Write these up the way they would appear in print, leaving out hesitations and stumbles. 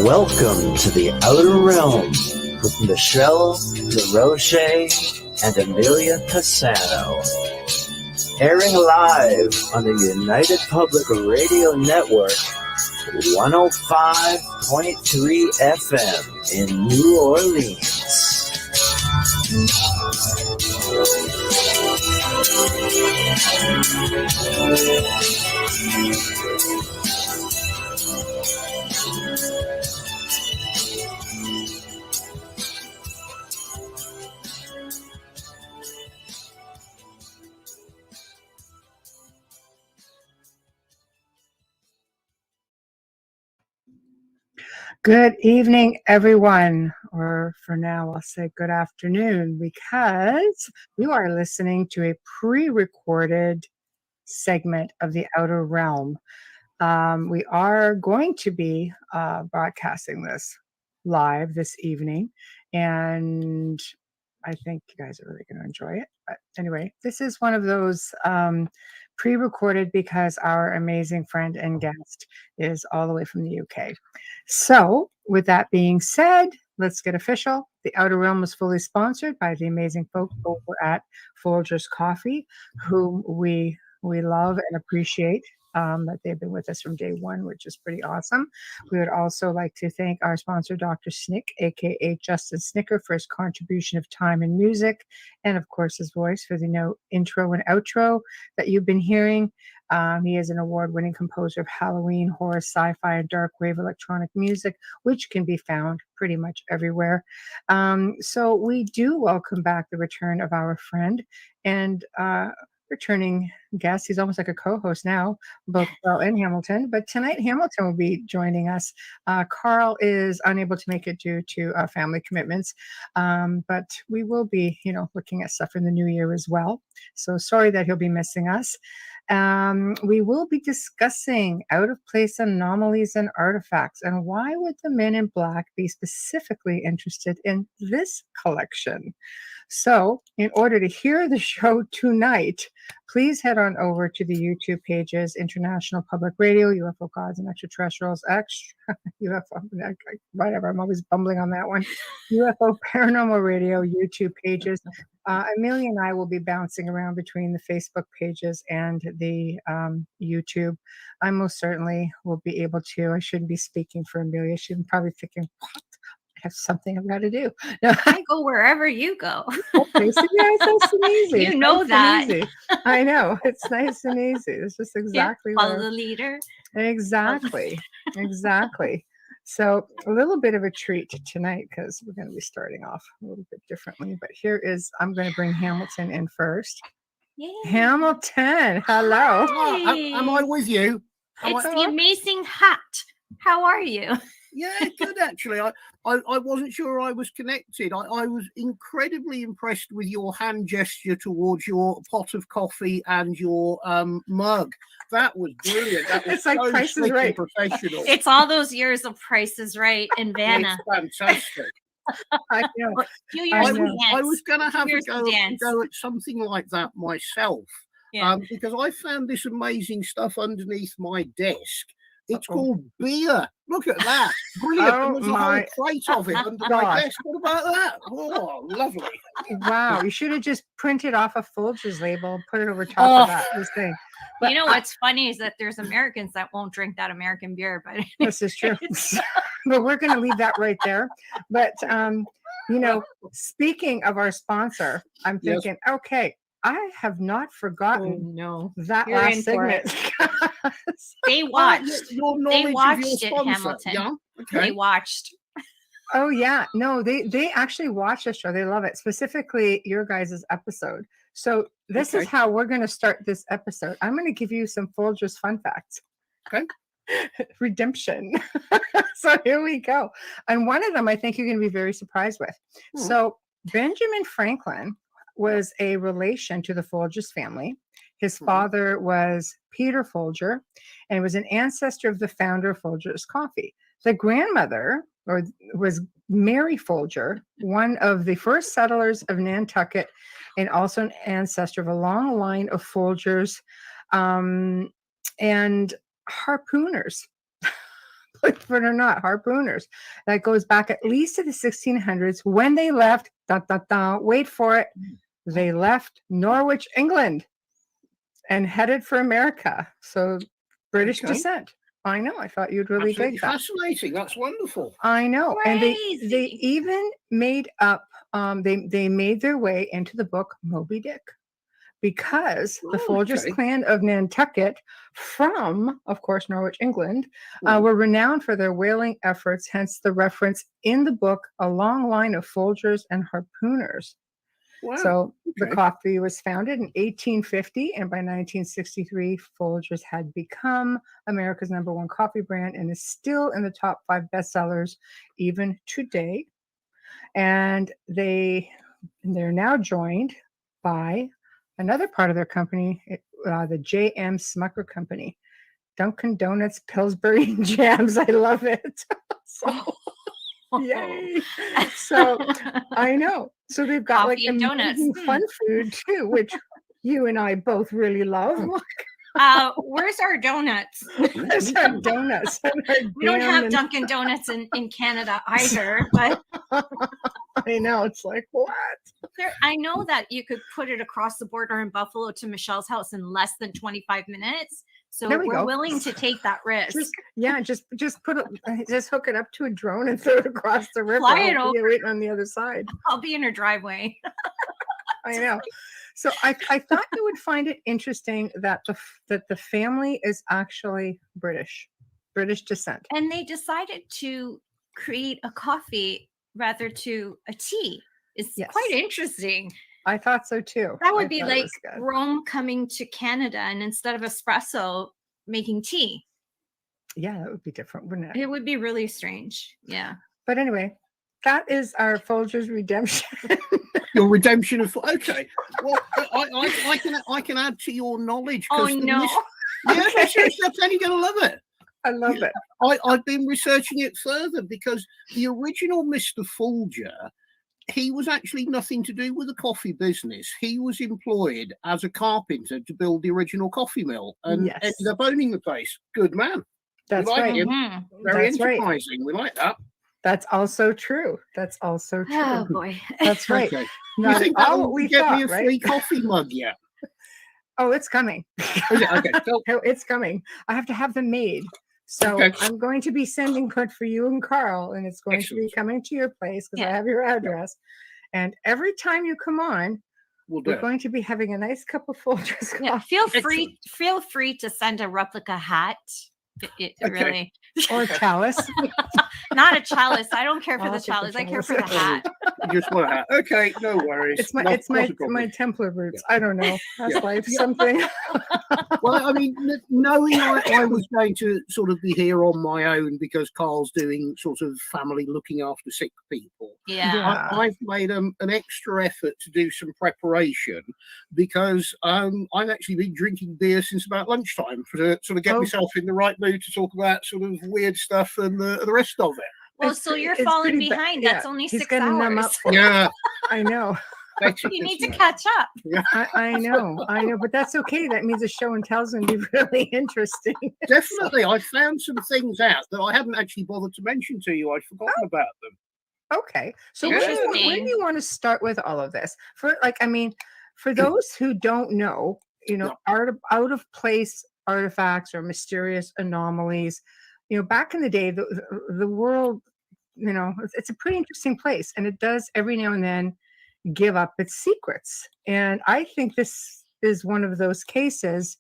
Welcome to the Outer Realm with Michelle DeRoche and Amelia Pisano. Airing live on the United Public Radio Network, 105.3 FM in New Orleans. Good evening, everyone, or for now, I'll say good afternoon, because you are listening to a pre-recorded segment of the Outer Realm. We are going to be broadcasting this live this evening, and I think you guys are really going to enjoy it. But anyway, this is one of those pre-recorded because our amazing friend and guest is all the way from the UK. So with that being said, let's get official. The Outer Realm is fully sponsored by the amazing folks over at Folgers Coffee, whom we love and appreciate. That they've been with us from day one, which is pretty awesome. We would also like to thank our sponsor, Dr. Snick, aka Justin Snicker, for his contribution of time and music, and of course his voice for the intro and outro that you've been hearing. He is an award-winning composer of Halloween, horror, sci-fi, and dark wave electronic music, which can be found pretty much everywhere. So we do welcome back the return of our friend and returning guest. He's almost like a co-host now, both Carl and Hamilton. But tonight, Hamilton will be joining us. Carl is unable to make it due to family commitments, but we will be, looking at stuff in the new year as well. So sorry that he'll be missing us. We will be discussing out-of-place anomalies and artifacts, and why would the Men in Black be specifically interested in this collection? So in order to hear the show tonight, please head on over to the YouTube pages, International Public Radio, UFO Gods and Extraterrestrials, UFO, whatever, I'm always bumbling on that one, UFO Paranormal Radio YouTube pages. Amelia and I will be bouncing around between the Facebook pages and the YouTube. I most certainly will be able to. I shouldn't be speaking for Amelia. She's probably thinking, what? I have something I've got to do. No. I go wherever you go. Okay, so yeah, it's nice and easy. You know nice that. I know. It's nice and easy. It's just exactly follow the leader. Exactly. Exactly. So a little bit of a treat tonight because we're going to be starting off a little bit differently. But I'm going to bring Hamilton in first. Yay. Hamilton, hello. Hi. Am I with you? It's the amazing hat. How are you? Yeah, good actually. I wasn't sure I was connected. I was incredibly impressed with your hand gesture towards your pot of coffee and your mug. That was brilliant. That was it's like Price is Right. Professional. It's all those years of Price is Right in Vanna. It's fantastic. I know. I was going to have a go at something like that myself. Yeah. Because I found this amazing stuff underneath my desk. It's called beer. Look at that. Brilliant. Oh, There's a whole crate of it under my desk. What about that? Oh, lovely. Wow. You should have just printed off a Folgers label and put it over top of that. This thing. But what's funny is that there's Americans that won't drink that American beer. But this is true. But we're going to leave that right there. But, speaking of our sponsor, I'm thinking, okay, I have not forgotten that last segment. They watched. They watched it, sponsor. Hamilton. Yeah? Okay. They watched. Oh yeah, no, they actually watch the show. They love it, specifically your guys' episode. So this is how we're going to start this episode. I'm going to give you some Folgers fun facts. Okay. Redemption. So here we go. And one of them I think you're going to be very surprised with. So Benjamin Franklin was a relation to the Folgers family. His father was Peter Folger and was an ancestor of the founder of Folgers Coffee. The grandmother was Mary Folger, one of the first settlers of Nantucket, and also an ancestor of a long line of Folgers and harpooners. believe it or not, harpooners. That goes back at least to the 1600s when they left, wait for it, they left Norwich, England, and headed for America. So British descent. I know. I thought you'd really dig that. Fascinating. That's wonderful. I know. Crazy. And they even made up, they made their way into the book Moby Dick, because the Folgers clan of Nantucket from, of course, Norwich, England, were renowned for their whaling efforts, hence the reference in the book, a long line of Folgers and harpooners. Wow. So the coffee was founded in 1850, and by 1963, Folgers had become America's #1 coffee brand and is still in the top 5 bestsellers even today. And they're now joined by another part of their company, the J.M. Smucker Company. Dunkin' Donuts, Pillsbury, and jams. I love it. Yay. So I know. So they've got Coffee and donuts. Fun food too, which you and I both really love. Where's our donuts? Where's our donuts? We don't have Dunkin' Donuts in Canada either, but I know. It's like, what? I know that you could put it across the border in Buffalo to Michelle's house in less than 25 minutes. So we're willing to take that risk. Just put it, just hook it up to a drone and throw it across the river. Fly it over. Waiting on the other side. I'll be in her driveway. I know. So I thought you would find it interesting that the family is actually British descent, and they decided to create a coffee rather to a tea. It's quite interesting. I thought so too. That would be like Rome coming to Canada and instead of espresso, making tea. Yeah, that would be different, wouldn't it? It would be really strange. Yeah. But anyway, that is our Folgers redemption. Your redemption of Well, I can add to your knowledge. Oh no! I'm you're gonna love it. I love it. I've been researching it further because the original Mr. Folger, he was actually nothing to do with the coffee business. He was employed as a carpenter to build the original coffee mill and ended up owning the place. Good man. That's right. Very enterprising. We like that. That's also true. Oh boy. That's right. Okay. Not you think all what we get thought, me a free coffee mug yet? Oh, it's coming. Okay. So, it's coming. I have to have them made. So I'm going to be sending good for you and Carl, and it's going to be coming to your place because I have your address. And every time you come on, we're going to be having a nice cup of Folgers coffee. Yeah, feel free to send a replica hat. Really. Or a chalice. Not a chalice. I don't care for the chalice. I care for the hat. Just want a hat. Okay, no worries. It's my Templar roots. I don't know. That's life something. Well, I mean, knowing I was going to sort of be here on my own because Carl's doing sort of family looking after sick people. Yeah. I've made an extra effort to do some preparation because I've actually been drinking beer since about lunchtime to sort of get myself in the right mood to talk about sort of weird stuff and the rest of it. Well, so you're falling behind. That's only 6 hours. Yeah, I know. You need to catch up. Yeah. I know, but that's okay. That means the show and tell's going to be really interesting. Definitely. I found some things out that I hadn't actually bothered to mention to you. I'd forgotten about them. Okay. So where do you want to start with all of this? For those who don't know, out of place artifacts or mysterious anomalies, back in the day, the world, it's a pretty interesting place, and it does every now and then give up its secrets. And I think this is one of those cases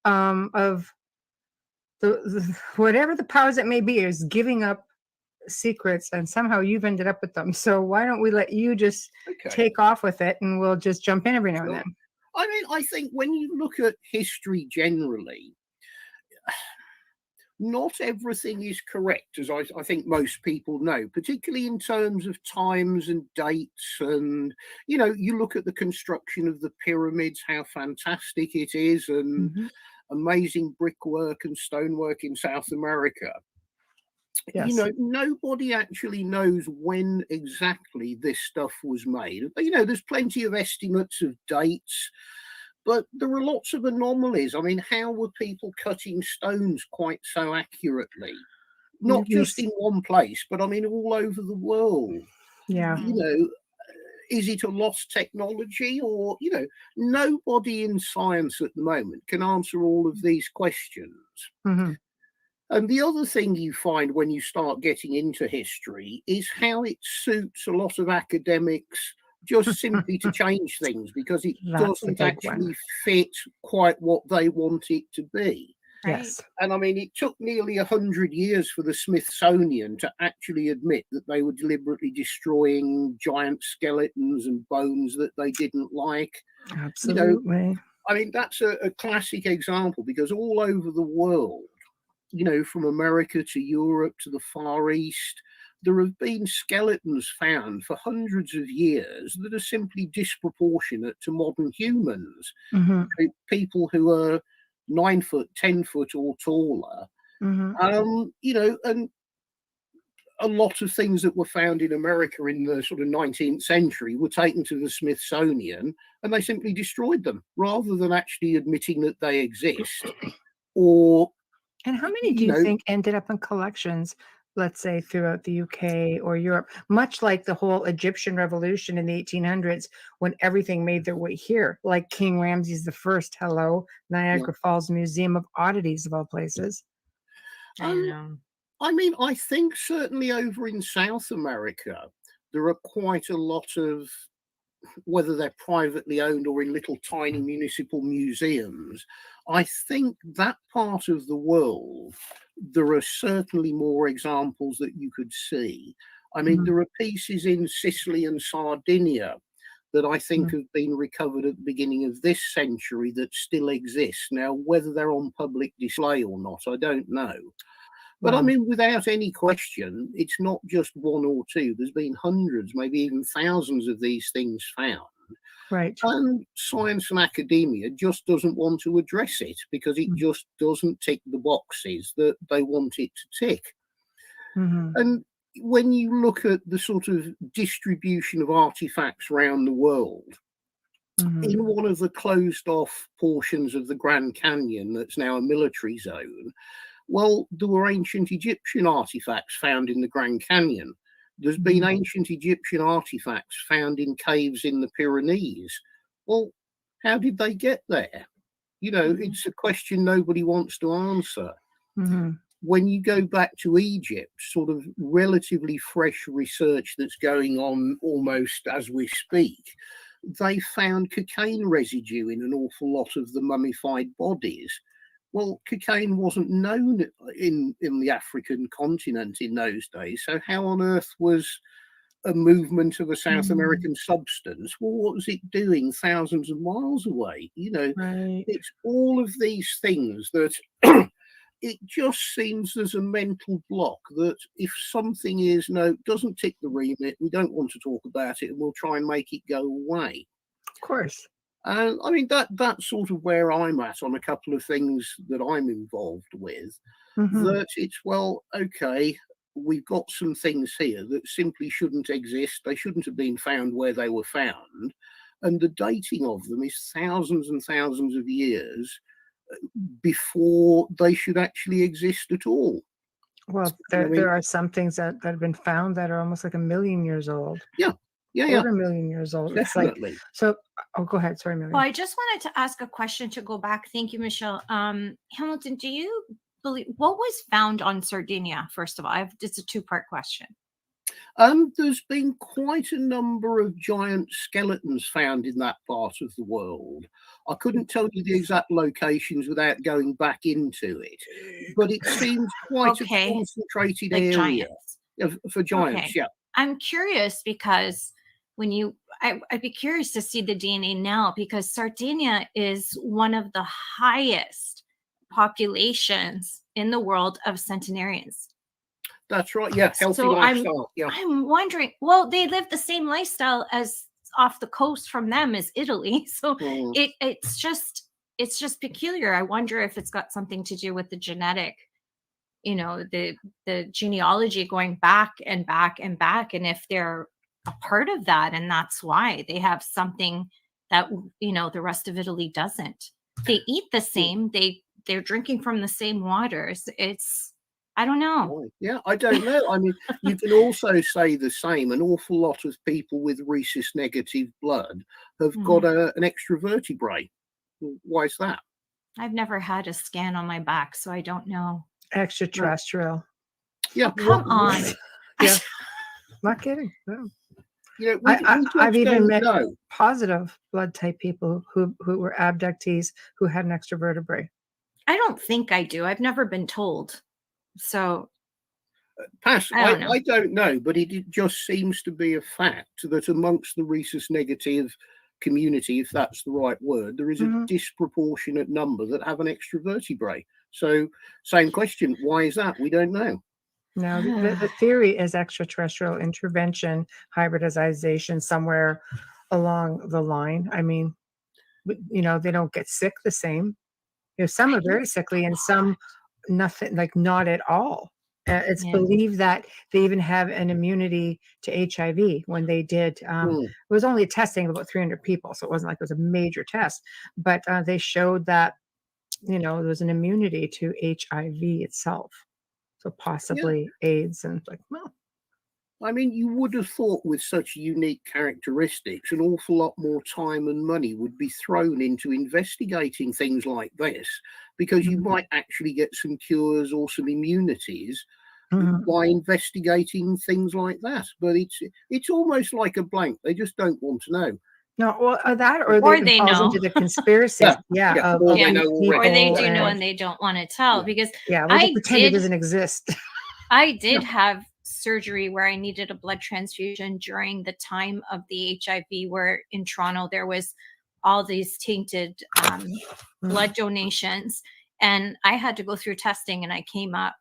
of the whatever the powers that may be is giving up secrets, and somehow you've ended up with them. So why don't we let you just take off with it, and we'll just jump in every now and then. I mean, I think when you look at history generally, not everything is correct, as I think most people know, particularly in terms of times and dates. And, you look at the construction of the pyramids, how fantastic it is, and amazing brickwork and stonework in South America. Yes. Nobody actually knows when exactly this stuff was made. There's plenty of estimates of dates, but there are lots of anomalies. I mean, how were people cutting stones quite so accurately? not just in one place, but I mean all over the world. Yeah. You know, is it a lost technology, or, you know, nobody in science at the moment can answer all of these questions. Mm-hmm. And the other thing you find when you start getting into history is how it suits a lot of academics just simply to change things because it doesn't actually fit quite what they want it to be. Yes. And I mean, it took nearly 100 years for the Smithsonian to actually admit that they were deliberately destroying giant skeletons and bones that they didn't like. Absolutely. You know, I mean, that's a classic example because all over the world, you know, from America to Europe to the Far East, there have been skeletons found for hundreds of years that are simply disproportionate to modern humans. Mm-hmm. People who are 9 foot, 10 foot or taller. Mm-hmm. You know, and a lot of things that were found in America in the sort of 19th century were taken to the Smithsonian and they simply destroyed them rather than actually admitting that they exist. Or and how many do you think ended up in collections, let's say throughout the UK or Europe, much like the whole Egyptian revolution in the 1800s when everything made their way here, like King Ramses I, hello, Niagara Falls Museum of Oddities of all places. I know. I mean, I think certainly over in South America, there are quite a lot of, whether they're privately owned or in little tiny municipal museums, I think that part of the world, there are certainly more examples that you could see. I mean, there are pieces in Sicily and Sardinia that I think have been recovered at the beginning of this century that still exist. Now, whether they're on public display or not, I don't know. But I mean, without any question, it's not just one or two. There's been hundreds, maybe even thousands of these things found. Right. And science and academia just doesn't want to address it because it just doesn't tick the boxes that they want it to tick. And when you look at the sort of distribution of artifacts around the world, in one of the closed off portions of the Grand Canyon that's now a military zone, well, there were ancient Egyptian artifacts found in the Grand Canyon. There's been ancient Egyptian artifacts found in caves in the Pyrenees. Well, how did they get there? You know, it's a question nobody wants to answer. When you go back to Egypt, sort of relatively fresh research that's going on almost as we speak, they found cocaine residue in an awful lot of the mummified bodies. Well, cocaine wasn't known in the African continent in those days. So how on earth was a movement of a South American substance? Well, what was it doing thousands of miles away? You know, it's all of these things that it just seems there's a mental block that if something doesn't tick the remit, we don't want to talk about it and we'll try and make it go away. Of course. And I mean, that's sort of where I'm at on a couple of things that I'm involved with, that it's, well, okay, we've got some things here that simply shouldn't exist. They shouldn't have been found where they were found. And the dating of them is thousands and thousands of years before they should actually exist at all. Well, there are some things that have been found that are almost like 1 million years old. Yeah. Quarter million years old. Definitely. It's like, so, go ahead. Sorry, Mary. Well, I just wanted to ask a question to go back. Thank you, Michelle. Hamilton, do you believe what was found on Sardinia? First of all, it's a two-part question. There's been quite a number of giant skeletons found in that part of the world. I couldn't tell you the exact locations without going back into it, but it seems quite a concentrated area for giants. Yeah. I'm curious because I'd be curious to see the DNA now because Sardinia is one of the highest populations in the world of centenarians. That's right. Yeah. Healthy lifestyle. I'm wondering, well, they live the same lifestyle as off the coast from them as Italy. So it's just peculiar. I wonder if it's got something to do with the genetic, you know, the genealogy going back and back and back. And if they're a part of that, and that's why they have something that, you know, the rest of Italy doesn't. They eat the same, they're drinking from the same waters. It's I don't know. Right. Yeah, I don't know. I mean, you can also say the same. An awful lot of people with rhesus negative blood have got an extra vertebrae. Why is that? I've never had a scan on my back, so I don't know. Extraterrestrial. Yeah, Oh, come on. Yeah, not kidding. No. You know, we I've just even don't met know. positive blood type people who were abductees who had an extra vertebrae. I don't think I do. I've never been told. So Pass. I don't know. I don't know, but it just seems to be a fact that amongst the rhesus negative community, if that's the right word, there is a disproportionate number that have an extra vertebrae. So, same question: why is that? We don't know. No, the theory is extraterrestrial intervention, hybridization somewhere along the line. I mean, you know, they don't get sick the same. You know, some are very sickly and some nothing, like not at all. It's believed that they even have an immunity to HIV when they did. It was only a testing of about 300 people, so it wasn't like it was a major test. But they showed that, you know, there was an immunity to HIV itself. So possibly AIDS and like, well. I mean, you would have thought with such unique characteristics, an awful lot more time and money would be thrown into investigating things like this, because you might actually get some cures or some immunities by investigating things like that. But it's almost like a blank. They just don't want to know. No, well, that or they falls know. into the conspiracy. Or they do know and they don't want to tell because I pretend it doesn't exist. I did have surgery where I needed a blood transfusion during the time of the HIV, where in Toronto there was all these tainted blood donations, and I had to go through testing, and I came up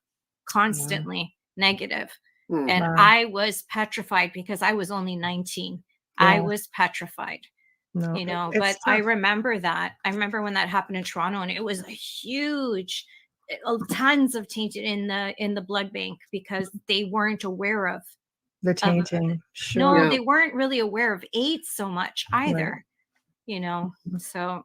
constantly negative. And I was petrified because I was only 19. I was petrified, you know, but I remember that. I remember when that happened in Toronto, and it was a huge, tons of tainted in the blood bank because they weren't aware of the tainting. No, they weren't really aware of AIDS so much either, you know. So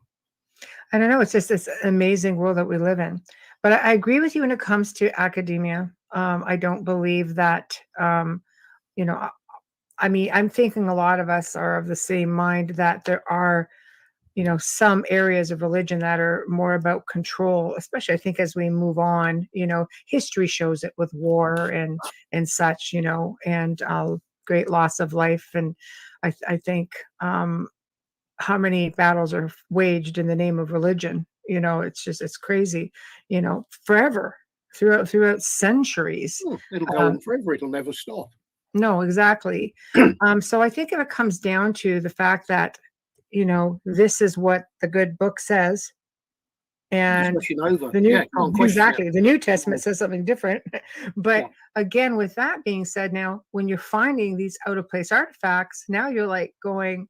I don't know. It's just this amazing world that we live in. But I agree with you when it comes to academia. I don't believe that, you know, I mean, I'm thinking a lot of us are of the same mind that there are, you know, some areas of religion that are more about control, especially I think as we move on, you know, history shows it with war and such, you know, and great loss of life. And I think how many battles are waged in the name of religion, you know, it's crazy, you know, forever throughout centuries. It'll go on forever. It'll never stop. No, exactly. So I think if it comes down to the fact that, you know, this is what the good book says, and the New Testament says something different. But again, with that being said, now when you're finding these out of place artifacts, now you're like going,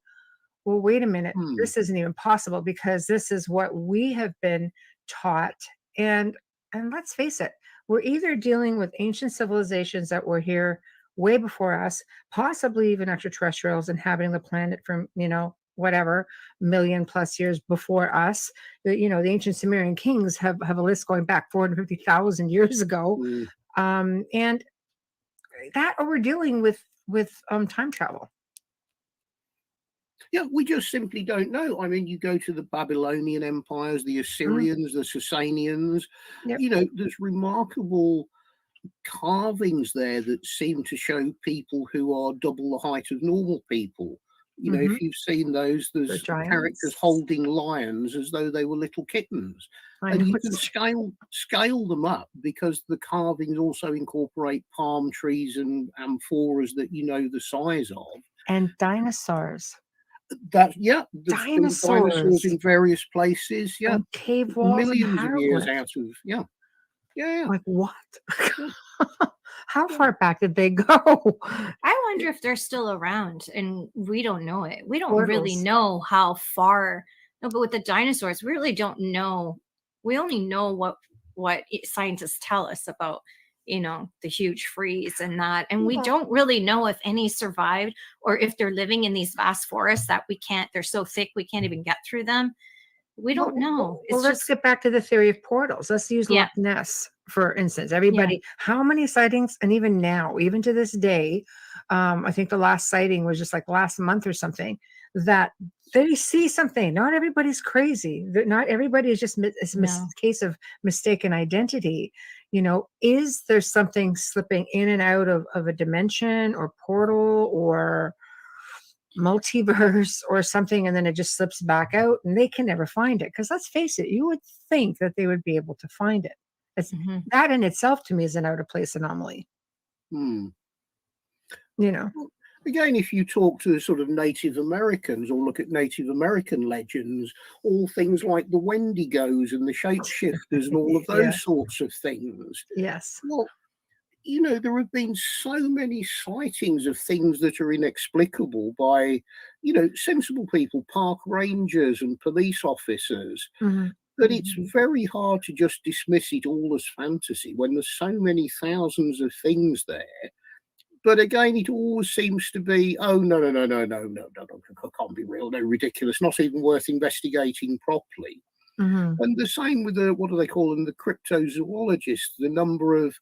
well, wait a minute, this isn't even possible because this is what we have been taught. And let's face it, we're either dealing with ancient civilizations that were here way before us, possibly even extraterrestrials inhabiting the planet from, you know, whatever, million plus years before us. You know, the ancient Sumerian kings have a list going back 450,000 years ago. And that, or we're dealing with time travel. Yeah, we just simply don't know. I mean, you go to the Babylonian empires, the Assyrians, the Sasanians, you know, there's remarkable carvings there that seem to show people who are double the height of normal people. You know, if you've seen those, there's characters holding lions as though they were little kittens. And you can scale them up because the carvings also incorporate palm trees and amphoras that you know the size of. And dinosaurs. Dinosaurs in various places. And cave walls, millions of years out of Like what? How far back did they go? I wonder if they're still around and we don't know it. We don't really know how far. No, but with the dinosaurs, we really don't know. We only know what scientists tell us about, you know, the huge freeze and that. And we don't really know if any survived or if they're living in these vast forests that they're so thick we can't even get through them. We don't know. Let's get back to the theory of portals. Let's use Loch Ness for instance. Everybody, how many sightings? And even now, even to this day, I think the last sighting was just like last month or something, that they see something. Not everybody's crazy. Not everybody is just a case of mistaken identity. You know, is there something slipping in and out of a dimension or portal or multiverse or something, and then it just slips back out and they can never find it? Because let's face it, you would think that they would be able to find it. That in itself to me is an out of place anomaly. You know, again, if you talk to sort of Native Americans or look at Native American legends, all things like the Wendigos and the shapeshifters and all of those sorts of things. Yes. Well, you know, there have been so many sightings of things that are inexplicable by, you know, sensible people, park rangers and police officers, that it's very hard to just dismiss it all as fantasy when there's so many thousands of things there. But again, it always seems to be, oh, no, it can't be real, no, ridiculous, not even worth investigating properly. And the same with the, what do they call them, the cryptozoologists, the number of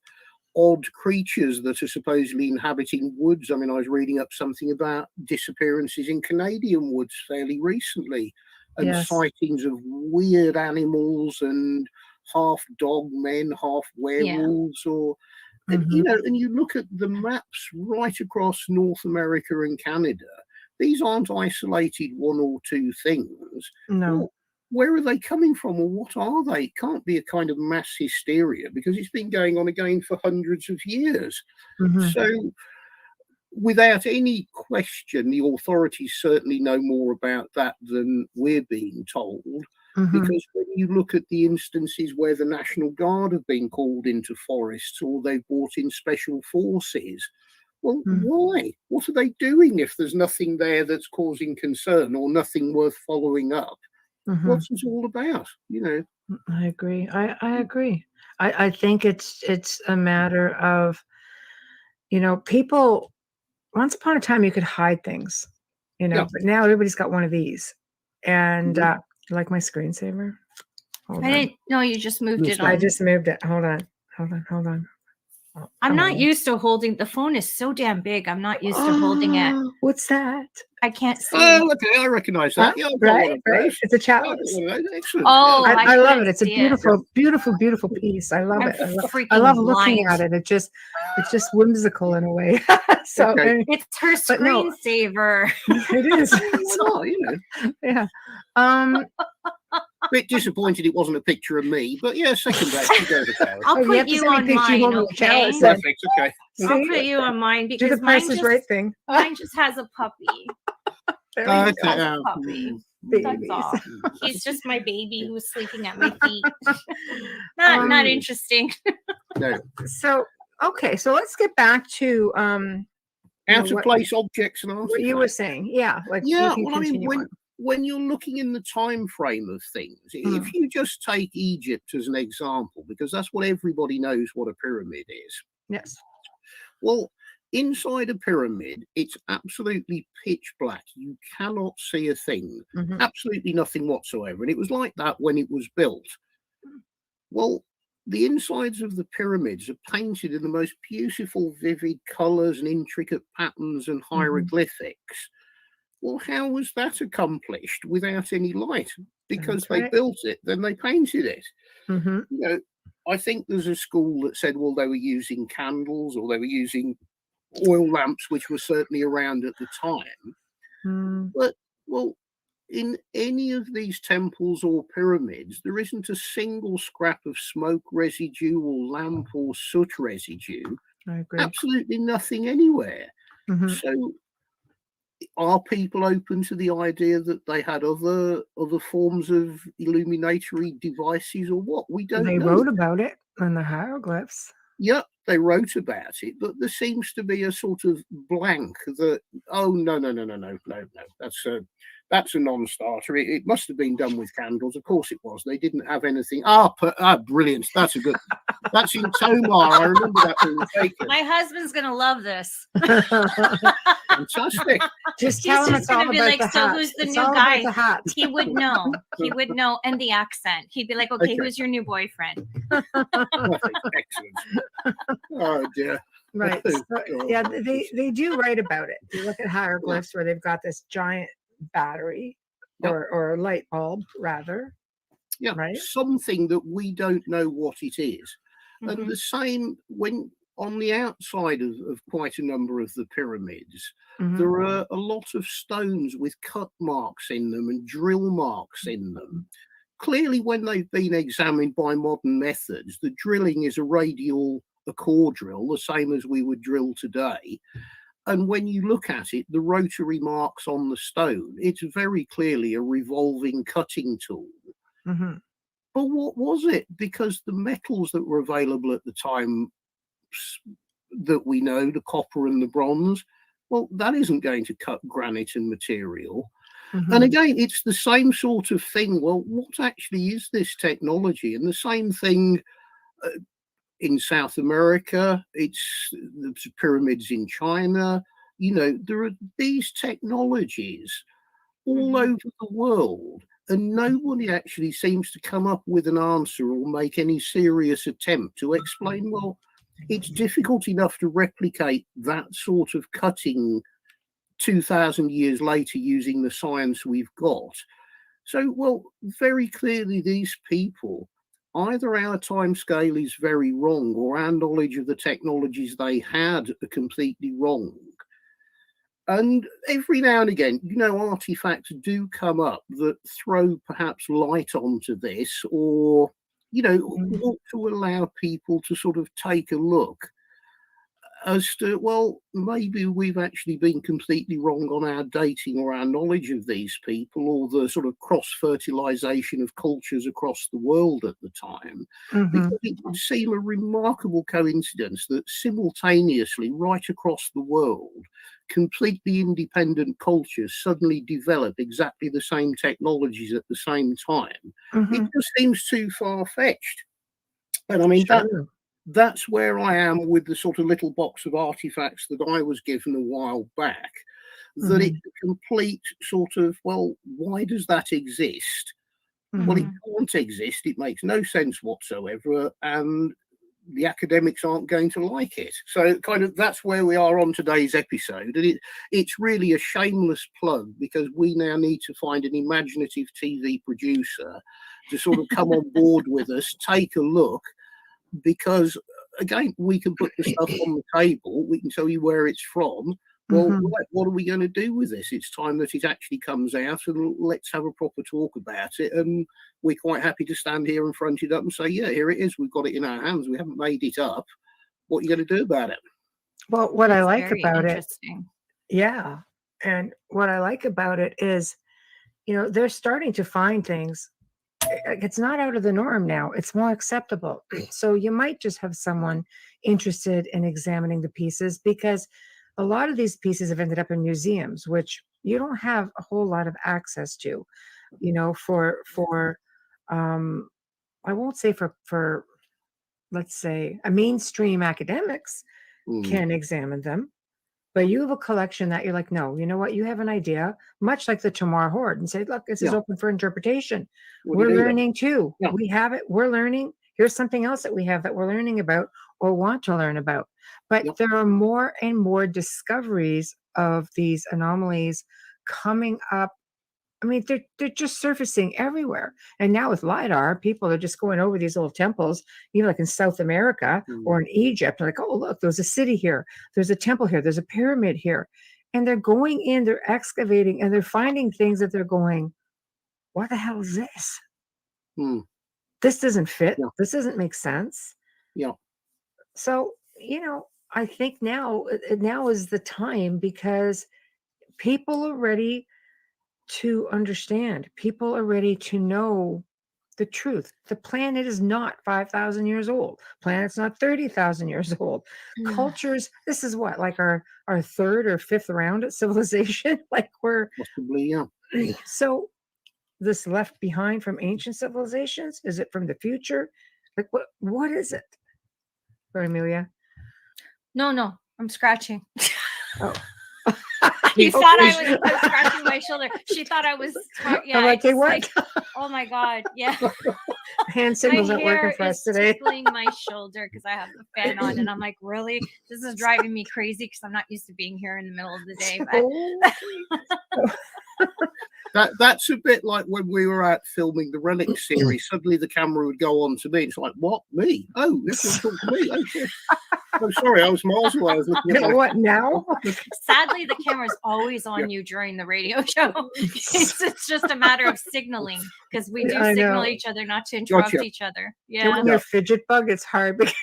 odd creatures that are supposedly inhabiting woods. I mean, I was reading up something about disappearances in Canadian woods fairly recently, and sightings of weird animals and half dog men, half werewolves, or you know, and you look at the maps right across North America and Canada, these aren't isolated one or two things. No. Where are they coming from, or what are they? It can't be a kind of mass hysteria because it's been going on again for hundreds of years. So without any question, the authorities certainly know more about that than we're being told. Because when you look at the instances where the National Guard have been called into forests or they've brought in special forces, well, why? What are they doing if there's nothing there that's causing concern or nothing worth following up? What's it all about? You know, I agree. I agree. I think it's a matter of, you know, people. Once upon a time, you could hide things, you know, but now everybody's got one of these. And you like my screensaver? I didn't know you just moved it on. I just moved it. Hold on. I'm not used to holding the phone. Is so damn big. I'm not used to holding it. What's that? I can't see. Oh, okay, I recognize that. Yeah, right. It's a chalice. Excellent. Oh, I love it. It's a beautiful piece. I love it. I love looking at it. It's just whimsical in a way. So it's her screensaver. It is. Yeah. Bit disappointed it wasn't a picture of me, but yeah, second best. I'll put you on mine. Okay. Perfect. Okay. I'll put you on mine because do the Price is Right thing. Mine just has a puppy. That's all. He's just my baby who's sleeping at my feet. Not interesting. No. So let's get back to out of place objects and artifacts. What you were saying, well, I mean, when you're looking in the time frame of things, if you just take Egypt as an example, because that's what everybody knows what a pyramid is. Yes. Well, inside a pyramid, it's absolutely pitch black. You cannot see a thing, absolutely nothing whatsoever. And it was like that when it was built. Well, the insides of the pyramids are painted in the most beautiful, vivid colours and intricate patterns and hieroglyphics. Well, how was that accomplished without any light? Because they built it, then they painted it. You know, I think there's a school that said, well, they were using candles or they were using oil lamps, which were certainly around at the time. But, well, in any of these temples or pyramids, there isn't a single scrap of smoke residue or lamp or soot residue. I agree. Absolutely nothing anywhere. So are people open to the idea that they had other forms of illuminatory devices or what? We don't know. They wrote about it in the hieroglyphs. Yeah, they wrote about it, but there seems to be a sort of blank that, oh, no, that's That's a non-starter. It must have been done with candles. Of course it was. They didn't have anything. Brilliant. That's a good. That's in Tomar. I remember that being taken. My husband's gonna love this. Fantastic. Just He's tell him just it's all gonna be about like, the so hat. who's the It's new all guy? about the hat. He would know. He would know, and the accent. He'd be like, okay, Okay. who's your new boyfriend? Excellent. Oh dear. Right. Oh, So, God. yeah, they do write about it. You look at hieroglyphs where they've got this giant battery Yep. or light bulb, rather. Yeah, Right. something that we don't know what it is. And Mhm. the same when on the outside of quite a number of the pyramids, Mhm. there are a lot of stones with cut marks in them and drill marks in them. Clearly, when they've been examined by modern methods, the drilling is a radial, a core drill, the same as we would drill today. And when you look at it, the rotary marks on the stone, it's very clearly a revolving cutting tool. Mhm. But what was it? Because the metals that were available at the time that we know, the copper and the bronze, well, that isn't going to cut granite and material. Mhm. And again, it's the same sort of thing. Well, what actually is this technology? And the same thing in South America, it's the pyramids in China. You know, there are these technologies all Mhm. over the world, and nobody actually seems to come up with an answer or make any serious attempt to explain, well, it's difficult enough to replicate that sort of cutting 2,000 years later using the science we've got. So, well, very clearly, these people, either our time scale is very wrong or our knowledge of the technologies they had are completely wrong. And every now and again, you know, artifacts do come up that throw perhaps light onto this, or, you know, Mhm. want to allow people to sort of take a look as to, well, maybe we've actually been completely wrong on our dating or our knowledge of these people, or the sort of cross fertilization of cultures across the world at the time. Mhm. Because it would seem a remarkable coincidence that simultaneously, right across the world, completely independent cultures suddenly develop exactly the same technologies at the same time. It Mhm. just seems too far fetched. And I mean, Sure. that's where I am with the sort of little box of artifacts that I was given a while back. That it's Mhm. a complete sort of, well, why does that exist? Well, it Mhm. can't exist. It makes no sense whatsoever. And the academics aren't going to like it. So kind of that's where we are on today's episode. And it's really a shameless plug because we now need to find an imaginative TV producer to sort of come on board with us, take a look, because again, we can put the stuff on the table, we can tell you where it's from. Well, Mhm. right, what are we going to do with this? It's time that it actually comes out, and let's have a proper talk about it. And we're quite happy to stand here and front it up and say, yeah, here it is. We've got it in our hands. We haven't made it up. What are you going to do about it? Well, what I It's like very about it, interesting. yeah, and what I like about it is, you know, they're starting to find things. It's not out of the norm now. It's more acceptable. So you might just have someone interested in examining the pieces because a lot of these pieces have ended up in museums, which you don't have a whole lot of access to, you know, for um I won't say for let's say a mainstream academics Mm, can examine them, but you have a collection that you're like, no, you know what? You have an idea, much like the Tamar Horde, and say, look, this is yeah. open for interpretation. What do We're you do then? learning too. Yeah. We have it. We're learning. Here's something else that we have that we're learning about or want to learn about. But Yeah. there are more and more discoveries of these anomalies coming up. I mean, they're just surfacing everywhere. And now with LiDAR, people are just going over these little temples, even like in South America Mm, or in Egypt. They're like, oh, look, there's a city here, there's a temple here, there's a pyramid here. And they're going in, they're excavating, and they're finding things that they're going, what the hell is this? mm, This doesn't fit. yeah. This doesn't make sense. Yeah. So, you know, I think now is the time because people are ready to understand. People are ready to know the truth. The planet is not 5,000 years old. Planet's not 30,000 years old. Cultures, this is what, like our third or fifth round at civilization? Like we're Possibly, yeah. so this left behind from ancient civilizations? Is it from the future? Like what is it? Or Amelia? No, I'm scratching. Oh. You thought I was scratching my shoulder. She thought I was. Yeah, I'm like, hey, what? Like, oh my God, yeah. Hand signals aren't working for us today. Tickling my shoulder because I have the fan on, and I'm like, really? This is driving me crazy because I'm not used to being here in the middle of the day. But That's a bit like when we were out filming the Relic series. Suddenly the camera would go on to me. It's like, what? Me? Oh, this is talking to me. Oh, shit. I'm sorry, I was miles away. I was looking at what now? Sadly, the camera's always on you during the radio show. It's just a matter of signaling because we do signal each other not to interrupt each other. Yeah. When you're fidget bug, it's hard because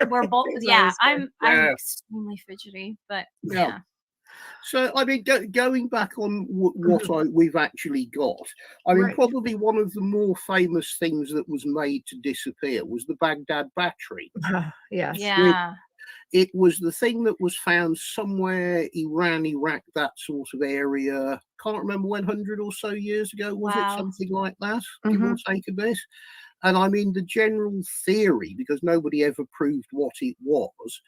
we're both. Yeah, I'm extremely fidgety, but yeah. So, I mean, going back on what we've actually got, I mean, probably one of the more famous things that was made to disappear was the Baghdad battery. Yes. Yeah. It was the thing that was found somewhere Iran, Iraq, that sort of area. Can't remember when, 100 or so years ago, was it something like that? Give or take a bit. And I mean, the general theory, because nobody ever proved what it was,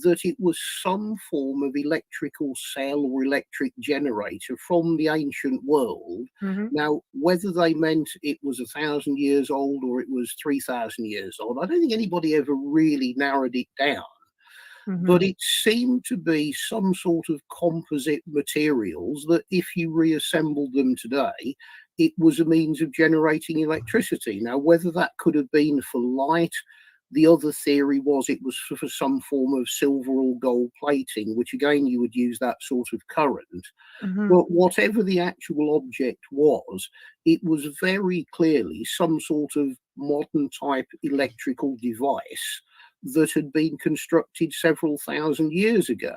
that it was some form of electrical cell or electric generator from the ancient world. Now, whether they meant it was 1,000 years old or it was 3,000 years old, I don't think anybody ever really narrowed it down. But it seemed to be some sort of composite materials that if you reassembled them today, it was a means of generating electricity. Now, whether that could have been for light, the other theory was it was for some form of silver or gold plating, which again, you would use that sort of current. But whatever the actual object was, it was very clearly some sort of modern type electrical device that had been constructed several thousand years ago.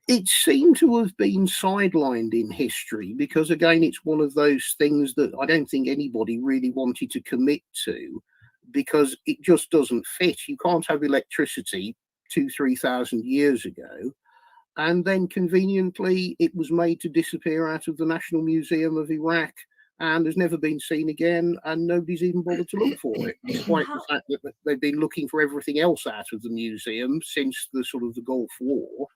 It seemed to have been sidelined in history because, again, it's one of those things that I don't think anybody really wanted to commit to because it just doesn't fit. You can't have electricity 2,000-3,000 years ago. And then conveniently, it was made to disappear out of the National Museum of Iraq and has never been seen again, and nobody's even bothered to look for it, despite the fact that they've been looking for everything else out of the museum since the sort of the Gulf War.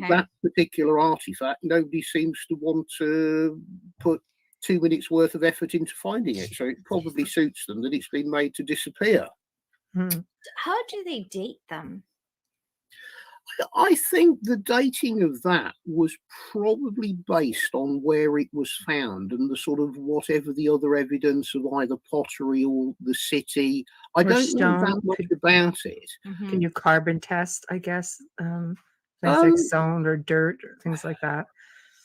That particular artifact, nobody seems to want to put 2 minutes worth of effort into finding it, so it probably suits them that it's been made to disappear. How do they date them? I think the dating of that was probably based on where it was found and the sort of whatever the other evidence of either pottery or the city. I don't know that much about it. Can you carbon test, I guess? Things like stone or dirt or things like that.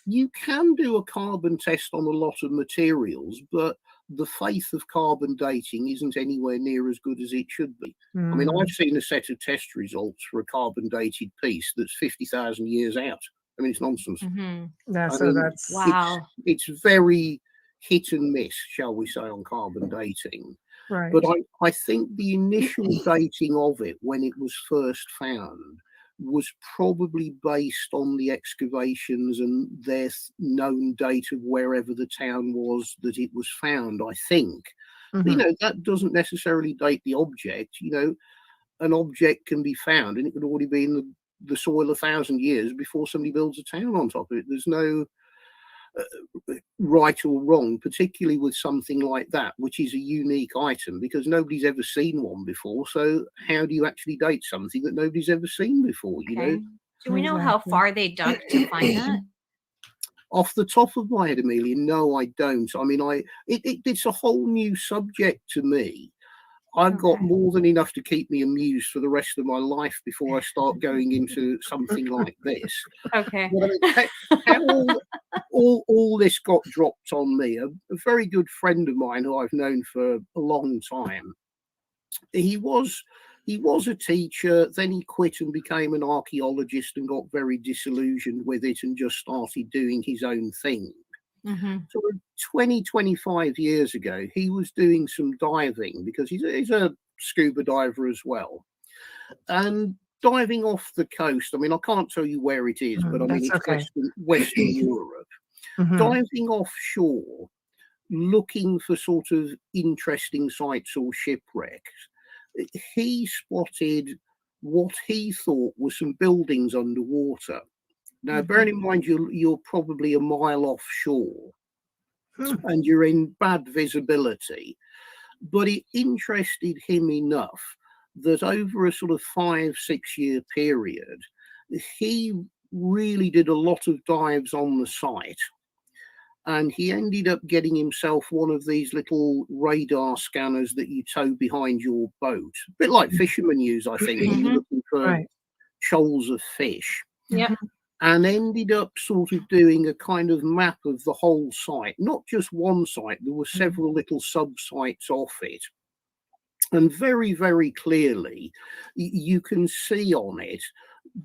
You can do a carbon test on a lot of materials, but the faith of carbon dating isn't anywhere near as good as it should be. I mean, I've seen a set of test results for a carbon dated piece that's 50,000 years out. I mean, it's nonsense. So that's wow. It's very hit and miss, shall we say, on carbon dating. Right. But I think the initial dating of it when it was first found was probably based on the excavations and their known date of wherever the town was that it was found, I think. You know, that doesn't necessarily date the object. You know, an object can be found and it could already be in the soil 1,000 years before somebody builds a town on top of it. There's no right or wrong, particularly with something like that, which is a unique item because nobody's ever seen one before. So how do you actually date something that nobody's ever seen before? You know, do we know how far they dug to find that? Off the top of my head, Amelia, no, I don't. I mean, it's a whole new subject to me. I've got more than enough to keep me amused for the rest of my life before I start going into something like this. But I mean, how all this got dropped on me, a very good friend of mine who I've known for a long time, he was a teacher, then he quit and became an archaeologist and got very disillusioned with it and just started doing his own thing. Sort of 20, 25 years ago, he was doing some diving because he's a scuba diver as well. And diving off the coast, I mean, I can't tell you where it is, but I mean, it's okay. Western Europe. Diving offshore, looking for sort of interesting sites or shipwrecks, he spotted what he thought were some buildings underwater. Now, bearing in mind you're probably a mile offshore and you're in bad visibility, but it interested him enough that over a sort of 5-6 year period, he really did a lot of dives on the site. And he ended up getting himself one of these little radar scanners that you tow behind your boat, a bit like fishermen use, I think, when you're looking for shoals of fish. And ended up sort of doing a kind of map of the whole site, not just one site. There were several little sub-sites off it. And very, very clearly, you can see on it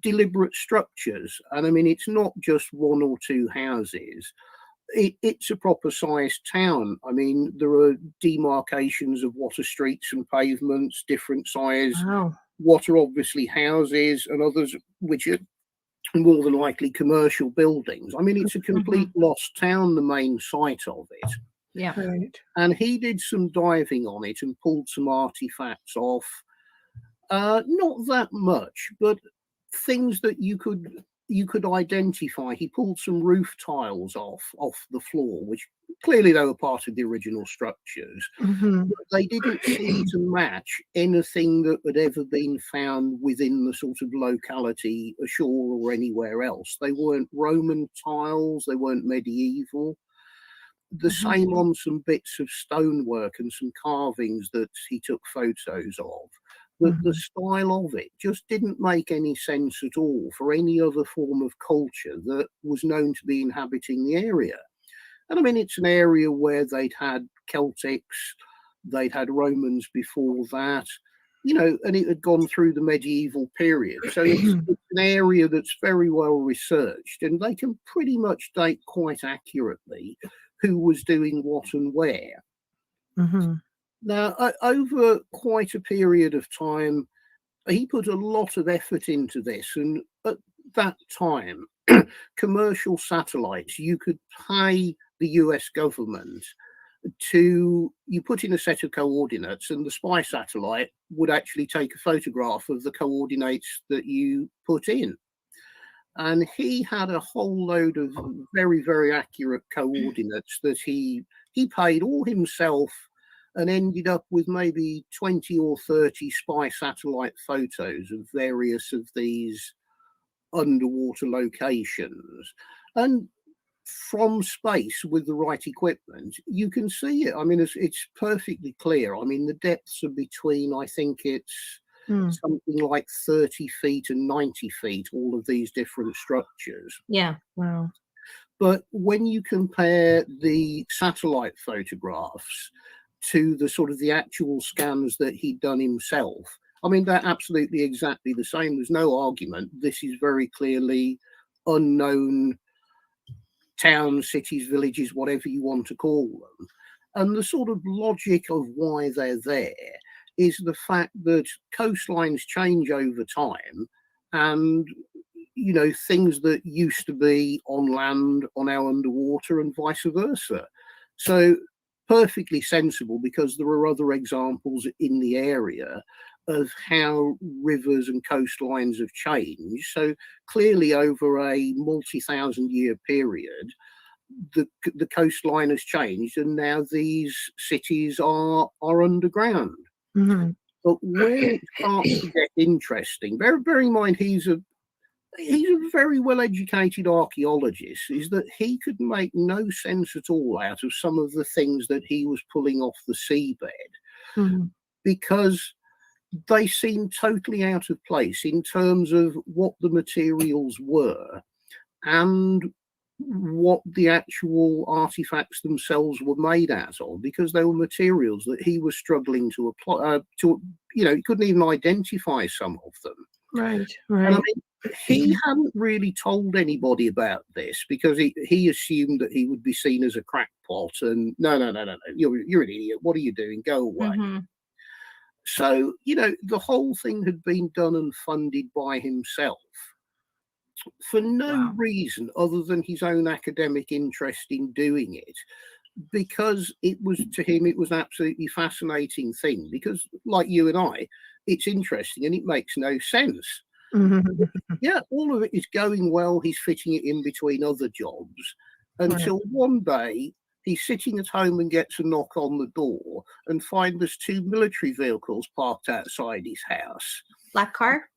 deliberate structures. And I mean, it's not just one or two houses. It's a proper sized town. I mean, there are demarcations of what are streets and pavements, different size, what are obviously houses, and others which are more than likely commercial buildings. I mean, it's a complete lost town, the main site of it. Yeah. Right. And he did some diving on it and pulled some artifacts off. Not that much, but things that you could identify. He pulled some roof tiles off the floor, which clearly they were part of the original structures. But they didn't seem to match anything that had ever been found within the sort of locality ashore or anywhere else. They weren't Roman tiles, they weren't medieval. The same on some bits of stonework and some carvings that he took photos of. But the style of it just didn't make any sense at all for any other form of culture that was known to be inhabiting the area. And I mean, it's an area where they'd had Celtics, they'd had Romans before that, you know, and it had gone through the medieval period. So it's an area that's very well researched, and they can pretty much date quite accurately who was doing what and where. Now, over quite a period of time, he put a lot of effort into this. And at that time, commercial satellites, you could pay the US government you put in a set of coordinates, and the spy satellite would actually take a photograph of the coordinates that you put in. And he had a whole load of very, very accurate coordinates that he paid all himself, and ended up with maybe 20 or 30 spy satellite photos of various of these underwater locations. And from space, with the right equipment, you can see it. I mean, it's perfectly clear. I mean, the depths are between, I think it's something like 30 feet and 90 feet, all of these different structures. Yeah. Wow. But when you compare the satellite photographs to the sort of the actual scans that he'd done himself, I mean, they're absolutely exactly the same. There's no argument. This is very clearly unknown towns, cities, villages, whatever you want to call them. And the sort of logic of why they're there is the fact that coastlines change over time, and you know, things that used to be on land are now underwater, and vice versa. So perfectly sensible, because there are other examples in the area of how rivers and coastlines have changed. So clearly over a multi-thousand year period, the coastline has changed, and now these cities are underground. But where it starts to get interesting, bearing in mind he's a very well-educated archaeologist, is that he could make no sense at all out of some of the things that he was pulling off the seabed, because they seem totally out of place in terms of what the materials were and what the actual artifacts themselves were made out of, because they were materials that he was struggling to apply to, you know, he couldn't even identify some of them. Right. And I mean, he hadn't really told anybody about this because he assumed that he would be seen as a crackpot. And no, you're an idiot. What are you doing? Go away. Mm-hmm. So, you know, the whole thing had been done and funded by himself for no reason other than his own academic interest in doing it, because it was, to him, it was an absolutely fascinating thing, because like you and I, it's interesting and it makes no sense. Yeah, all of it is going well. He's fitting it in between other jobs until one day he's sitting at home and gets a knock on the door and finds there's 2 military vehicles parked outside his house. Black car?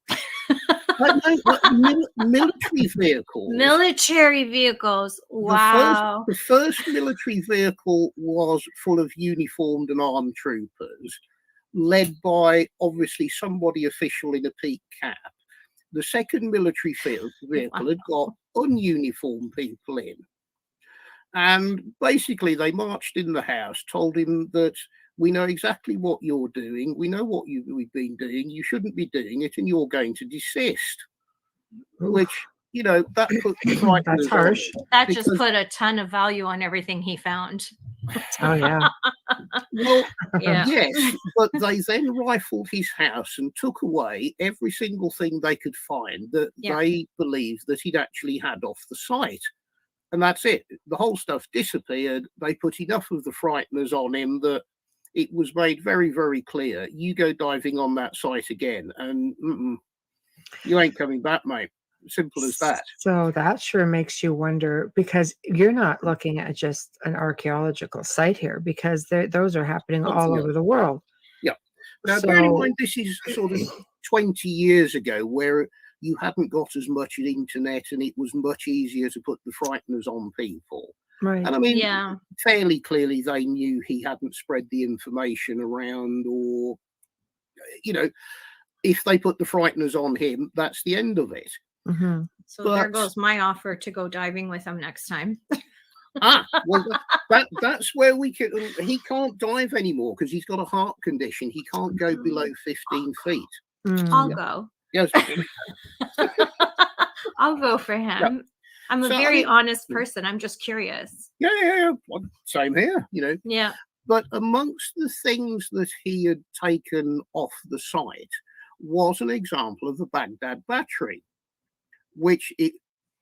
Military vehicles. Military vehicles. Wow. The first military vehicle was full of uniformed and armed troopers, led by obviously somebody official in a peak cap. The second military vehicle had got ununiformed people in. And basically they marched in the house, told him that we know exactly what you're doing. We know what we've been doing. You shouldn't be doing it, and you're going to desist. Which, you know, that put that's harsh. That just put a ton of value on everything he found. Oh, yeah. Well, yes, but they then rifled his house and took away every single thing they could find that they believed that he'd actually had off the site. And that's it. The whole stuff disappeared. They put enough of the frighteners on him that it was made very, very clear. You go diving on that site again and you ain't coming back, mate. Simple as that. So that sure makes you wonder, because you're not looking at just an archaeological site here, because those are happening all over the world. Yeah. Now, bear in mind, this is sort of 20 years ago, where you hadn't got as much internet and it was much easier to put the frighteners on people. Right. And I mean, fairly clearly they knew he hadn't spread the information around, or, you know, if they put the frighteners on him, that's the end of it. So there goes my offer to go diving with him next time. Well, that's where he can't dive anymore because he's got a heart condition. He can't go below 15 feet. I'll go. Yes. I'll go for him. Yeah. I'm a very honest person. I'm just curious. Yeah. Well, same here, you know. Yeah. But amongst the things that he had taken off the site was an example of the Baghdad battery, which,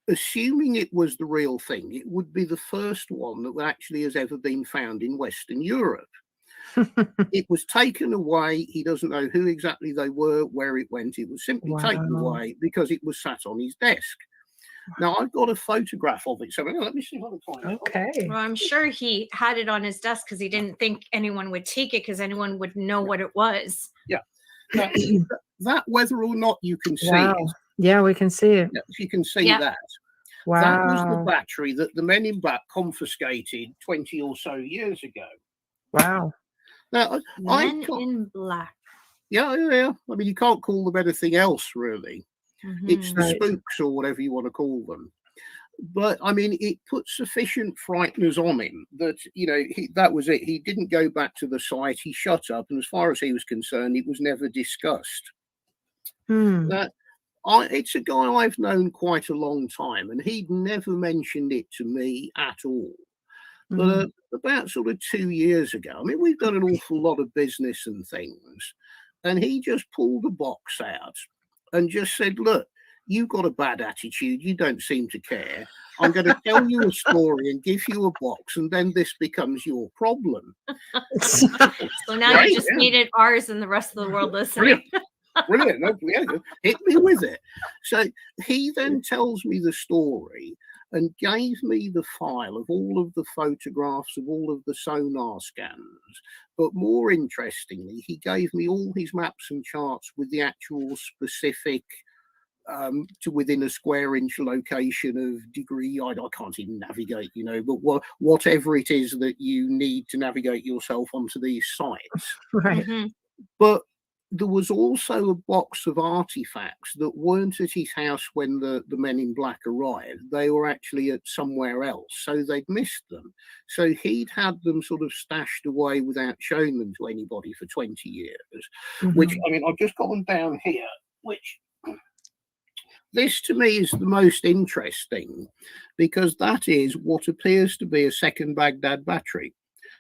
assuming it was the real thing, it would be the first one that actually has ever been found in Western Europe. It was taken away. He doesn't know who exactly they were, where it went. It was simply taken away because it was sat on his desk. Now, I've got a photograph of it, so let me see if I can find it. Okay. Well, I'm sure he had it on his desk because he didn't think anyone would take it because anyone would know what it was. Yeah. Now, that, whether or not you can see it. Yeah, we can see it. If you can see that. Wow. That was the battery that the Men in Black confiscated 20 or so years ago. Wow. Now, Men in Black. Yeah. I mean, you can't call them anything else, really. It's the spooks or whatever you want to call them. But, I mean, it put sufficient frighteners on him that, you know, that was it. He didn't go back to the site. He shut up. And as far as he was concerned, it was never discussed. It's a guy I've known quite a long time, and he'd never mentioned it to me at all. But about sort of 2 years ago, I mean, we've done an awful lot of business and things, and he just pulled a box out and just said, look, you've got a bad attitude. You don't seem to care. I'm going to tell you a story and give you a box, and then this becomes your problem. So now you just needed ours and the rest of the world listening. Brilliant. No, hit me with it. So he then tells me the story and gave me the file of all of the photographs of all of the sonar scans. But more interestingly, he gave me all his maps and charts with the actual specific to within a square inch location of degree. I can't even navigate, you know, but whatever it is that you need to navigate yourself onto these sites. Right. But there was also a box of artifacts that weren't at his house when the Men in Black arrived. They were actually at somewhere else, so they'd missed them. So he'd had them sort of stashed away without showing them to anybody for 20 years, which, I mean, I've just got them down here, which this to me is the most interesting, because that is what appears to be a second Baghdad battery.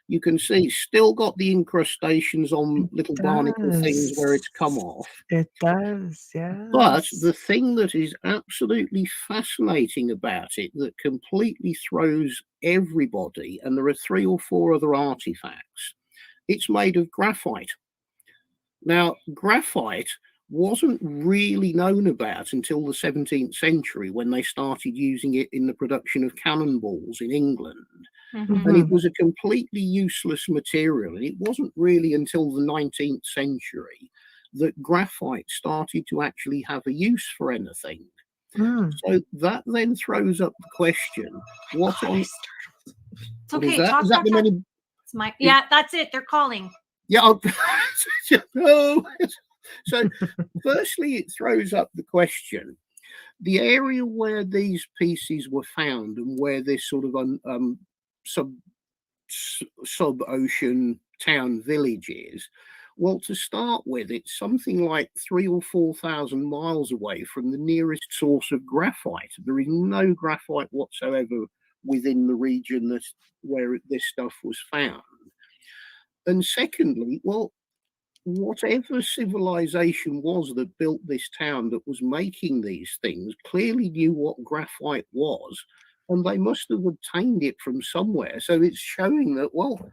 You can see still got the incrustations on little barnacle things where it's come off. It does, yes. But the thing that is absolutely fascinating about it, that completely throws everybody, and there are 3 or 4 other artifacts, it's made of graphite. Now, graphite wasn't really known about until the 17th century, when they started using it in the production of cannonballs in England. Mhm. And it was a completely useless material. And it wasn't really until the 19th century that graphite started to actually have a use for anything. Mm. So that then throws up the question, what on... It's What is okay. that? Talk, Is that talk, the talk. many... It's my, yeah, that's it. They're calling. Yeah. No. So firstly, it throws up the question, the area where these pieces were found and where this sort of sub-ocean town village is, well, to start with, it's something like 3,000 or 4,000 miles away from the nearest source of graphite. There is no graphite whatsoever within the region where this stuff was found. And secondly, well, whatever civilization was that built this town that was making these things clearly knew what graphite was, and they must have obtained it from somewhere. So it's showing that, well,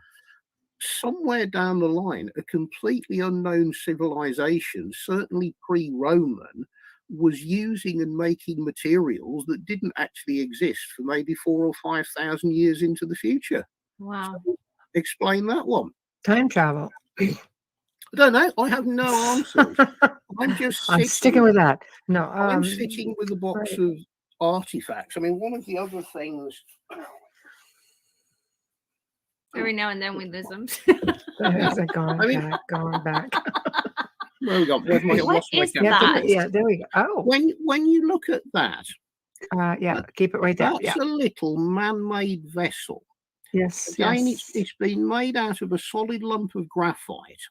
somewhere down the line, a completely unknown civilization, certainly pre-Roman, was using and making materials that didn't actually exist for maybe 4,000 or 5,000 years into the future. Wow. So explain that one. Time travel. I don't know. I have no answers. I'm sticking with that. No, I'm sitting with a box right. of artifacts. I mean, one of the other things. Every now and then we lose them. There's a going back. Where we go? Where's my, What lost my is camera? that? Yeah, there we go. Oh, When you look at that, yeah, keep it right there. that's Yeah. a little man-made vessel. Yes. Again, yes. it's been made out of a solid lump of graphite.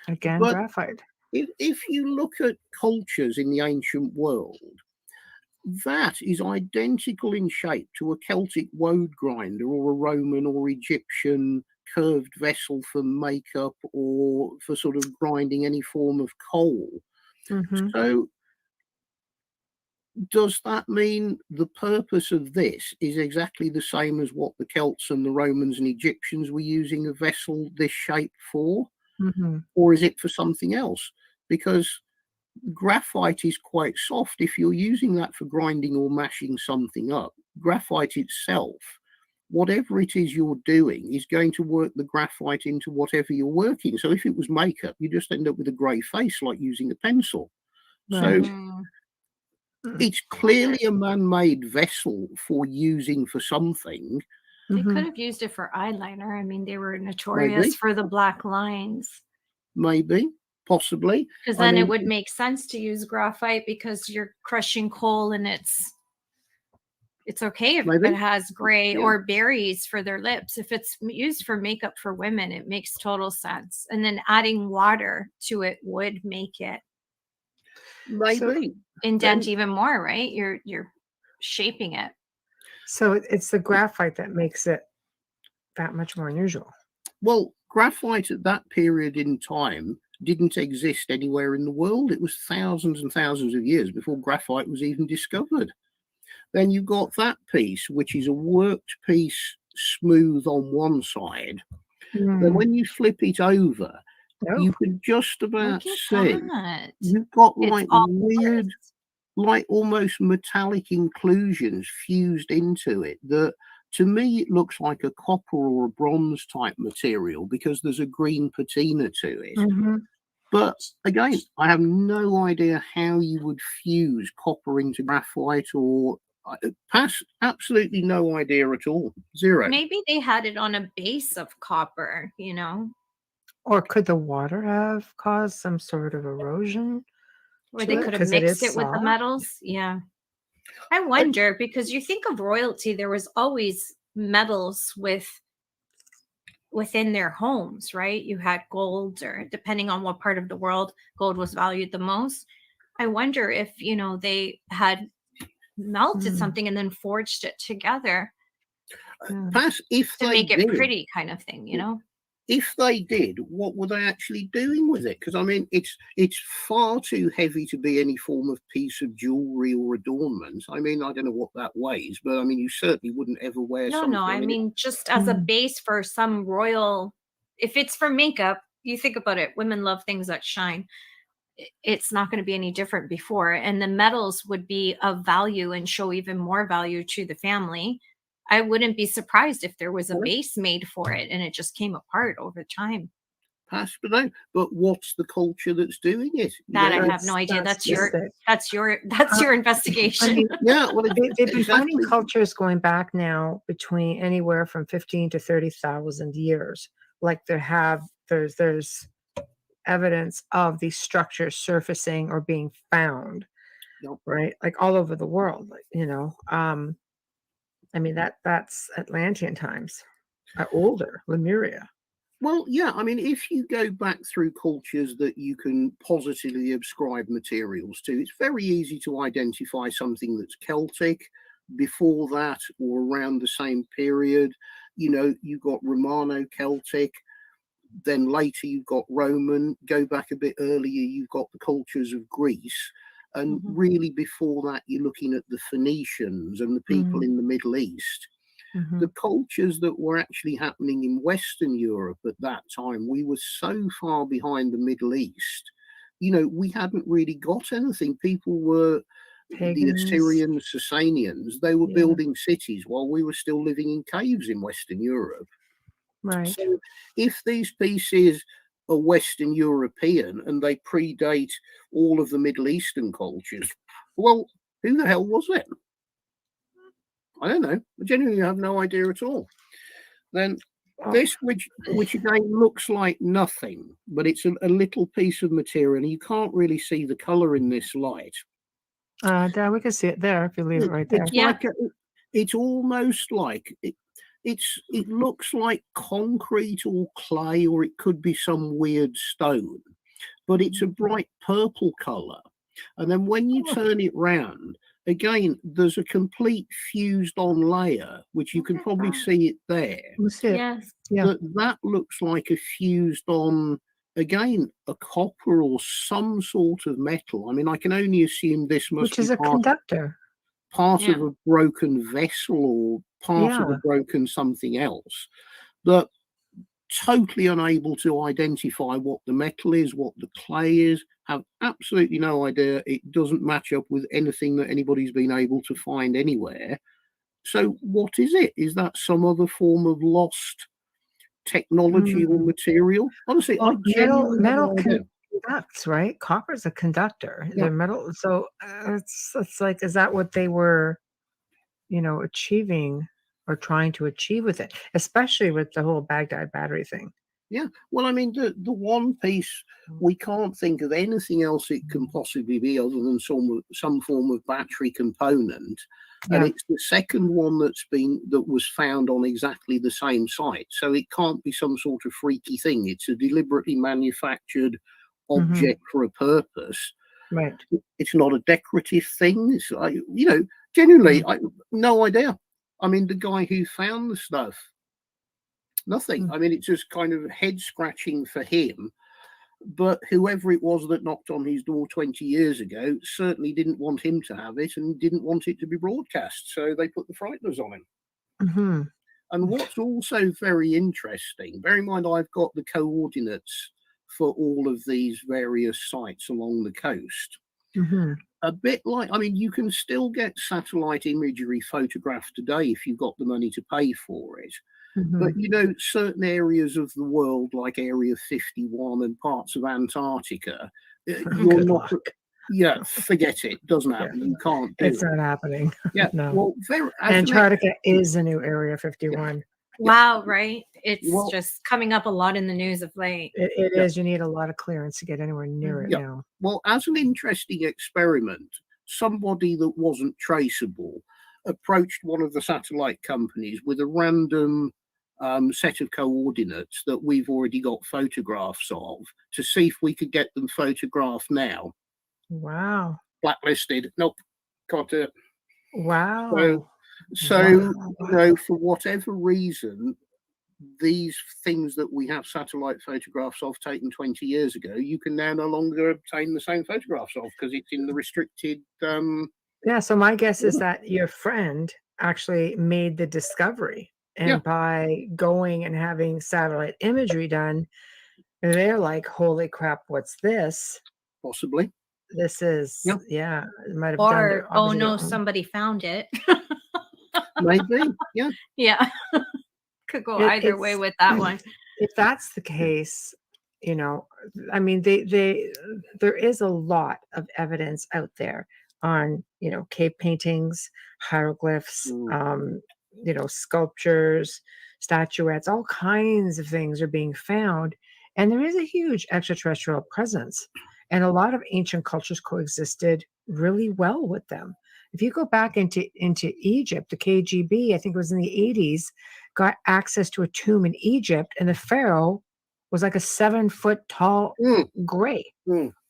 Again, But graphite. if you look at cultures in the ancient world, that is identical in shape to a Celtic woad grinder or a Roman or Egyptian curved vessel for makeup or for sort of grinding any form of coal. Mm-hmm. So does that mean the purpose of this is exactly the same as what the Celts and the Romans and Egyptians were using a vessel this shape for? Mm-hmm. Or is it for something else? Because graphite is quite soft. If you're using that for grinding or mashing something up, graphite itself, whatever it is you're doing, is going to work the graphite into whatever you're working. So if it was makeup, you just end up with a grey face like using a pencil. Right. So it's clearly a man-made vessel for using for something. They Mm-hmm. could have used it for eyeliner. I mean, they were notorious Maybe. for the black lines. Maybe, possibly. Because then it would make sense to use graphite, because you're crushing coal and it's okay if Maybe. it has gray, Yeah. or berries for their lips. If it's used for makeup for women, it makes total sense. And then adding water to it would make it Maybe. indent even more, right? You're shaping it. So it's the graphite that makes it that much more unusual. Well, graphite at that period in time didn't exist anywhere in the world. It was thousands and thousands of years before graphite was even discovered. Then you've got that piece, which is a worked piece, smooth on one side. Then when you flip it over, you can just about see you've got like weird, like almost metallic inclusions fused into it that, to me, it looks like a copper or a bronze type material because there's a green patina to it. Mm-hmm. But again, I have no idea how you would fuse copper into graphite, or absolutely no idea at all. Zero. Maybe they had it on a base of copper, you know? Or could the water have caused some sort of erosion? Or they could have mixed it with the metals. Yeah. I wonder, because you think of royalty, there was always metals within their homes, right? You had gold, or depending on what part of the world gold was valued the most. I wonder if, they had melted something and then forged it together Perhaps if to they make it did, pretty kind of thing, if they did, what were they actually doing with it? Because I mean, it's far too heavy to be any form of piece of jewelry or adornment. I mean, I don't know what that weighs, but I mean, you certainly wouldn't ever wear No, something. no, I mean, just as a base for some royal, if it's for makeup, you think about it, women love things that shine. It's not going to be any different before. And the metals would be of value and show even more value to the family. I wouldn't be surprised if there was a base made for it and it just came apart over time. Perhaps, but what's the culture that's doing it? That I have no idea. That's your investigation. I mean, Yeah, well, they've been finding cultures going back now between anywhere from 15 to 30,000 years. Like there's evidence of these structures surfacing or being found, right? Like all over the world, I mean, that's Atlantean times, older Lemuria. Well, yeah, I mean, if you go back through cultures that you can positively ascribe materials to, it's very easy to identify something that's Celtic before that or around the same period. You've got Romano-Celtic, then later you've got Roman, go back a bit earlier, you've got the cultures of Greece. And really before that, you're looking at the Phoenicians and the people in the Middle East. The cultures that were actually happening in Western Europe at that time, we were so far behind the Middle East. We hadn't really got anything. People were Pagans. The Assyrians, Sasanians, they were building cities while we were still living in caves in Western Europe. Right. So if these pieces are Western European and they predate all of the Middle Eastern cultures, well, who the hell was it? I don't know. I genuinely have no idea at all. Then this, which again looks like nothing, but it's a little piece of material, and you can't really see the color in this light. Dad, we can see it there if you leave it right there. It's almost like it looks like concrete or clay, or it could be some weird stone, but it's a bright purple color. And then when you turn it round, again, there's a complete fused on layer, which you can probably see it there. Yes. Yeah. That looks like a fused on, again, a copper or some sort of metal. I mean, I can only assume this must Which is be a conductor. Part of a broken vessel or part of a broken something else. But totally unable to identify what the metal is, what the clay is, have absolutely no idea. It doesn't match up with anything that anybody's been able to find anywhere. So what is it? Is that some other form of lost technology or material? Honestly, I genuinely metal conducts, right? Copper's a conductor. They're metal. So it's like, is that what they were, achieving or trying to achieve with it, especially with the whole Baghdad battery thing? Yeah, well, I mean, the one piece, we can't think of anything else it can possibly be other than some form of battery component. And it's the second one that was found on exactly the same site. So it can't be some sort of freaky thing. It's a deliberately manufactured object for a purpose. Right. It's not a decorative thing. It's like, genuinely, no idea. I mean, the guy who found the stuff, nothing. I mean, it's just kind of head scratching for him. But whoever it was that knocked on his door 20 years ago certainly didn't want him to have it and didn't want it to be broadcast. So they put the frighteners on him. And what's also very interesting, bear in mind I've got the coordinates for all of these various sites along the coast. A bit like, I mean, you can still get satellite imagery photographed today if you've got the money to pay for it. But, certain areas of the world, like Area 51 and parts of Antarctica, you're not, forget it. Doesn't happen. You can't do it. It's not happening. Yeah. No. Well, Antarctica is the new Area 51. Wow, right? It's just coming up a lot in the news of late. It is. You need a lot of clearance to get anywhere near it now. Well, as an interesting experiment, somebody that wasn't traceable approached one of the satellite companies with a random set of coordinates that we've already got photographs of to see if we could get them photographed now. Wow. Blacklisted. Nope, can't do it. Wow. So for whatever reason, these things that we have satellite photographs of taken 20 years ago, you can now no longer obtain the same photographs of because it's in the restricted. Yeah. So my guess is that your friend actually made the discovery, and by going and having satellite imagery done, they're like, "Holy crap, what's this?" Possibly. This is, it might have done Or, oh no, somebody found it. Maybe, yeah. Yeah. Could go either way with that one. If that's the case, I mean, there is a lot of evidence out there on, cave paintings, hieroglyphs, sculptures, statuettes, all kinds of things are being found. And there is a huge extraterrestrial presence. And a lot of ancient cultures coexisted really well with them. If you go back into Egypt, the KGB, I think it was in the 80s, got access to a tomb in Egypt, and the pharaoh was like a 7-foot tall gray,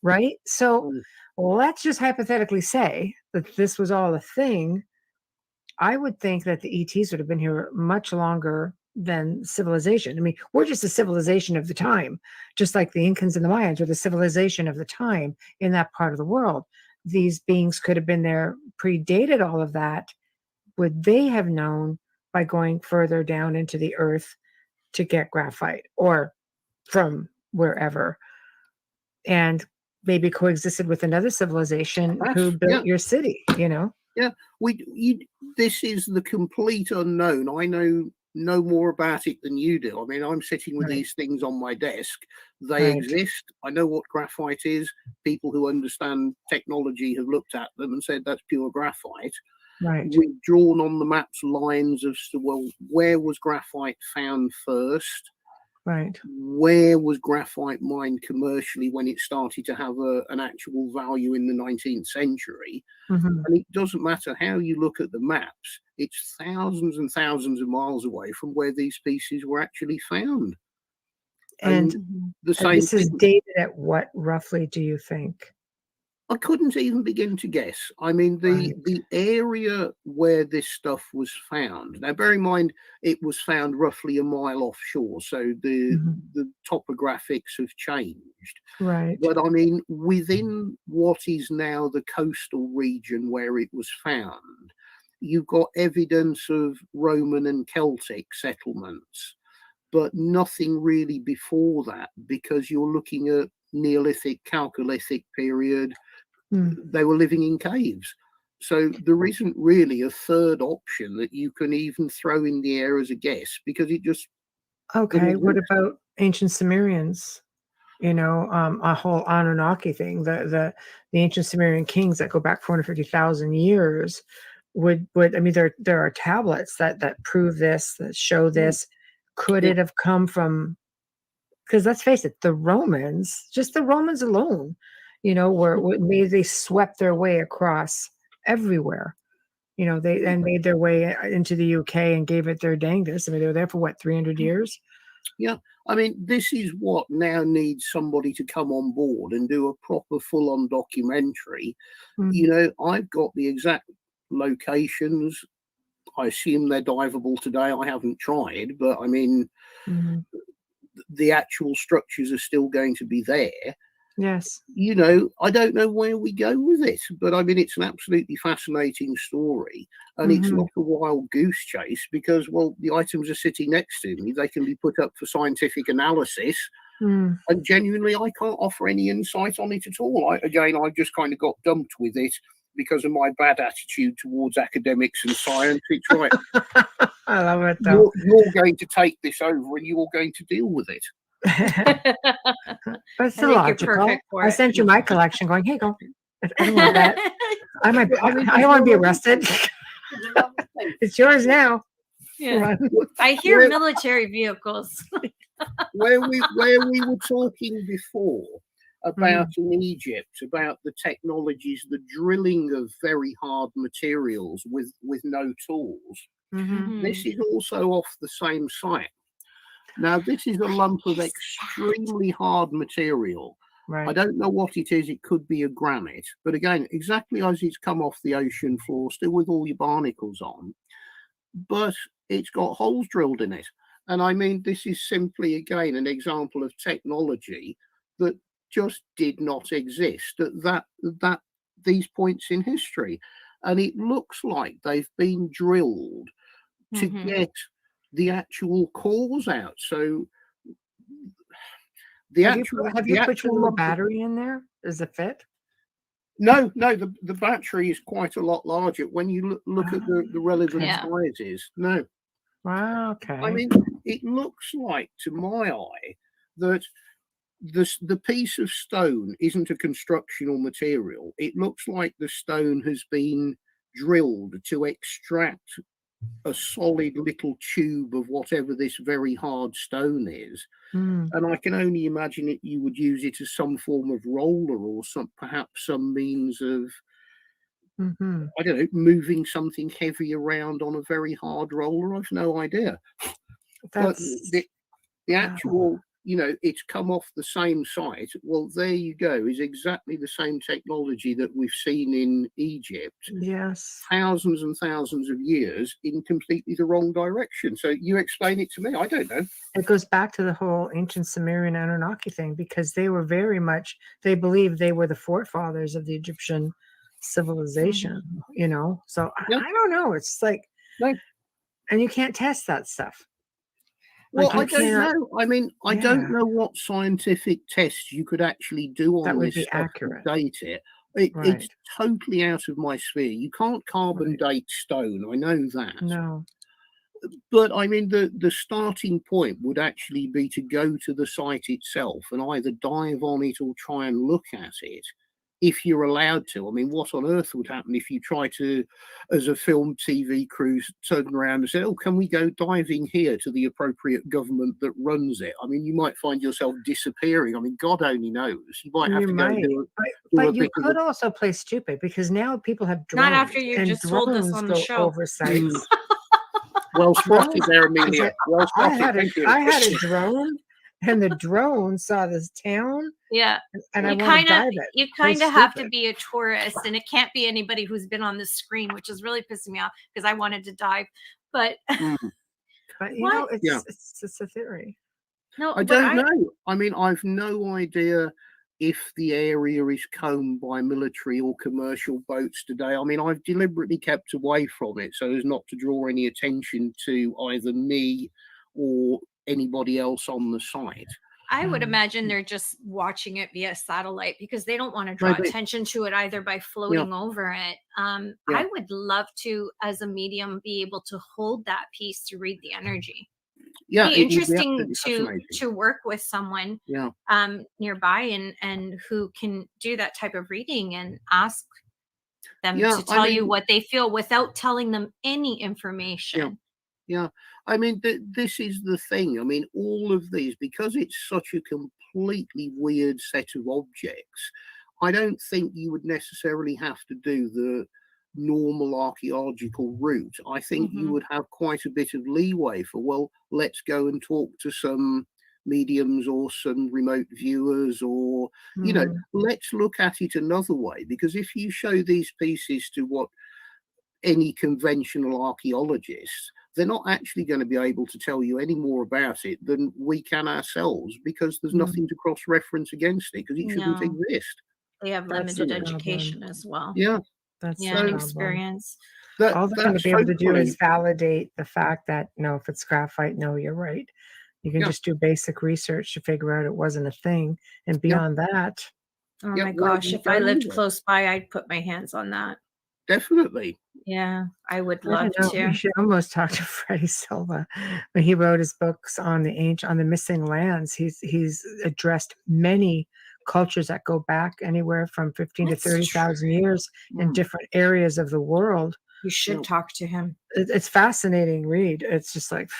right? So let's just hypothetically say that this was all a thing. I would think that the ETs would have been here much longer than civilization. I mean, we're just a civilization of the time, just like the Incans and the Mayans were the civilization of the time in that part of the world. These beings could have been there, predated all of that. Would they have known by going further down into the earth to get graphite, or from wherever, and maybe coexisted with another civilization who built your city, Yeah, this is the complete unknown. I know no more about it than you do. I mean, I'm sitting with these things on my desk. They exist. I know what graphite is. People who understand technology have looked at them and said that's pure graphite. Right. We've drawn on the maps lines as to, well, where was graphite found first? Right. Where was graphite mined commercially when it started to have an actual value in the 19th century? And it doesn't matter how you look at the maps, it's thousands and thousands of miles away from where these species were actually found. And the same this is dated at what, roughly, do you think? I couldn't even begin to guess. I mean, the area where this stuff was found. Now, bear in mind, it was found roughly a mile offshore, so the topographics have changed. Right. But I mean, within what is now the coastal region where it was found, you've got evidence of Roman and Celtic settlements, but nothing really before that, because you're looking at Neolithic, Chalcolithic period. They were living in caves. So there isn't really a third option that you can even throw in the air as a guess, because it just... Okay, what about ancient Sumerians? A whole Anunnaki thing. The ancient Sumerian kings that go back 450,000 years would I mean, there are tablets that prove this, that show this. Could it have come from... Because let's face it, the Romans, just the Romans alone, they swept their way across everywhere. They made their way into the UK and gave it their dangdest. I mean, they were there for what, 300 years? Yeah. I mean, this is what now needs somebody to come on board and do a proper full-on documentary. I've got the exact locations. I assume they're diveable today. I haven't tried, but I mean, the actual structures are still going to be there. Yes. I don't know where we go with it, but I mean, it's an absolutely fascinating story, and it's not a wild goose chase, because, well, the items are sitting next to me. They can be put up for scientific analysis, and genuinely, I can't offer any insight on it at all. I just kind of got dumped with it because of my bad attitude towards academics and science. It's right. I love it, though. You're going to take this over and you're going to deal with it. But it's illogical. I sent you my collection going, hey, go. I don't want that. I don't want to be arrested. It's yours now. Yeah. I hear military vehicles. where we were talking before about in Egypt, about the technologies, the drilling of very hard materials with no tools. This is also off the same site. Now, this is a lump of extremely hard material, Right. I don't know what it is. It could be a granite, but again, exactly as it's come off the ocean floor, still with all your barnacles on, but it's got holes drilled in it. And I mean, this is simply, again, an example of technology that just did not exist at these points in history. And it looks like they've been drilled to get the actual cores out. So have you put your little battery in there? Does it fit? No, the battery is quite a lot larger when you look at the relevant sizes. No. Wow, okay. I mean, it looks like, to my eye, that the piece of stone isn't a constructional material. It looks like the stone has been drilled to extract a solid little tube of whatever this very hard stone is. And I can only imagine it. You would use it as some form of roller or perhaps some means of, I don't know, moving something heavy around on a very hard roller. I've no idea. But the actual, it's come off the same site. Well, there you go. Is exactly the same technology that we've seen in Egypt. Yes. Thousands and thousands of years in completely the wrong direction. So you explain it to me. I don't know. It goes back to the whole ancient Sumerian Anunnaki thing, because they were they believed they were the forefathers of the Egyptian civilization, So I don't know. It's like, and you can't test that stuff. Well, I don't know. I mean, I don't know what scientific tests you could actually do on this stuff to date it. It's totally out of my sphere. You can't carbon date stone. I know that. No. But I mean, the starting point would actually be to go to the site itself and either dive on it or try and look at it, if you're allowed to. I mean, what on earth would happen if you try to, as a film TV crew, turn around and say, oh, can we go diving here to the appropriate government that runs it? I mean, you might find yourself disappearing. I mean, God only knows. You might have to go do but you could also play stupid, because now people have drones. Not after you just told us on the show. Over sites. Well spotted there, Amelia. Well spotted. I had a drone, and the drone saw this town. Yeah, and I want to dive it. You kind of have to be a tourist, and it can't be anybody who's been on the screen, which is really pissing me off because I wanted to dive, but but it's a theory. No, I don't know. I mean, I've no idea if the area is combed by military or commercial boats today. I mean, I've deliberately kept away from it so as not to draw any attention to either me or anybody else on the site. I would imagine they're just watching it via satellite because they don't want to draw attention to it either by floating over it. I would love to, as a medium, be able to hold that piece to read the energy. Yeah, it'd be interesting to work with someone nearby and who can do that type of reading and ask them to tell you what they feel without telling them any information. Yeah. I mean, this is the thing. I mean, all of these, because it's such a completely weird set of objects, I don't think you would necessarily have to do the normal archaeological route. I think you would have quite a bit of leeway for, well, let's go and talk to some mediums or some remote viewers, or let's look at it another way. Because if you show these pieces to what any conventional archaeologists, they're not actually going to be able to tell you any more about it than we can ourselves, because there's nothing to cross-reference against it, because it shouldn't exist. They have limited education as well. Yeah. That's experience. All they're going to be able to do is validate the fact that, no, if it's graphite, no, you're right. You can just do basic research to figure out it wasn't a thing. And beyond that. Oh my gosh, if I lived close by, I'd put my hands on that. Definitely. Yeah, I would love to. We should almost talk to Freddie Silva. When he wrote his books on the missing lands, he's addressed many cultures that go back anywhere from 15 to 30,000 years in different areas of the world. You should talk to him. It's fascinating read. It's just like,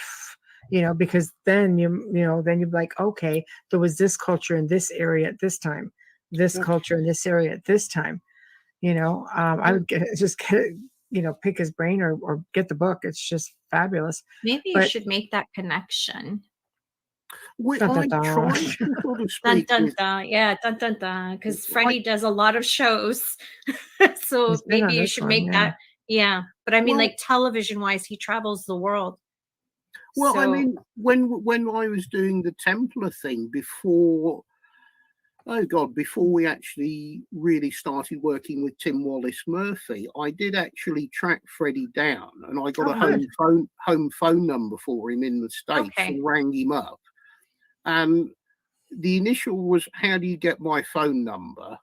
because then you're like, okay, there was this culture in this area at this time, this culture in this area at this time. I would pick his brain or get the book. It's just fabulous. Maybe you should make that connection. Dun, I dun, dun. tried to sort of Dun speak dun with. dun. Yeah, dun dun dun. Because Freddie does a lot of shows. So He's been on maybe you this should one, make yeah. that. Yeah. But I mean, Well- like television wise, he travels the world. Well, I So- mean, when I was doing the Templar thing before, oh God, before we actually really started working with Tim Wallace Murphy, I did actually track Freddie down, and I got Oh, a home phone number for him in the States Okay. and rang him up. And the initial was, "How do you get my phone number?"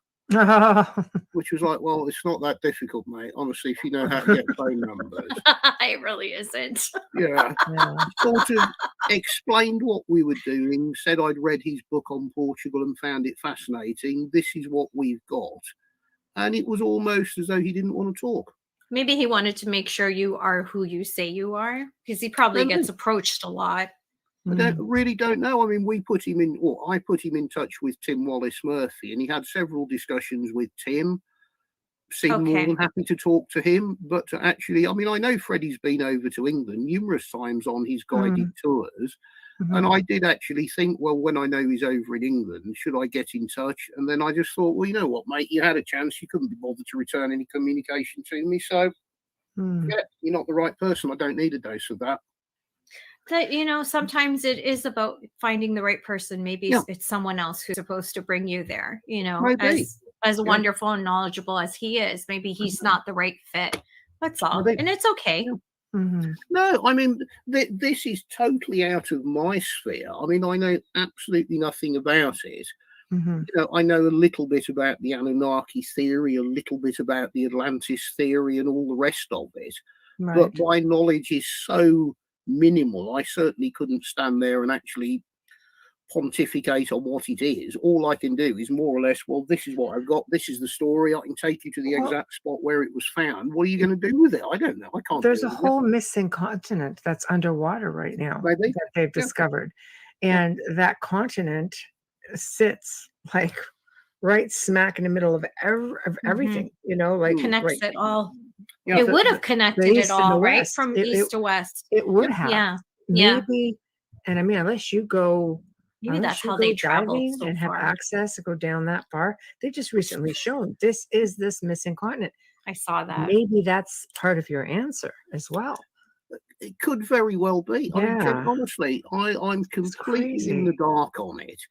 Which was like, well, it's not that difficult, mate. Honestly, if you know how to get phone numbers. It really isn't. Yeah. Yeah. Sort of explained what we were doing, said I'd read his book on Portugal and found it fascinating. This is what we've got. And it was almost as though he didn't want to talk. Maybe he wanted to make sure you are who you say you are, because he probably Maybe. gets approached a lot. I really don't know. I mean, I put him in touch with Tim Wallace Murphy, and he had several discussions with Tim. Seemed more Okay. than happy to talk to him, but to actually, I mean, I know Freddie's been over to England numerous times on his guided tours, and I did actually think, well, when I know he's over in England, should I get in touch? And then I just thought, well, you know what, mate, you had a chance, you couldn't be bothered to return any communication to me, so yeah, you're not the right person. I don't need a dose of that. That, you know, sometimes it is about finding the right person. Maybe Yeah. it's someone else who's supposed to bring you there, you know, Maybe. as wonderful and knowledgeable as he is. Maybe he's not the right fit. That's all. Maybe. And it's okay. Mhm. No, I mean, this is totally out of my sphere. I mean, I know absolutely nothing about it. Mhm. You know, I know a little bit about the Anunnaki theory, a little bit about the Atlantis theory, and all the rest of it. Right. But my knowledge is so minimal. I certainly couldn't stand there and actually pontificate on what it is. All I can do is more or less, well, this is what I've got. This is the story. I can take you to the Well- exact spot where it was found. What are you going to do with it? I don't know. I can't. There's do a it. whole missing continent that's underwater right now Maybe. that they've Yeah. discovered. And that continent sits like right smack in the middle of everything, you know, like Connects right, it all. Yeah. It the- would the- have connected the it east and the all, right? west. From It- east to west. it would Yep. have. Yeah. Yeah. Maybe, and I mean, unless you go Maybe unless that's you how go they traveled diving so and have far. access to go down that far, they just recently shown this is this missing continent. I saw that. Maybe that's part of your answer as well. It could very well be. I mean, Yeah. honestly, I'm completely in crazy. the dark on it.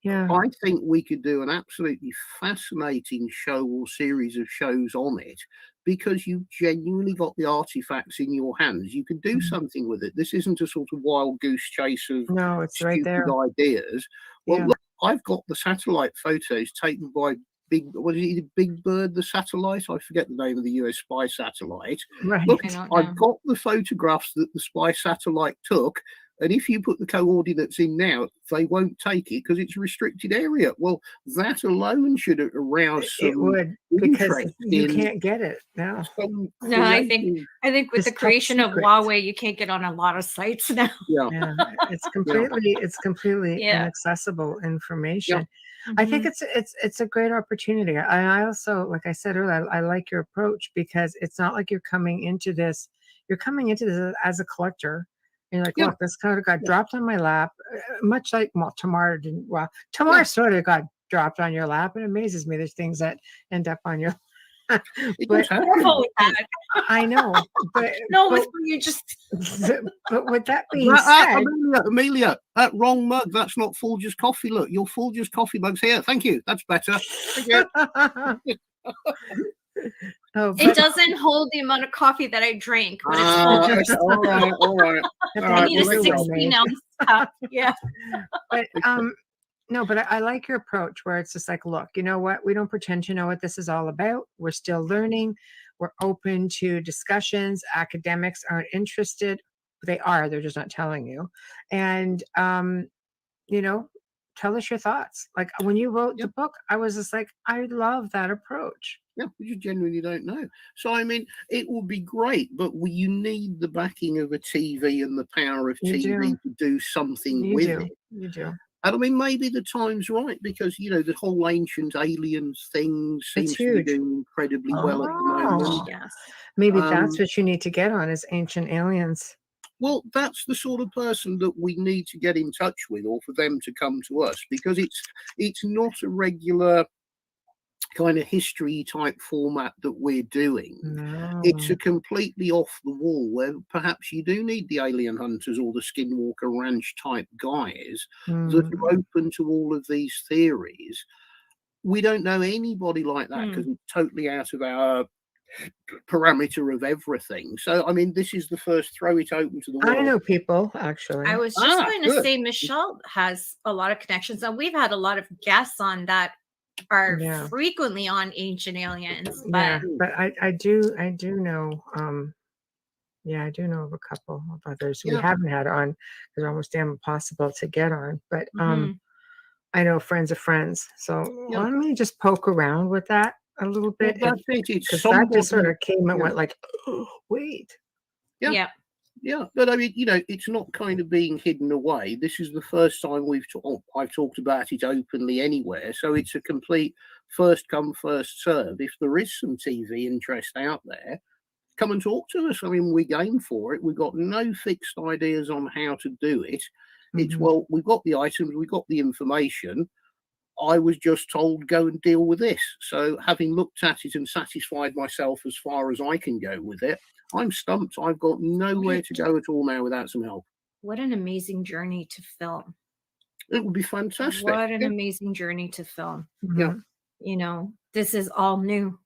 Yeah. I think we could do an absolutely fascinating show or series of shows on it because you genuinely got the artifacts in your hands. You could do Mhm. something with it. This isn't a sort of wild goose chase of No, it's right stupid there. ideas. Well, Yeah. look, I've got the satellite photos taken by Big Bird, the satellite? I forget the name of the US spy satellite. Right. Look, I don't I've know. got the photographs that the spy satellite took, and if you put the coordinates in now, they won't take it because it's a restricted area. Well, that alone should arouse It some would, because interest you in can't get it now. some No, I creative- think with It's the top creation of secret. Huawei, you can't get on a lot of sites now. Yeah, Yeah, it's completely Yeah. inaccessible information. I think Mhm. it's a great opportunity. I also, like I said earlier, I like your approach because it's not like you're coming into this. You're coming into this as a collector. And you're like, Yeah. look, this kind of got dropped on my lap, much like Tamar didn't. Well, Tamar Yeah. sort of got dropped on your lap. It amazes me. There's things that end up on your. it But does happen. Careful with that. I know, but No, but, with you just but with that being said, Amelia, that wrong mug. That's not Folger's coffee. Look, your Folger's coffee mug's here. Thank you. That's better. Thank you. oh, it doesn't hold the amount of coffee that I drank, but it's Folgers. All right, all right. If All I right, need a well, there you go. 16 ounce cup. Yeah. but no, but I like your approach where it's just like, look, you know what, we don't pretend to know what this is all about. We're still learning. We're open to discussions. Academics aren't interested. They're just not telling you. And you know, tell us your thoughts. Like when you wrote the book, I was just like, I love that approach. Yeah, you genuinely don't know. So, I mean, it would be great, but you need the backing of a TV and the power of You TV do. to do something You with do. it. You do. And I mean, maybe the time's right because, you know, the whole ancient aliens thing seems to be huge. doing incredibly well at the moment. Oh. Yes. Maybe Um, that's what you need to get on is Ancient Aliens. Well, that's the sort of person that we need to get in touch with, or for them to come to us, because it's not a regular kind of history type format that we're doing. No. It's a completely off the wall, where perhaps you do need the alien hunters or the Skinwalker Ranch type guys that are open to all of these theories. We don't know anybody like that because it's totally out of our parameter of everything. So, I mean, this is the first throw it open to the world. I know people, actually. I was just going to good. say Michelle has a lot of connections, and we've had a lot of guests on that are frequently on Ancient Aliens. But but I do know I do know of a couple of others we haven't had on because they're almost impossible to get on. But I know friends of friends. So let me just poke around with that a little bit. That's it. Because that just sort of came and went like, oh, wait. Yeah, but I mean, you know, it's not kind of being hidden away. This is the first time I've talked about it openly anywhere. So it's a complete first come, first serve. If there is some TV interest out there, come and talk to us. I mean, we're game for it. We've got no fixed ideas on how to do it. It's, well, we've got the items, we've got the information. I was just told, go and deal with this. So having looked at it and satisfied myself as far as I can go with it, I'm stumped. I've got nowhere to go at all now without some help. What an amazing journey to film. It would be fantastic. What an amazing journey to film. Yeah. You know, this is all new.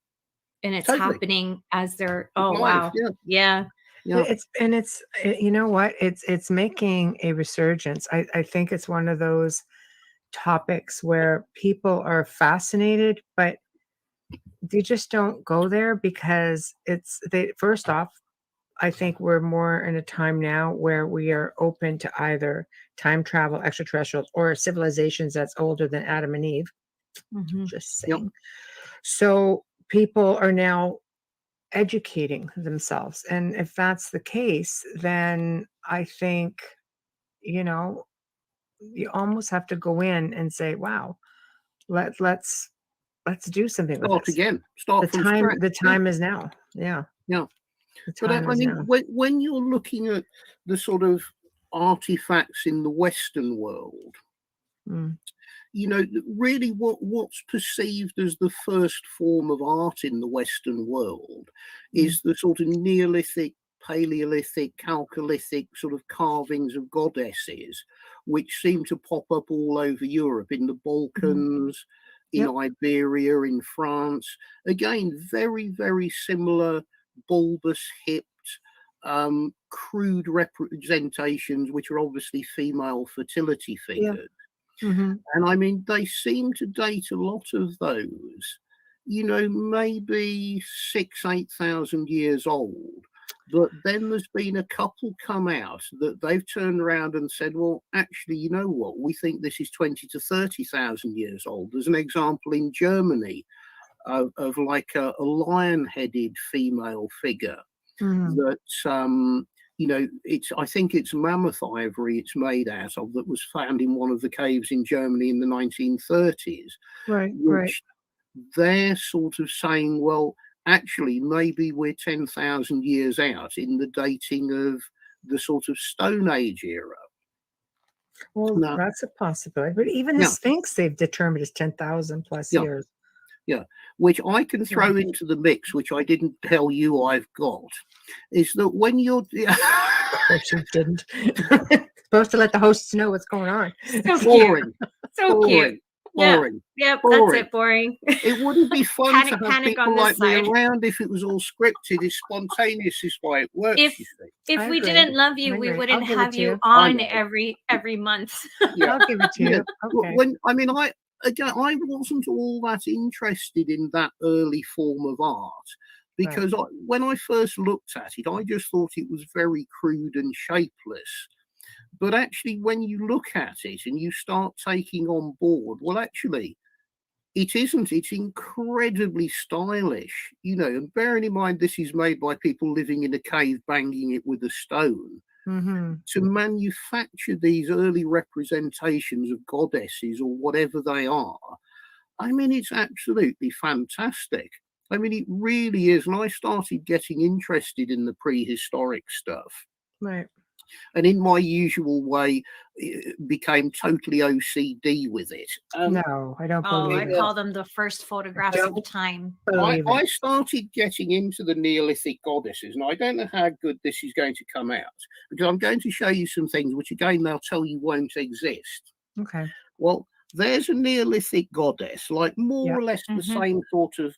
And it's happening as they're Live, wow. Yeah. It's you know what? It's making a resurgence. I think it's one of those topics where people are fascinated, but they just don't go there because first off, I think we're more in a time now where we are open to either time travel, extraterrestrials, or civilizations that's older than Adam and Eve. Just saying. So people are now educating themselves. And if that's the case, then I think, you know, you almost have to go in and say, wow, let's do something with Start this. again. Start from scratch. The time is now. Yeah. But I mean, when you're looking at the sort of artifacts in the Western world, you know, really what's perceived as the first form of art in the Western world is the sort of Neolithic, Paleolithic, Chalcolithic sort of carvings of goddesses, which seem to pop up all over Europe, in the Balkans, in Iberia, in France. Again, very, very similar bulbous hipped, crude representations, which are obviously female fertility figures. And I mean, they seem to date a lot of those, you know, maybe 8,000 years old. But then there's been a couple come out that they've turned around and said, well, actually, you know what? We think this is 20 to 30,000 years old. There's an example in Germany of like a lion-headed female figure that you know, I think it's mammoth ivory it's made out of, that was found in one of the caves in Germany in the 1930s. Which they're sort of saying, well, actually, maybe we're 10,000 years out in the dating of the sort of Stone Age era. Well, that's a possibility. But even the Sphinx, they've determined is 10,000 plus years. Yeah, which I can throw into the mix, which I didn't tell you I've got, is that when you're... Of course you didn't. Supposed to let the hosts know what's going on. So boring. Cute. So boring. Cute. Boring. Yep, boring. That's it, boring. It wouldn't be fun to have people like me side. around if it was all scripted. It's spontaneous is why it works. If we didn't love you, we wouldn't have you on every month. I'll give it to you. Okay. I wasn't all that interested in that early form of art because when I first looked at it, I just thought it was very crude and shapeless. But actually, when you look at it and you start taking on board, well, actually, it isn't. It's incredibly stylish, you know, and bearing in mind this is made by people living in a cave banging it with a stone. To manufacture these early representations of goddesses or whatever they are, I mean, it's absolutely fantastic. I mean, it really is. And I started getting interested in the prehistoric stuff. And in my usual way, became totally OCD with it. No, I don't Oh, I believe it. call them the first photographs Don't of time. Believe I it. started getting into the Neolithic goddesses, and I don't know how good this is going to come out, because I'm going to show you some things which, again, they'll tell you won't exist. Okay. Well, there's a Neolithic goddess, like more or less the same sort of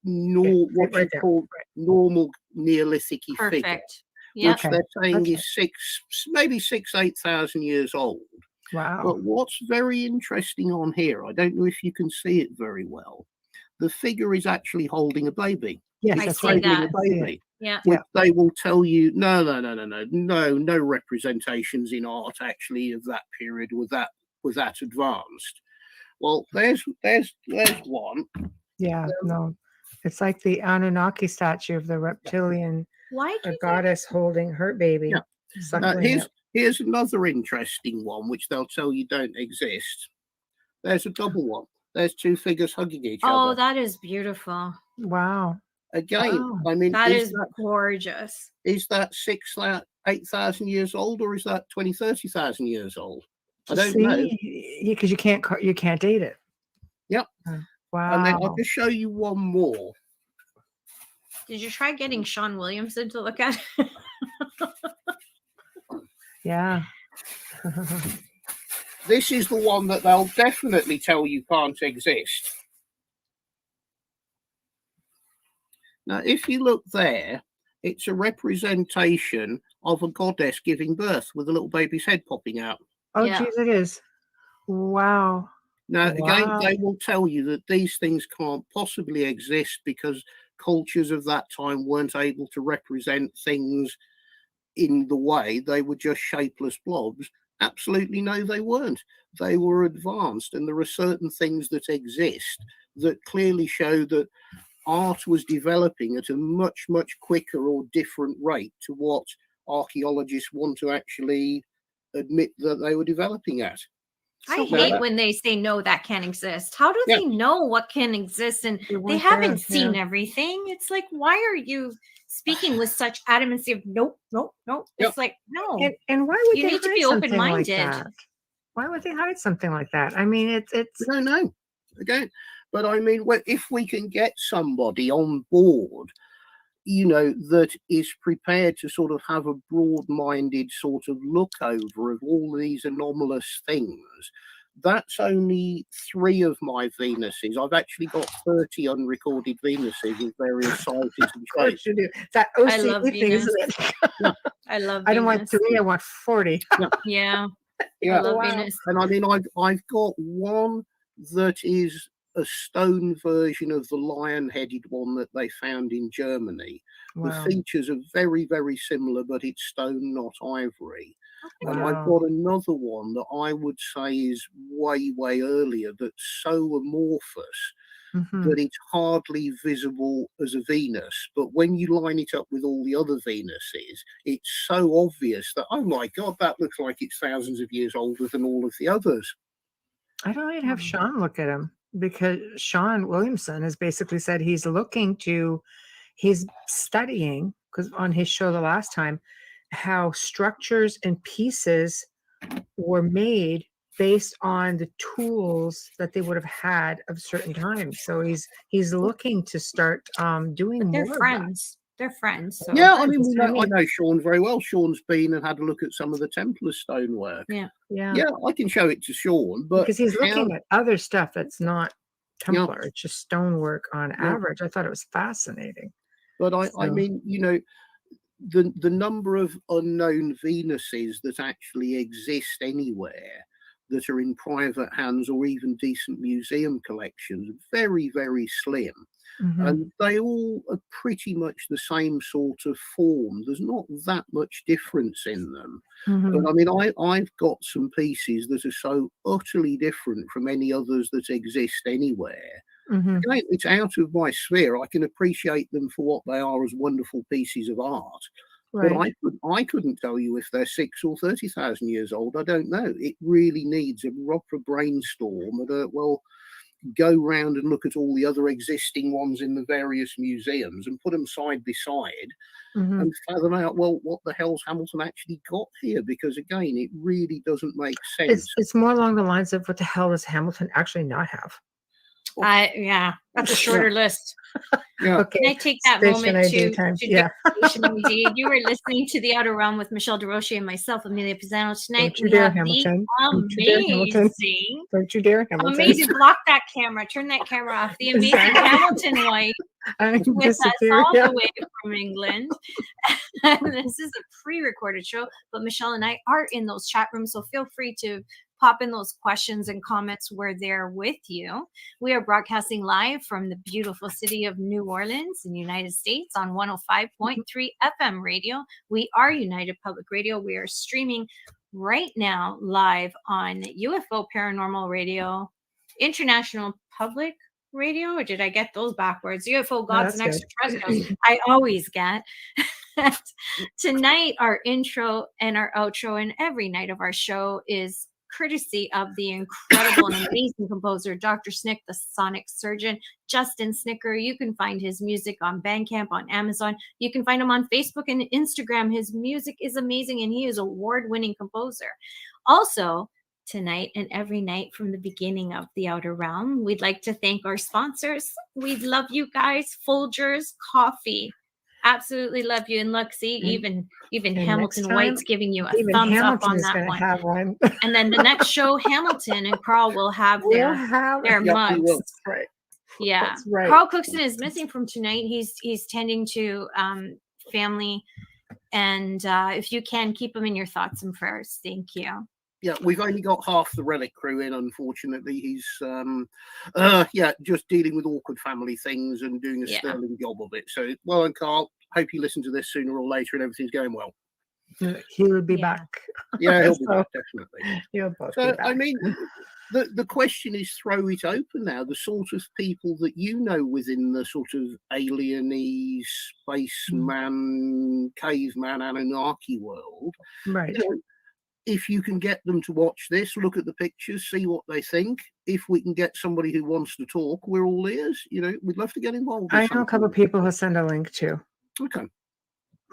what right you there. call normal Neolithic-y figure, Perfect. Yeah. which they're saying Okay. is maybe 8,000 years old. Wow. But what's very interesting on here, I don't know if you can see it very well, the figure is actually holding a baby. Yes, I that's see right. that. A baby, Yeah. which they will tell you, no representations in art actually of that period was that advanced. Well, there's one. Yeah, no. It's like the Anunnaki statue of the reptilian Why do goddess holding her baby. Yeah. Suckling it. Here's another interesting one, which they'll tell you don't exist. There's a double one. There's two figures hugging each Oh, other. that is beautiful. Wow. Again, Wow. I mean, That is gorgeous. Is that 8,000 years old, or is that 20, 30,000 years old? I don't know. Because you can't date it. Yep. Wow. And then I'll just show you one more. Did you try getting Sean Williamson to look at it? Yeah. This is the one that they'll definitely tell you can't exist. Now, if you look there, it's a representation of a goddess giving birth with a little baby's head popping out. Oh, Yeah. geez, it is. Wow. Now, again, Wow. they will tell you that these things can't possibly exist because cultures of that time weren't able to represent things in the way. They were just shapeless blobs. Absolutely no, they weren't. They were advanced, and there are certain things that exist that clearly show that art was developing at a much, much quicker or different rate to what archaeologists want to actually admit that they were developing at. I hate when they say no, that can't exist. How do Yeah. they know what can exist? And They they weren't haven't there, seen everything. It's like, why are you speaking with such adamancy of nope, nope, nope? It's like, no. And why would You they need to hide be something open-minded. like that? Why would they hide something like that? I mean, it's I don't know. Again, but I mean, if we can get somebody on board, you know, that is prepared to sort of have a broad-minded sort of look over of all these anomalous things. That's only 3 of my Venuses. I've actually got 30 unrecorded Venuses of various sizes and shapes. that I love OCD thing, Venus. isn't it? I love I don't want Venus. 3, I want 40. Yeah. Yeah. I love Wow. Venus. And I mean, I've got one that is a stone version of the lion-headed one that they found in Germany. Wow. The features are very, very similar, but it's stone, not ivory. And I've Wow. got another one that I would say is way, way earlier that's so amorphous Mhm. that it's hardly visible as a Venus. But when you line it up with all the other Venuses, it's so obvious that, oh my God, that looks like it's thousands of years older than all of the others. I don't even have Sean look at him, because Sean Williamson has basically said he's studying, because on his show the last time, how structures and pieces were made based on the tools that they would have had of certain times. So he's looking to start doing But they're more friends. They're friends. So. Yeah, I mean, That's what I I know Sean very well. Sean's been and had a look at some of the Templar stonework. Yeah. Yeah, I can show it to Sean, but because he's looking at other stuff that's not Templar. It's just stonework on average. I thought it was fascinating. But I mean, you know, the number of unknown Venuses that actually exist anywhere that are in private hands or even decent museum collections, very, very slim. Mhm. And they all are pretty much the same sort of form. There's not that much difference in them. Mhm. But I mean, I've got some pieces that are so utterly different from any others that exist anywhere. Mhm. Again, it's out of my sphere. I can appreciate them for what they are as wonderful pieces of art. Right. But I couldn't tell you if they're 6 or 30,000 years old. I don't know. It really needs a proper brainstorm and go round and look at all the other existing ones in the various museums and put them side by side and fathom out, well, what the hell's Hamilton actually got here? Because again, it really doesn't make sense. It's more along the lines of what the hell does Hamilton actually not have? Yeah, that's a shorter list. Yeah. Okay. Can I take that Station moment ID to time. do Yeah. Station ID? You were listening to The Outer Realm with Michelle DeRoche and myself, Amelia Pisano. Tonight Don't you we dare, have Hamilton. the Don't you dare, Hamilton. amazing, Don't you dare, Hamilton. amazing. Block that camera. Turn that camera off. The amazing Hamilton White I can with us disappear. all Yeah. the way from England. And this is a pre-recorded show, but Michelle and I are in those chat rooms, so feel free to pop in those questions and comments. We're there with you. We are broadcasting live from the beautiful city of New Orleans in the United States on 105.3 FM radio. We are United Public Radio. We are streaming right now live on UFO Paranormal Radio, International Public Radio, or did I get those backwards? UFO Gods and that's good. Extraterrestrials. I always get. Tonight, our intro and our outro and every night of our show is courtesy of the incredible and amazing composer, Dr. Snick, the Sonic Surgeon, Justin Snicker. You can find his music on Bandcamp, on Amazon. You can find him on Facebook and Instagram. His music is amazing, and he is an award-winning composer. Also, tonight and every night from the beginning of The Outer Realm, we'd like to thank our sponsors. We love you guys. Folgers Coffee. Absolutely love you. And look, see, even Hamilton White's giving you a thumbs Hamilton up on is that one. Have one. And then the next show, Hamilton and Carl will have their mugs. That's right. Yeah. That's right. Carl Cookson is missing from tonight. He's tending to family. And if you can, keep him in your thoughts and prayers. Thank you. Yeah, we've only got half the Relic crew in, unfortunately. He's just dealing with awkward family things and doing a sterling job of it. So, well, and Carl, hope you listen to this sooner or later and everything's going well. He would be back. Yeah, he'll be back, definitely. He'll both So, be back. I mean, the question is, throw it open now. The sort of people that you know within the sort of alien-y, spaceman, caveman, Anunnaki world. Right. You know, if you can get them to watch this, look at the pictures, see what they think. If we can get somebody who wants to talk, we're all ears. You know, we'd love to get involved. I know a couple of people who send a link to. Okay.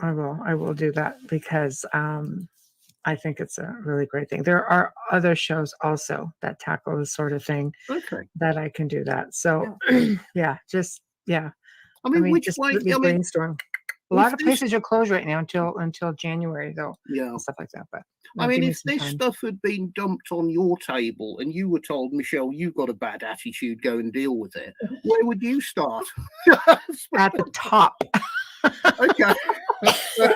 I will do that because I think it's a really great thing. There are other shows also that tackle this sort of thing. Okay. That I can do that. So yeah. I mean, which way? brainstorm. A lot of places are closed right now until January, though. Yeah, and stuff like that. But I mean, if this stuff had been dumped on your table and you were told, Michelle, you've got a bad attitude, go and deal with it, where would you start? At the top. Okay.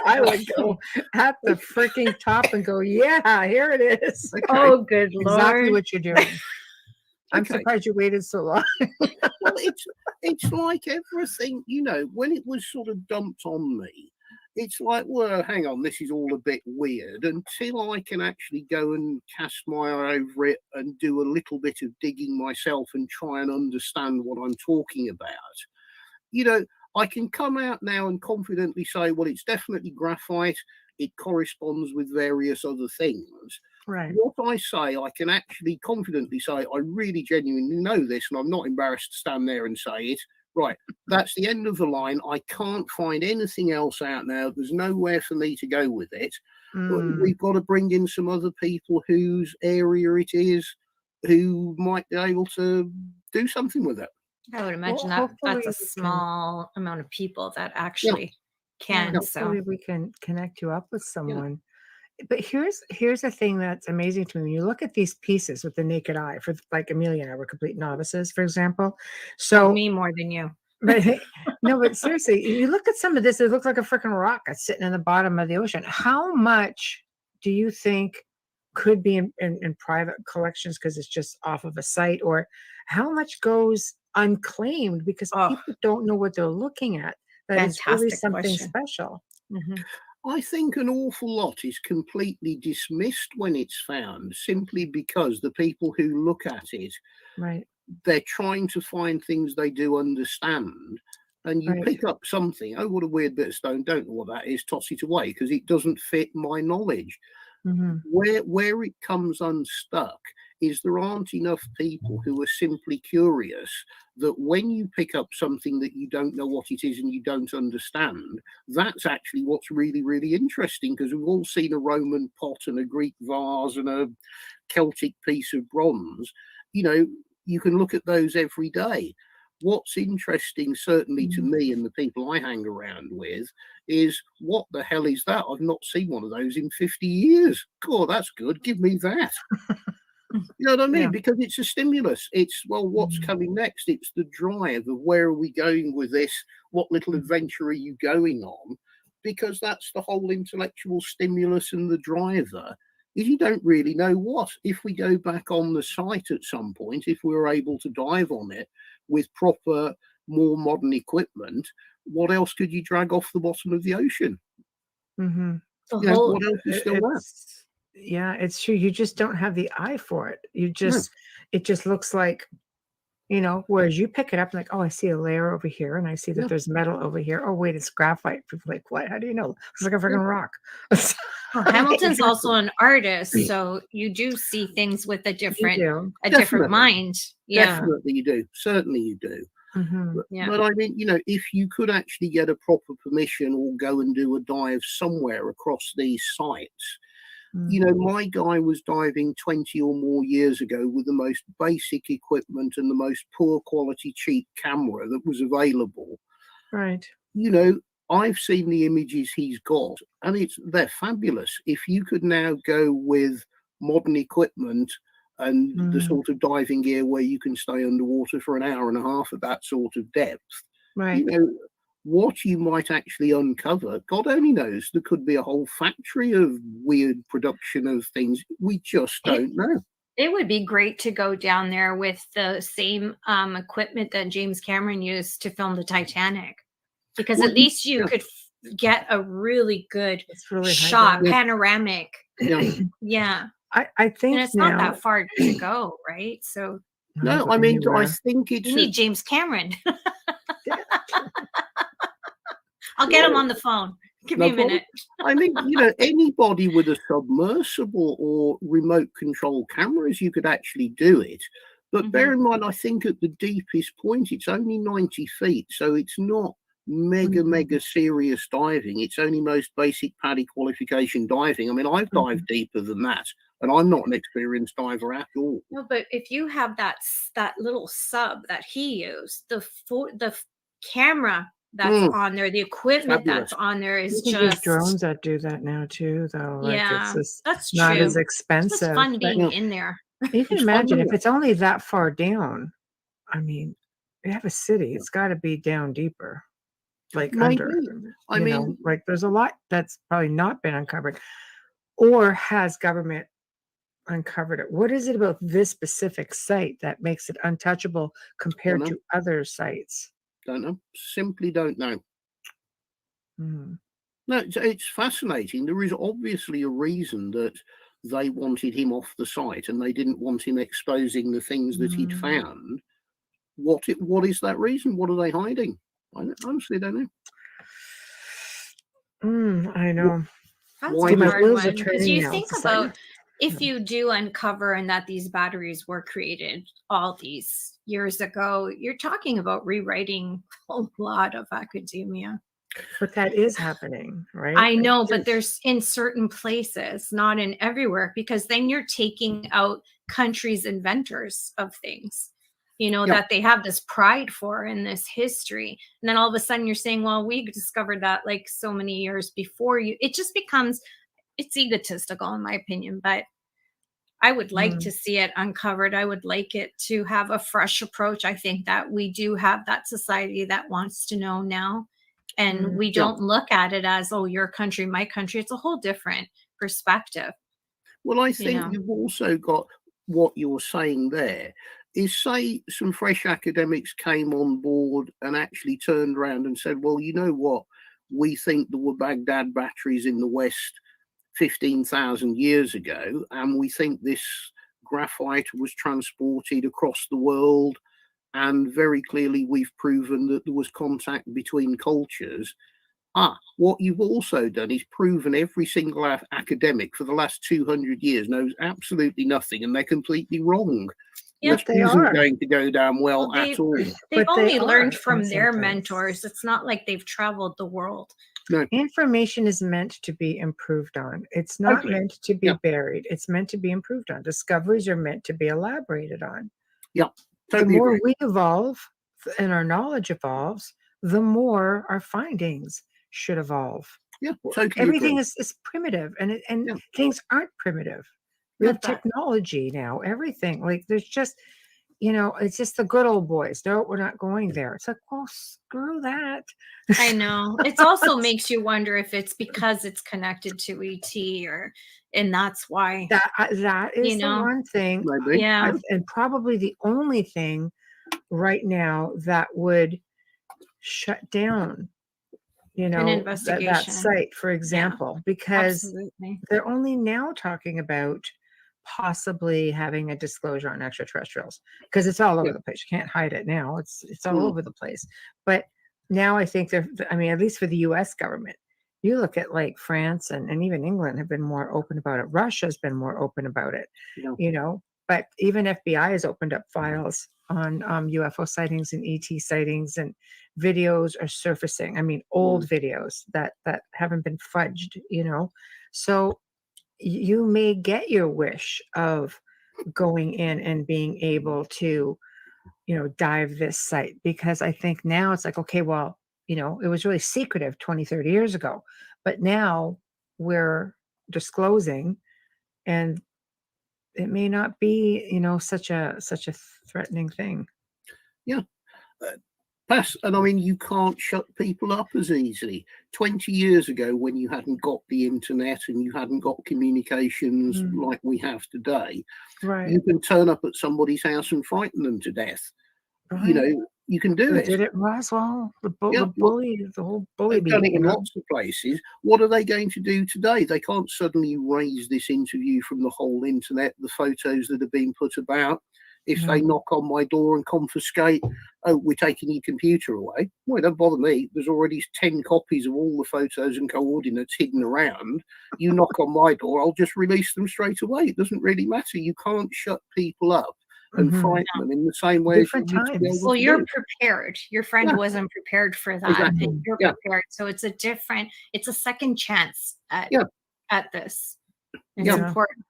I would go at the freaking top and go, yeah, here it is. Okay. Oh, good Lord. Exactly what you're doing. I'm Okay. surprised you waited so long. Well, it's like everything, you know, when it was sort of dumped on me, it's like, well, hang on, this is all a bit weird until I can actually go and cast my eye over it and do a little bit of digging myself and try and understand what I'm talking about. You know, I can come out now and confidently say, well, it's definitely graphite. It corresponds with various other things. Right. What I say, I can actually confidently say, I really genuinely know this, and I'm not embarrassed to stand there and say it. Right, that's the end of the line. I can't find anything else out now. There's nowhere for me to go with it. But we've got to bring in some other people whose area it is, who might be able to do something with it. I would imagine Well, that's a hopefully small amount of people that actually can. Hopefully we can connect you up with someone. But here's the thing that's amazing to me. When you look at these pieces with the naked eye, for like Amelia and I were complete novices, for example. So me more than you. But no, but seriously, you look at some of this, it looks like a freaking rock that's sitting in the bottom of the ocean. How much do you think could be in private collections because it's just off of a site, or how much goes unclaimed because people don't know what they're looking at? That is really something special. Mm-hmm. I think an awful lot is completely dismissed when it's found, simply because the people who look at it, they're trying to find things they do understand. And you pick up something, oh, what a weird bit of stone, don't know what that is, toss it away because it doesn't fit my knowledge. Mm-hmm. Where it comes unstuck is there aren't enough people who are simply curious that when you pick up something that you don't know what it is and you don't understand, that's actually what's really, really interesting, because we've all seen a Roman pot and a Greek vase and a Celtic piece of bronze. You know, you can look at those every day. What's interesting, certainly to me and the people I hang around with, is what the hell is that? I've not seen one of those in 50 years. God, that's good. Give me that. You know what I mean? Yeah. Because it's a stimulus. It's, well, what's coming next? It's the drive of where are we going with this? What little adventure are you going on? Because that's the whole intellectual stimulus and the driver, is you don't really know what. If we go back on the site at some point, if we're able to dive on it with proper, more modern equipment, what else could you drag off the bottom of the ocean? Mm-hmm. You know, what else is still there? Yeah, it's true. You just don't have the eye for it. You just, it just looks like, you know, whereas you pick it up like, oh, I see a layer over here and I see that there's metal over here. Oh, wait, it's graphite. People are like, what? How do you know? It's like a freaking rock. Well, Hamilton's also an artist, so you do see things with a different mind. Yeah. Definitely you do. Certainly you do. Mm-hmm. But I mean, you know, if you could actually get a proper permission or go and do a dive somewhere across these sites, you know, my guy was diving 20 or more years ago with the most basic equipment and the most poor quality cheap camera that was available. Right. You know, I've seen the images he's got and they're fabulous. If you could now go with modern equipment and the sort of diving gear where you can stay underwater for an hour and a half at that sort of depth, right, you know, what you might actually uncover, God only knows. There could be a whole factory of weird production of things. We just don't know. It would be great to go down there with the same equipment that James Cameron used to film the Titanic, because at least you could get a really good shot, panoramic. Yeah. I think, and it's not that far to go, right? So no, I mean, I think it's you need James Cameron. I'll get him on the phone. Give me a minute. I mean, you know, anybody with a submersible or remote control cameras, you could actually do it. But bear in mind, I think at the deepest point, it's only 90 feet. So it's not mega serious diving. It's only most basic PADI qualification diving. I mean, I've dived deeper than that, and I'm not an experienced diver at all. No, but if you have that little sub that he used, the camera that's on there, the equipment that's on there is just drones that do that now too, though. Yeah, like it's that's not true. as expensive. It's fun being in there. You can imagine if it's only that far down. I mean, you have a city; it's got to be down deeper, like under. I mean, like there's a lot that's probably not been uncovered, or has government uncovered it? What is it about this specific site that makes it untouchable compared to other sites? Don't know. Simply don't know. No, it's fascinating. There is obviously a reason that they wanted him off the site and they didn't want him exposing the things that he'd found. What is that reason? What are they hiding? I honestly don't know. I know. That's a hard one, because you think about if you do uncover and that these batteries were created all these years ago, you're talking about rewriting a lot of academia. But that is happening, right? I know, but there's in certain places, not in everywhere, because then you're taking out countries' inventors of things, you know, that they have this pride for in this history. And then all of a sudden you're saying, well, we discovered that like so many years before you. It just becomes, it's egotistical in my opinion, but I would like to see it uncovered. I would like it to have a fresh approach. I think that we do have that society that wants to know now. And we don't look at it as, oh, your country, my country. It's a whole different perspective. Well, I think you've also got what you're saying there is, say some fresh academics came on board and actually turned around and said, well, you know what? We think there were Baghdad batteries in the West 15,000 years ago, and we think this graphite was transported across the world. And very clearly, we've proven that there was contact between cultures. What you've also done is proven every single academic for the last 200 years knows absolutely nothing, and they're completely wrong. Yeah, This they isn't are. going to go down well Well, at all. they've But they only are learned in from some their things. mentors. It's not like they've traveled the world. Information is meant to be improved on. It's not Totally. meant to be Yeah. buried. It's meant to be improved on. Discoveries are meant to be elaborated on. Yeah, The totally more agree. we evolve and our knowledge evolves, the more our findings should evolve. Yeah, totally Everything agree. is primitive, and Yeah. things aren't primitive. We have Not that. technology now. Everything, like, there's just, it's just the good old boys. No, we're not going there. It's like, well, screw that. I know. It also makes you wonder if it's because it's connected to ET, and that's why. That is the one thing. Maybe. Yeah. And probably the only thing right now that would shut down, An that investigation. site, for example, because Absolutely. they're only now talking about possibly having a disclosure on extraterrestrials, because it's all over Yeah. the place. You can't hide it now. It's all Mm. over the place. But now I think at least for the US government, you look at like France and even England have been more open about it. Russia's been more open about it, Yeah. but even FBI has opened up files on UFO sightings and ET sightings, and videos are surfacing. I mean, old videos that haven't been fudged, So you may get your wish of going in and being able to, dive this site, because I think now it's like, okay, well, it was really secretive 20, 30 years ago, but now we're disclosing, and it may not be, such a threatening thing. Yeah. And I mean, you can't shut people up as easily. 20 years ago, when you hadn't got the internet and you hadn't got communications like we have today, Right. you can turn up at somebody's house and frighten them to death. Right. You can do We it. did it in Roswell, the Yeah, bully, the whole bully They've done beat, it in lots of places. What are they going to do today? They can't suddenly raise this interview from the whole internet, the photos that have been put about. If they knock on my door and confiscate, oh, we're taking your computer away. Well, it don't bother me. There's already 10 copies of all the photos and coordinates hidden around. You knock on my door, I'll just release them straight away. It doesn't really matter. You can't shut people up and frighten them in the same way Different as you used to be times. able Well, to you're do. prepared. Your friend wasn't prepared for that. Exactly. And you're Yeah. prepared. So it's a second chance at this. It's Yeah. important.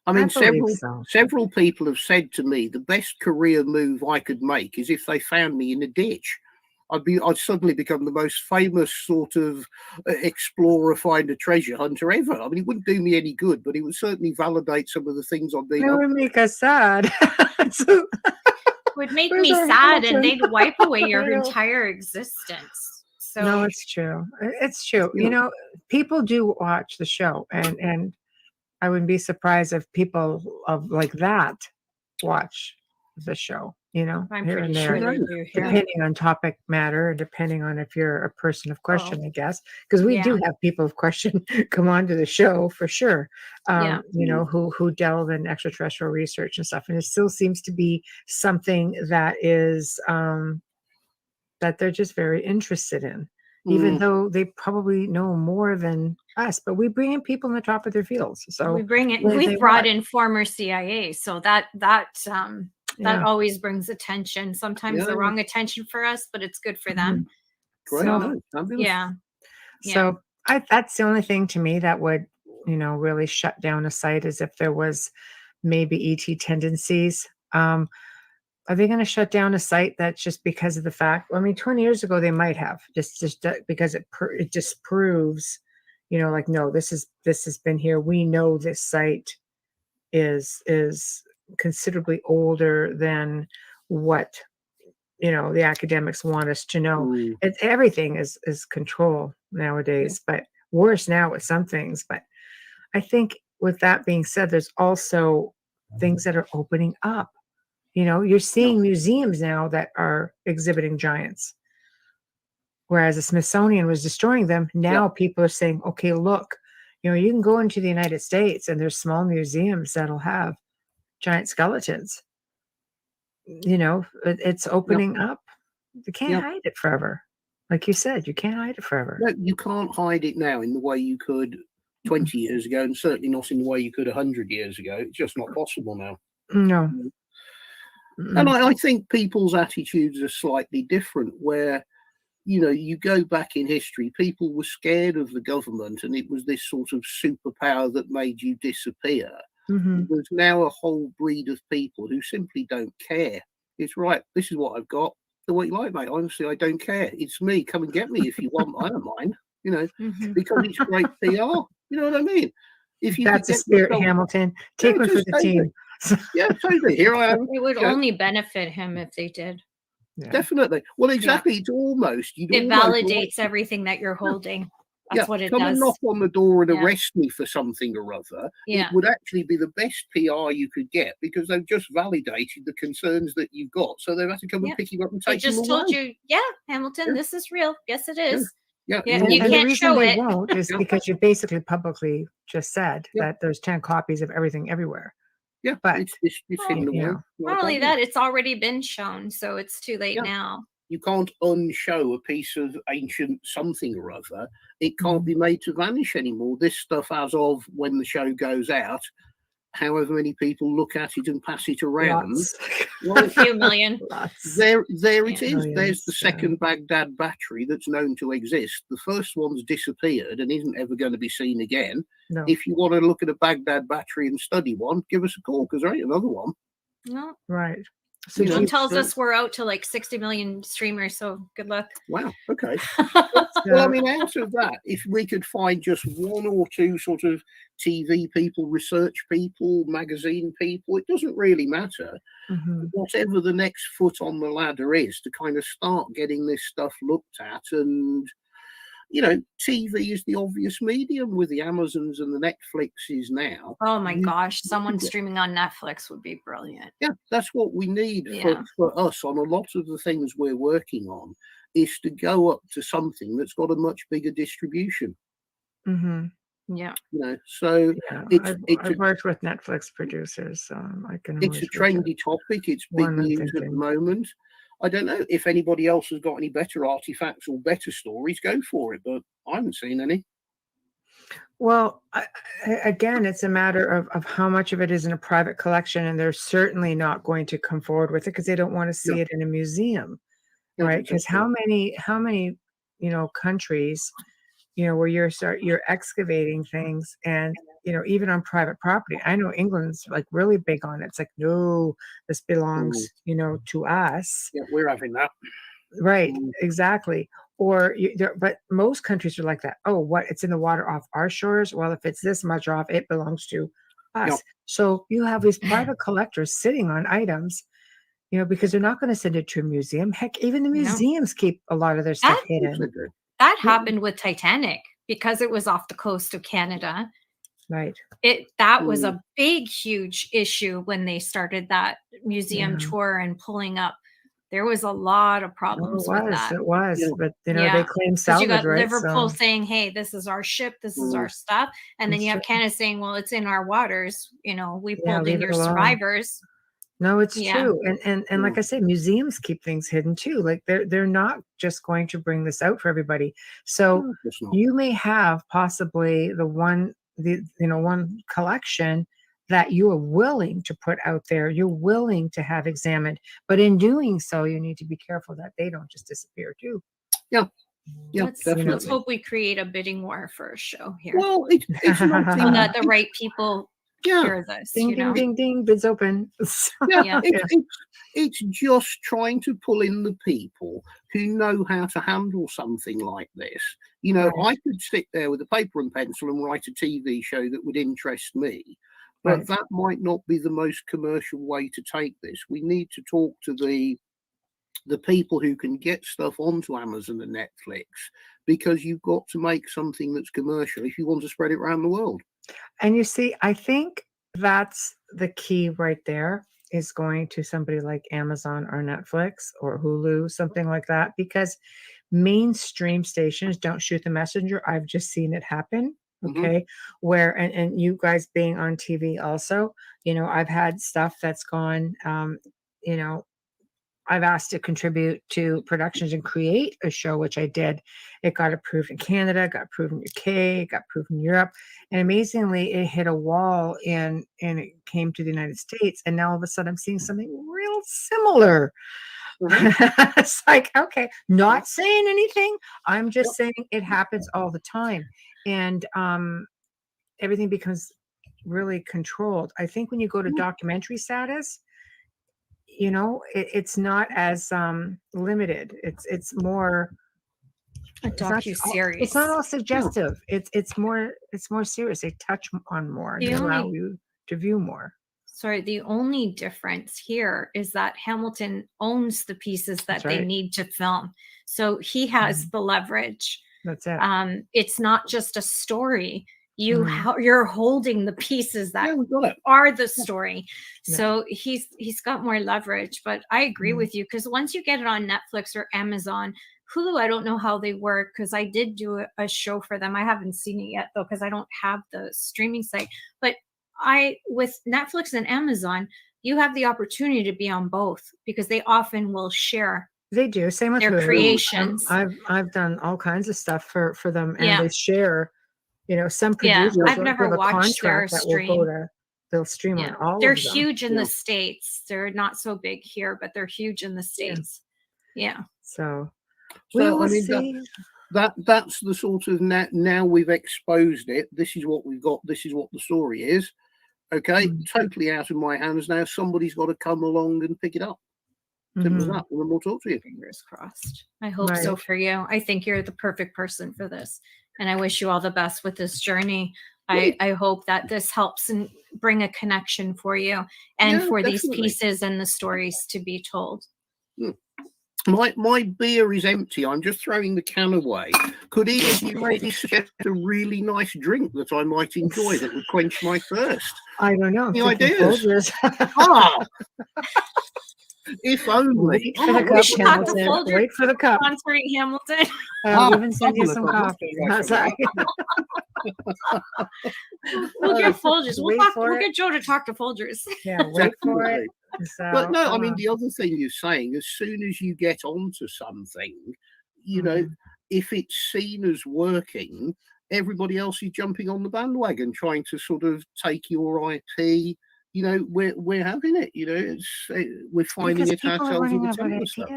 I mean, believe so. several people have said to me the best career move I could make is if they found me in a ditch. I'd suddenly become the most famous sort of explorer, finder, treasure hunter ever. I mean, it wouldn't do me any good, but it would certainly validate some of the things I've been. It would make us sad. It would make me our sad, Hamilton? and they'd wipe away I your know. entire existence. So No, it's true. It's true. People do watch the show, and I wouldn't be surprised if people of like that watch the show, I'm here pretty and sure there, they do. Yeah. depending on topic matter, depending on if you're a person of question, Oh. I guess, because we do Yeah. have people of question come on to the show for sure. Yeah. Who delve in extraterrestrial research and stuff, and it still seems to be something that is that they're just very interested in, even though they probably know more than us. But we bring in people in the top of their fields, so we bring it. they We brought watch. in former CIA, so that always brings attention. Sometimes the wrong attention for us, but it's good for them. Great. So, Fabulous. yeah. So that's the only thing to me that would, really shut down a site, is if there was maybe ET tendencies. Are they going to shut down a site that's just because of the fact? I mean, 20 years ago they might have, just because it disproves, like, no, this has been here. We know this site is considerably older than what the academics want us to know. Everything is control nowadays, but worse now with some things. But I think with that being said, there's also things that are opening up. You're seeing museums now that are exhibiting giants, whereas the Smithsonian was destroying them. Now people are saying, okay, look, you can go into the United States and there's small museums that'll have giant skeletons. It's opening up. They can't hide it forever. Like you said, you can't hide it forever. No, you can't hide it now in the way you could 20 years ago, and certainly not in the way you could 100 years ago. It's just not possible now. No. And I think people's attitudes are slightly different, where, you go back in history, people were scared of the government, and it was this sort of superpower that made you disappear. There's now a whole breed of people who simply don't care. It's right, this is what I've got. So what you like, mate? Honestly, I don't care. It's me. Come and get me if you want. I don't mind, because it's great PR. You know what I mean? If you That's the spirit, Hamilton. Take one for the team. Yeah, totally. Here I am. It would only benefit him if they did. Yeah. Definitely. Well, exactly. It's almost it validates everything that you're holding. That's what it come does. and knock on the door and arrest me for something or other. Yeah. It would actually be the best PR you could get, because they've just validated the concerns that you've got. So they've had to come and pick you up and I take you just told you, Hamilton, this is real. Yes, it is. Yeah. Yeah, And you the can't reason show they it. won't is because you basically publicly just said that there's 10 copies of everything everywhere. Yeah, but it's hidden away. Not only that, it's already been shown, so it's too late now. You can't unshow a piece of ancient something or other. It can't be made to vanish anymore. This stuff, as of when the show goes out, however many people look at it and pass it around, A few million. There it is. Millions, There's the second Baghdad battery that's known to exist. The first one's disappeared and isn't ever going to be seen again. No. If you want to look at a Baghdad battery and study one, give us a call, because there ain't another one. No. Right. So tells us we're out to like 60 million streamers, so good luck. Wow. Okay. Well, I mean, out of that, if we could find just one or two sort of TV people, research people, magazine people, it doesn't really matter. Whatever the next foot on the ladder is to kind of start getting this stuff looked at. And, TV is the obvious medium with the Amazons and the Netflixes now. Oh my gosh, someone streaming on Netflix would be brilliant. Yeah, that's what we need for us on a lot of the things we're working on, is to go up to something that's got a much bigger distribution. Yeah. So I've worked with Netflix producers, so I can. It's a trendy topic. It's big news at the moment. I don't know if anybody else has got any better artifacts or better stories. Go for it, but I haven't seen any. Well, again, it's a matter of how much of it is in a private collection, and they're certainly not going to come forward with it because they don't want to see it in a museum, right? Because how many countries, where you're excavating things, and even on private property. I know England's like really big on it. It's like, no, this belongs, to us. Yeah, we're having that. Right, exactly. Or, but most countries are like that. Oh, what? It's in the water off our shores. Well, if it's this much off, it belongs to us. Yep. So you have these private collectors sitting on items, because they're not going to send it to a museum. Heck, even the museums keep a lot of their stuff hidden. That happened with Titanic because it was off the coast of Canada. Right. That was a big, huge issue when they started that museum tour and pulling up. There was a lot of problems with that. It was, but they claim salvage, you got right? Liverpool saying, "Hey, this is our ship, this is our stuff," and then you have Canada saying, "Well, it's in our waters. We pulled in your survivors." No, it's true, and like I say, museums keep things hidden too. Like they're not just going to bring this out for everybody. So you may have possibly one collection that you are willing to put out there, you're willing to have examined, but in doing so, you need to be careful that they don't just disappear too. Yeah. Let's hope we create a bidding war for a show here. Well, it's not so that the right people hear this. Ding, ding, ding, ding, bids open. It's just trying to pull in the people who know how to handle something like this. I could sit there with a paper and pencil and write a TV show that would interest me. But that might not be the most commercial way to take this. We need to talk to the people who can get stuff onto Amazon and Netflix, because you've got to make something that's commercial if you want to spread it around the world. And you see, I think that's the key right there, is going to somebody like Amazon or Netflix or Hulu, something like that, because mainstream stations don't shoot the messenger. I've just seen it happen. Okay. Where, and you guys being on TV also, I've had stuff that's gone, I've asked to contribute to productions and create a show, which I did. It got approved in Canada, got approved in UK, got approved in Europe, and amazingly, it hit a wall and it came to the United States. And now all of a sudden, I'm seeing something real similar. It's like, okay, not saying anything. I'm just saying it happens all the time, and everything becomes really controlled. I think when you go to documentary status, it's not as limited. It's more A docu-series. It's not all suggestive. It's more serious. They touch on more. They allow you to view more. Sorry, the only difference here is that Hamilton owns the pieces that they need to film. So he has the leverage. That's it. It's not just a story. You're holding the pieces that are the story. So he's got more leverage. But I agree with you, because once you get it on Netflix or Amazon, Hulu, I don't know how they work, because I did do a show for them. I haven't seen it yet, though, because I don't have the streaming site. But with Netflix and Amazon, you have the opportunity to be on both, because they often will share. They do. Same with their creations. I've done all kinds of stuff for them, and they share. Some producers I've never watched their stream. They'll stream on all. They're of them. huge in the States. They're not so big here, but they're huge in the States. Yeah. So we will see. That's the sort of now we've exposed it. This is what we've got. This is what the story is. Okay, totally out of my hands now. Somebody's got to come along and pick it up. Simple as that. And then we'll talk to you. Fingers crossed. I hope so for you. I think you're the perfect person for this, and I wish you all the best with this journey. I hope that this helps and bring a connection for you and for these pieces and the stories to be told. My beer is empty. I'm just throwing the can away. Could either of you maybe suggest a really nice drink that I might enjoy that would quench my thirst? I don't know. Any ideas? If only. Wait for the cup. Sponsoring Hamilton. Even send you some coffee. We'll get Folgers. We'll get Joe to talk to Folgers. Yeah, wait for it. So, but no, I mean, the other thing you're saying, as soon as you get onto something, if it's seen as working, everybody else is jumping on the bandwagon, trying to sort of take your IP. We're having it. We're finding it ourselves with the Templar stuff.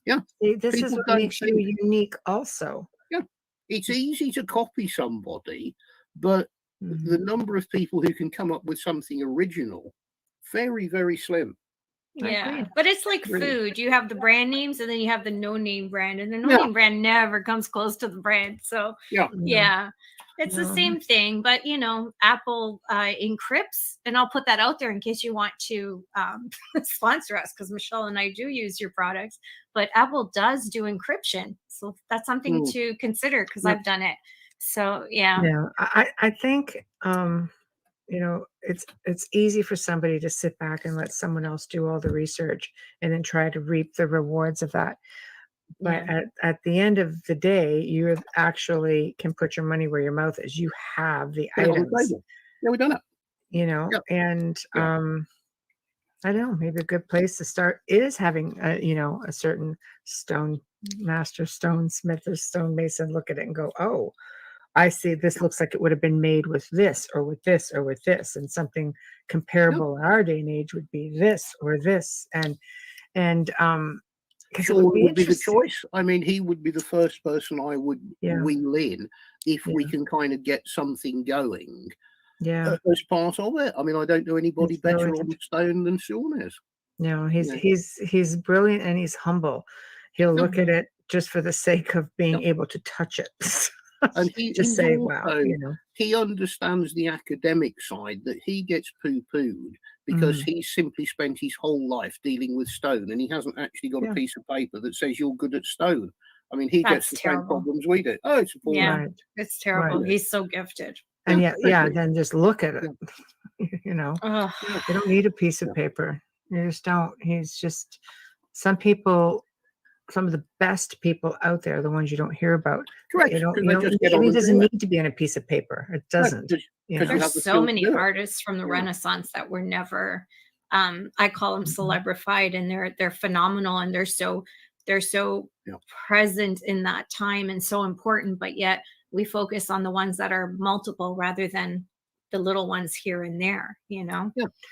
Yeah, this is what makes you unique, also. Yeah, it's easy to copy somebody, but the number of people who can come up with something original, very, very slim. Yeah, but it's like food. You have the brand names, and then you have the no-name brand, and the no-name brand never comes close to the brand. So it's the same thing. But Apple encrypts, and I'll put that out there in case you want to sponsor us, because Michelle and I do use your products. But Apple does do encryption, so that's something to consider, because I've done it. So I think it's easy for somebody to sit back and let someone else do all the research and then try to reap the rewards of that. But at the end of the day, you actually can put your money where your mouth is. You have the items. We've done it. And I don't know, maybe a good place to start is having a certain master stonesmith or stonemason look at it and go, oh, I see, this looks like it would have been made with this or with this or with this, and something comparable in our day and age would be this or this, and because Sean would be the choice. I mean, he would be the first person I would wheel in if we can kind of get something going. As part of it. I mean, I don't know anybody better on stone than Sean is. No, he's brilliant, and he's humble. He'll look at it just for the sake of being able to touch it. And he just say, wow, he understands the academic side, that he gets poo-pooed because he's simply spent his whole life dealing with stone, and he hasn't actually got a piece of paper that says you're good at stone. I mean, he gets the same problems we do. Oh, it's appalling. It's terrible. Right. He's so gifted. And then just look at it. You don't need a piece of paper. You just don't. He's just, some of the best people out there, the ones you don't hear about. Correct. It doesn't need to be on a piece of paper. It doesn't. There's so many artists from the Renaissance that were never I call them celebrified, and they're phenomenal, and they're so present in that time and so important, but yet we focus on the ones that are multiple rather than the little ones here and there, Yeah,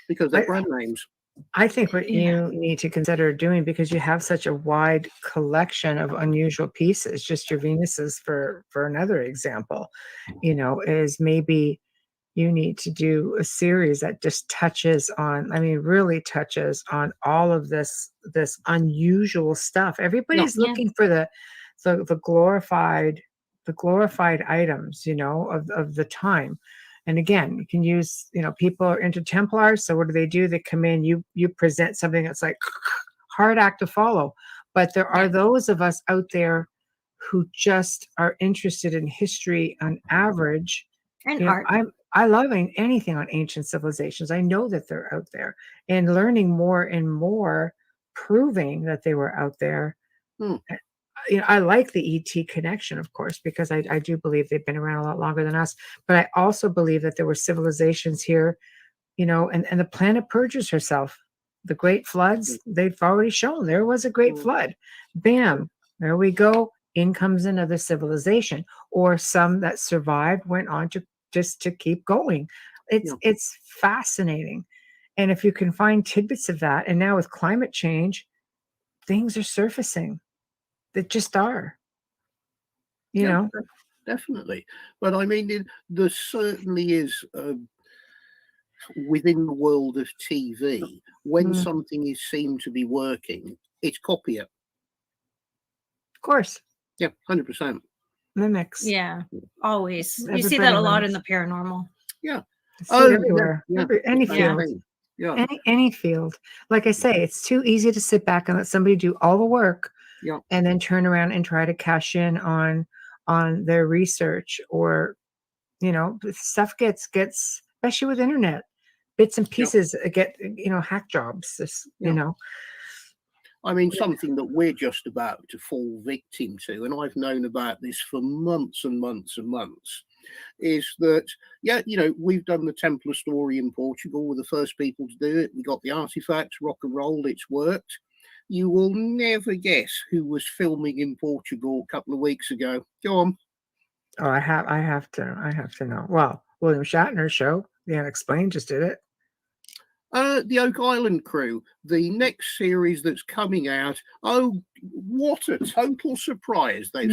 because they're brand names. I think what you need to consider doing, because you have such a wide collection of unusual pieces, just your Venuses for another example, is maybe you need to do a series that just touches on, really touches on all of this unusual stuff. Everybody's looking for the glorified items, of the time. And again, you can use, people are into Templars. So what do? They come in, you present something that's like hard act to follow. But there are those of us out there who just are interested in history on average. And art. I love anything on ancient civilizations. I know that they're out there, and learning more and more, proving that they were out there. I like the ET connection, of course, because I do believe they've been around a lot longer than us. But I also believe that there were civilizations here, and the planet purges herself. The great floods, they've already shown there was a great flood. Bam, there we go. In comes another civilization, or some that survived went on to just to keep going. It's fascinating. And if you can find tidbits of that, and now with climate change, things are surfacing that just are, Definitely. But there certainly is within the world of TV, when something is seen to be working, it's copy it. Of course. Yeah, 100%. Mimics. Yeah, always. You see that a lot in the paranormal. Yeah. Everywhere. Yeah. Any field. Yeah. Any field. Like I say, it's too easy to sit back and let somebody do all the work, and then turn around and try to cash in on their research, or stuff gets especially with internet, bits and pieces get hack jobs. Something that we're just about to fall victim to, and I've known about this for months and months and months, is that, we've done the Templar story in Portugal. We're the first people to do it. We got the artifacts, rock and roll, it's worked. You will never guess who was filming in Portugal a couple of weeks ago. Go on. Oh, I have to know. Well, William Shatner's show, The Unexplained, just did it. The Oak Island crew, the next series that's coming out. Oh, what a total surprise. They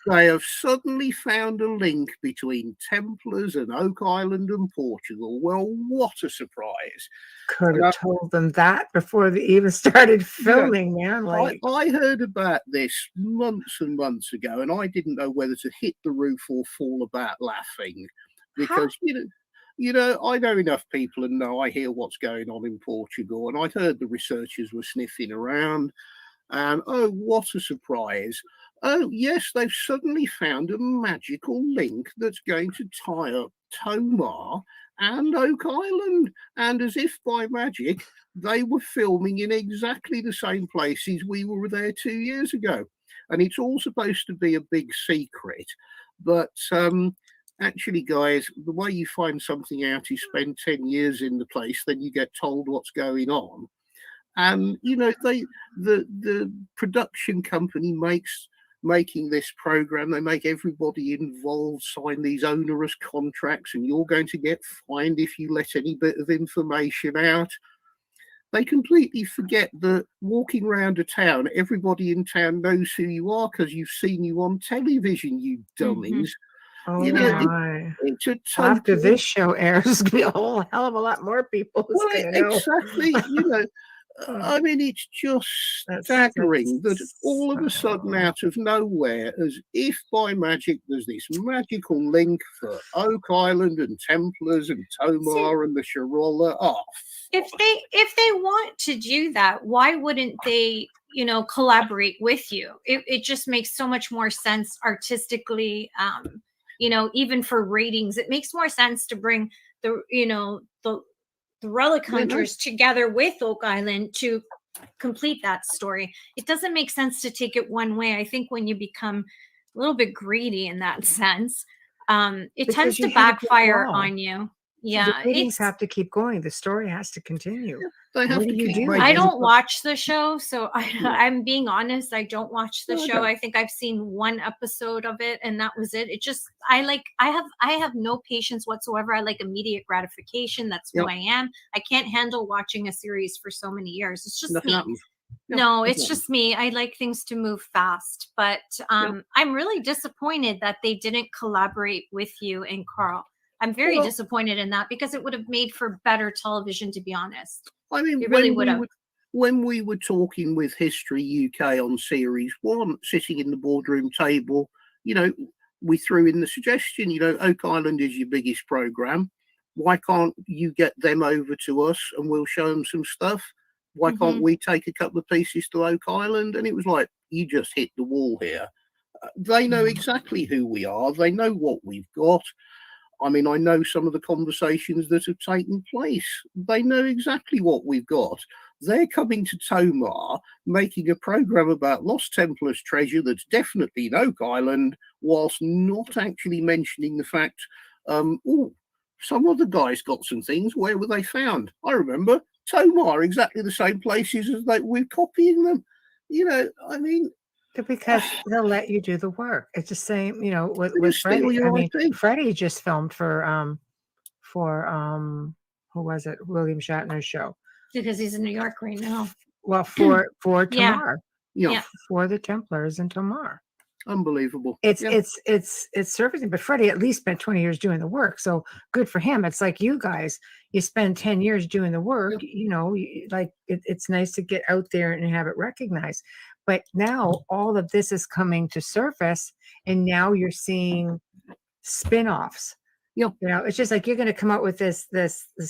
have suddenly found a link between Templars and Oak Island and Portugal. Well, what a surprise. Could have told them that before they even started filming, man. I heard about this months and months ago, and I didn't know whether to hit the roof or fall about laughing, because, I know enough people and know I hear what's going on in Portugal, and I'd heard the researchers were sniffing around, and oh, what a surprise. Oh, yes, they've suddenly found a magical link that's going to tie up Tomar and Oak Island, and as if by magic, they were filming in exactly the same places we were there 2 years ago. And it's all supposed to be a big secret, but actually, guys, the way you find something out is spend 10 years in the place, then you get told what's going on. And, the production company making this program, they make everybody involved sign these onerous contracts, and you're going to get fined if you let any bit of information out. They completely forget that walking around a town, everybody in town knows who you are because you've seen you on television, you dummies. Oh, it's a total... After this show airs, there's going to be a whole hell of a lot more people who's going to know. Exactly. It's just staggering that all of a sudden, out of nowhere, as if by magic, there's this magical link for Oak Island and Templars and Tomar and the Shirola. If they want to do that, why wouldn't they, collaborate with you? It just makes so much more sense artistically. Even for ratings, it makes more sense to bring the Relic hunters together with Oak Island to complete that story. It doesn't make sense to take it one way. I think when you become a little bit greedy in that sense, it tends to backfire on you. Yeah, the ratings have to keep going. The story has to continue. They have What to do you keep do? making I it. don't watch the show, so Yeah. I'm being honest. I don't watch the No, I show. don't. I think I've seen one episode of it, and that was it. It just I have no patience whatsoever. I like immediate gratification. That's who Yep. I am. I can't handle watching a series for so many years. It's just Nothing me. happens. Yeah, No, nothing it's happens. just me. I like things to move fast, but I'm really disappointed that they didn't collaborate with you and Carl. I'm very Well- disappointed in that because it would have made for better television, to be honest. I mean, It really when would we have. when we were talking with History UK on Series 1, sitting in the boardroom table, you know, we threw in the suggestion, you know, Oak Island is your biggest program. Why can't you get them over to us and we'll show them some stuff? Why can't we take a couple of pieces to Oak Island? And it was like, you just hit the wall here. They know exactly who we are. They know what we've got. I mean, I know some of the conversations that have taken place. They know exactly what we've got. They're coming to Tomar, making a program about Lost Templars treasure that's definitely in Oak Island, whilst not actually mentioning the fact, oh, some other guys got some things. Where were they found? I remember Tomar, exactly the same places as we're copying them. You know, I mean, because they'll let you do the work. It's the same, you know, with just steal Freddie. your I mean, IP. Freddie just filmed for who was it? William Shatner's show. Because he's in New York right now. Well, for Yeah. Tamar, Yeah, for the Templars in Tamar. unbelievable. It's Yeah. it's surfacing, but Freddie at least spent 20 years doing the work, so good for him. It's like you guys, you spend 10 years doing the work. You know, like it's nice to get out there and have it recognized. But now all of this is coming to surface, and now you're seeing spin-offs. Yeah. You know, it's just like you're going to come out with this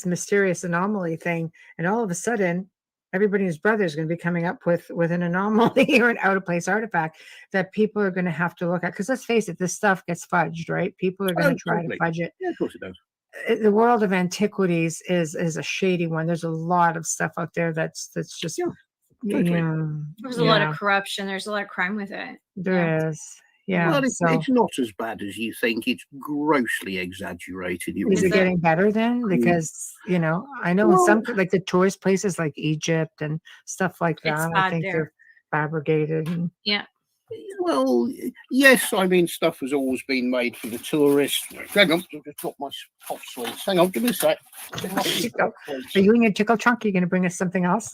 mysterious anomaly thing, and all of a sudden everybody and his brother is going to be coming up with an anomaly or an out of place artifact that people are going to have to look at. Because let's face it, this stuff gets fudged, right? People are going to try to fudge it. Yeah, of course it does. The world of antiquities is a shady one. There's a lot of stuff out there that's just totally. There's a lot of corruption. There's a lot of crime with it. There is. Yeah. Well, So it's not as bad as you think. It's grossly exaggerated. is it getting better then? Because, you know, I know in some, like the tourist places like Egypt and stuff like that, I think they're fabricated. And, Yeah. Well, yes, I mean, stuff has always been made for the tourists. Hang on, I've just got my cough sweets. Hang on, give me a sec. Are you in your tickle trunk? Are you going to bring us something else?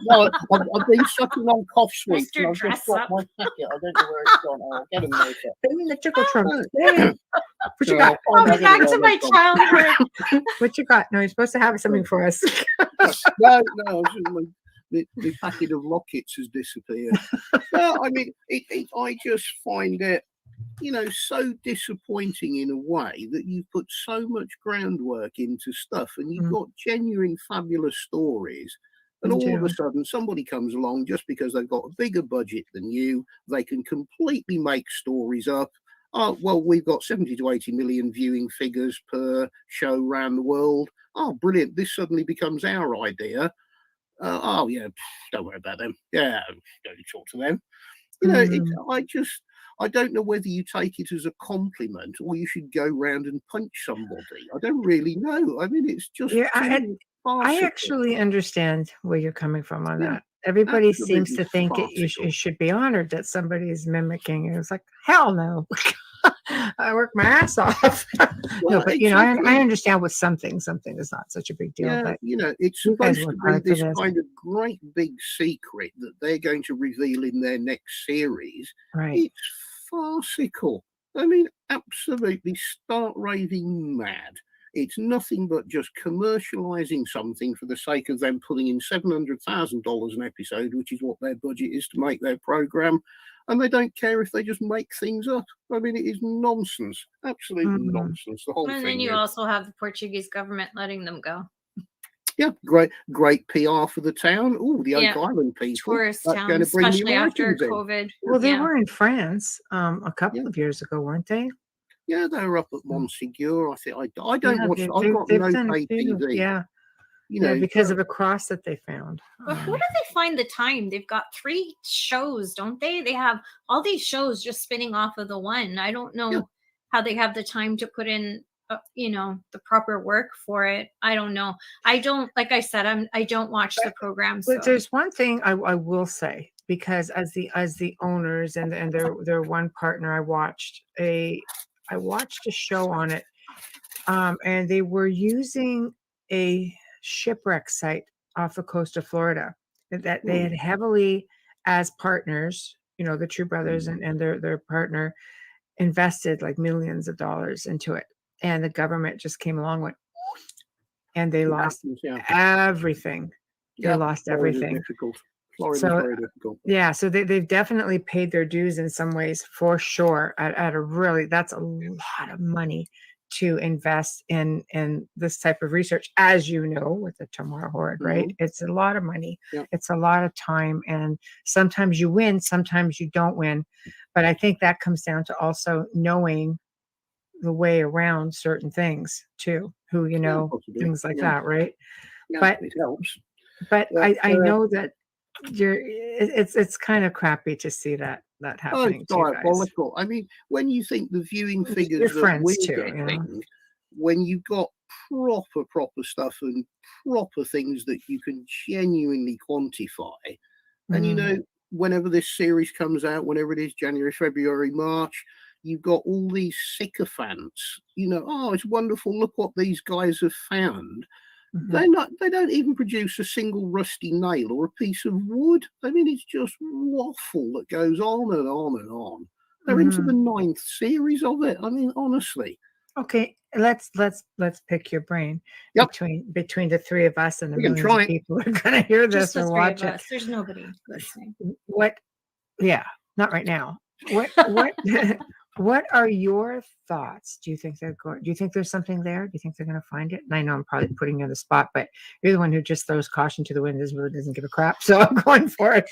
No, I've been sucking on cough sweets. And I've Dress just got up. my packet. I don't know where it's gone. I'll get them later. Put 'em in the tickle trunk. What you got? Oh, back to my childhood. What you got? No, you're supposed to have something for us. No, the packet of lockets has disappeared. No, I mean, I just find it, you know, so disappointing in a way that you've put so much groundwork into stuff and you've got genuine fabulous stories. And all of a sudden, somebody comes along just because they've got a bigger budget than you. They can completely make stories up. Oh, well, we've got 70 to 80 million viewing figures per show around the world. Oh, brilliant. This suddenly becomes our idea. Oh, yeah, don't worry about them. Yeah, don't talk to them. You know, I don't know whether you take it as a compliment or you should go round and punch somebody. I don't really know. I mean, it's just I actually understand where you're coming from on that. Everybody seems to think it should be honored that somebody is mimicking. And it's like, hell no. I work my ass off. No, but you know, I understand with something is not such a big deal. Yeah, but you know, it's supposed to be this kind of great big secret that they're going to reveal in their next series. Right. It's farcical. I mean, absolutely start raving mad. It's nothing but just commercializing something for the sake of them pulling in $700,000 an episode, which is what their budget is to make their program. And they don't care if they just make things up. I mean, it is nonsense, absolute nonsense. The whole thing. And then you also have the Portuguese government letting them go. Yeah, great PR for the town. Oh, the Oak Island people. Tourist town, especially after COVID. Well, they were in France a couple of years ago, weren't they? Yeah, they were up at Montségur. I think I don't watch. I've got no pay TV. Yeah. You know, because of a cross that they found. But who do they find the time? They've got 3 shows, don't they? They have all these shows just spinning off of the one. I don't know how they have the time to put in the proper work for it. I don't know. I don't, like I said, I don't watch the program. So But there's one thing I will say, because as the owners and their one partner, I watched a show on it, and they were using a shipwreck site off the coast of Florida that they had heavily, as partners, the two brothers and their partner, invested like millions of dollars into it, and the government just came along with, and they lost everything. They lost everything. Difficult. Florida's So very difficult. yeah, so they've definitely paid their dues in some ways, for sure. At a really, that's a lot of money to invest in this type of research, as you know, with the Tomorrow Horde, right? It's a lot of money. Yep. It's a lot of time, and sometimes you win, sometimes you don't win. But I think that comes down to also knowing the way around certain things too, who things like that, right? Yeah, but it helps. But I know that it's kind of crappy to see that happening to you guys. Diabolical. I mean, when you think the viewing figures Your that friends we're too, getting, when you've got proper stuff and proper things that you can genuinely quantify, and whenever this series comes out, whenever it is, January, February, March, you've got all these sycophants, oh, it's wonderful, look what these guys have found. They don't even produce a single rusty nail or a piece of wood. I mean, it's just waffle that goes on and on and on. They're into the 9th series of it. I mean, honestly. Okay, let's pick your brain. Between the three of us and the millions of people who are going to hear this or watch it. There's nobody listening. Yeah, not right now. What are your thoughts? Do you think there's something there? Do you think they're going to find it? And I know I'm probably putting you on the spot, but you're the one who just throws caution to the wind and really doesn't give a crap. So I'm going for it.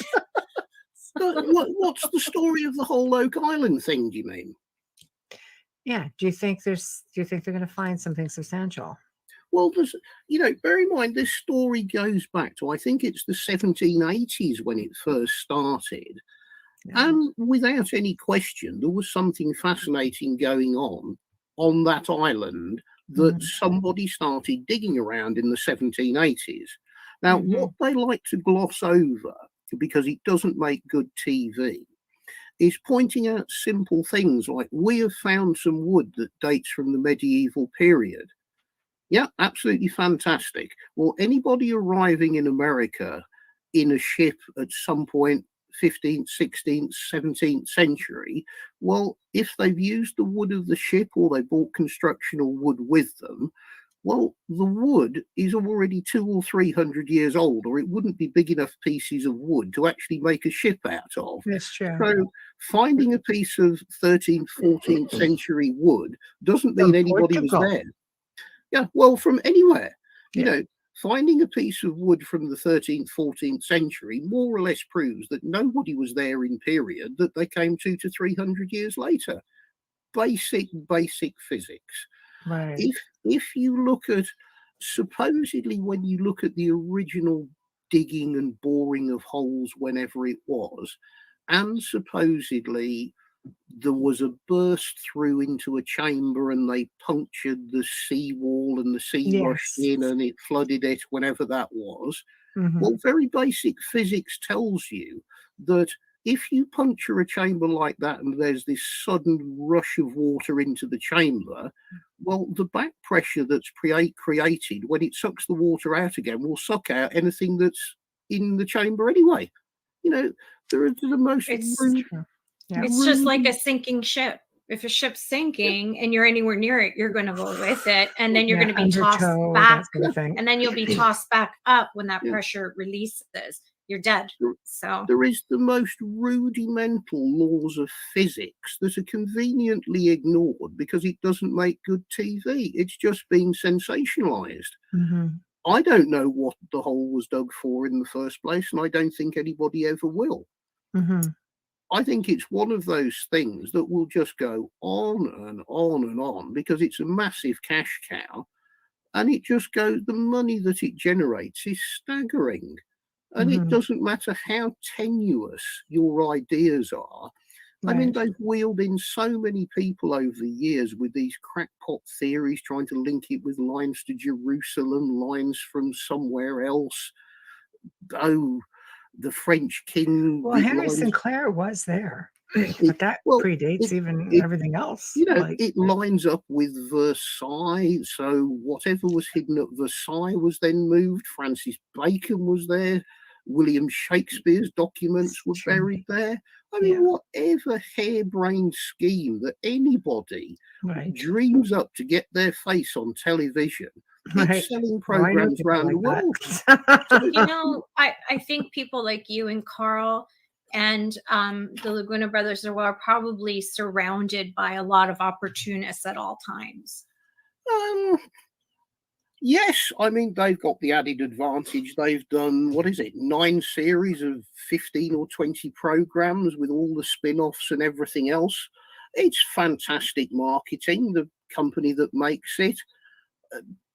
What's the story of the whole Oak Island thing, do you mean? Yeah. Do you think they're going to find something substantial? Well, bear in mind, this story goes back to, I think it's the 1780s when it first started. Yeah. And without any question, there was something fascinating going on that island that somebody started digging around in the 1780s. Now, what they like to gloss over, because it doesn't make good TV, is pointing out simple things like, we have found some wood that dates from the medieval period. Yeah, absolutely fantastic. Well, anybody arriving in America in a ship at some point, 15th, 16th, 17th century, well, if they've used the wood of the ship or they bought constructional wood with them, well, the wood is already 200 or 300 years old, or it wouldn't be big enough pieces of wood to actually make a ship out of. That's true. So finding a piece of 13th, 14th century wood doesn't mean anybody was there. Yeah, well, from anywhere, finding a piece of wood from the 13th, 14th century more or less proves that nobody was there in period that they came 200 to 300 years later. Basic physics. Right. If you look at, supposedly when you look at the original digging and boring of holes whenever it was, and supposedly there was a burst through into a chamber and they punctured the seawall and the sea rushed in and it flooded it whenever that was. Well, very basic physics tells you that if you puncture a chamber like that and there's this sudden rush of water into the chamber, well, the back pressure that's created when it sucks the water out again will suck out anything that's in the chamber anyway. There are the most... It's just like a sinking ship. If a ship's sinking and you're anywhere near it, you're going to go with it, and then you're going to be tossed back, and then you'll be tossed back up when that pressure releases. You're dead. So there is the most rudimental laws of physics that are conveniently ignored because it doesn't make good TV. It's just being sensationalized. I don't know what the hole was dug for in the first place, and I don't think anybody ever will. I think it's one of those things that will just go on and on and on because it's a massive cash cow, and it just goes, the money that it generates is staggering. And it doesn't matter how tenuous your ideas are. I mean, Right. they've wheeled in so many people over the years with these crackpot theories, trying to link it with lines to Jerusalem, lines from somewhere else. Oh, the French king Well, did Henry lines. Sinclair was there, It, but that well, predates it, even it everything else. you know, Like, it lines up with Versailles. So whatever was hidden at Versailles was then moved. Francis Bacon was there. William Shakespeare's documents were buried strange. there. I mean, Yeah. whatever harebrained scheme that anybody Right. dreams up to get their face on television, Right. it's selling Oh, I know programs people around like the world. that. You know, I think people like you and Carl and the Laguna brothers are probably surrounded by a lot of opportunists at all times. Um, Yes, I mean, they've got the added advantage. They've done, 9 series of 15 or 20 programs with all the spin offs and everything else. It's fantastic marketing. The company that makes it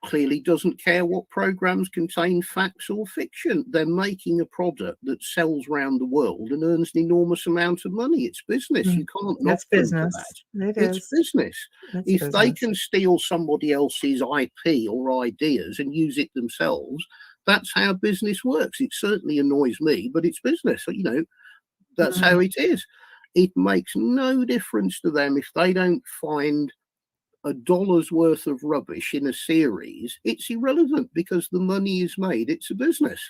clearly doesn't care what programs contain facts or fiction. They're making a product that sells around the world and earns an enormous amount of money. It's business. You can't knock That's them for business. that. It It's is. business. It's If they business. can steal somebody else's IP or ideas and use it themselves, that's how business works. It certainly annoys me, but it's business. You know, that's how it is. It makes no difference to them if they don't find $1 worth of rubbish in a series. It's irrelevant because the money is made. It's a business.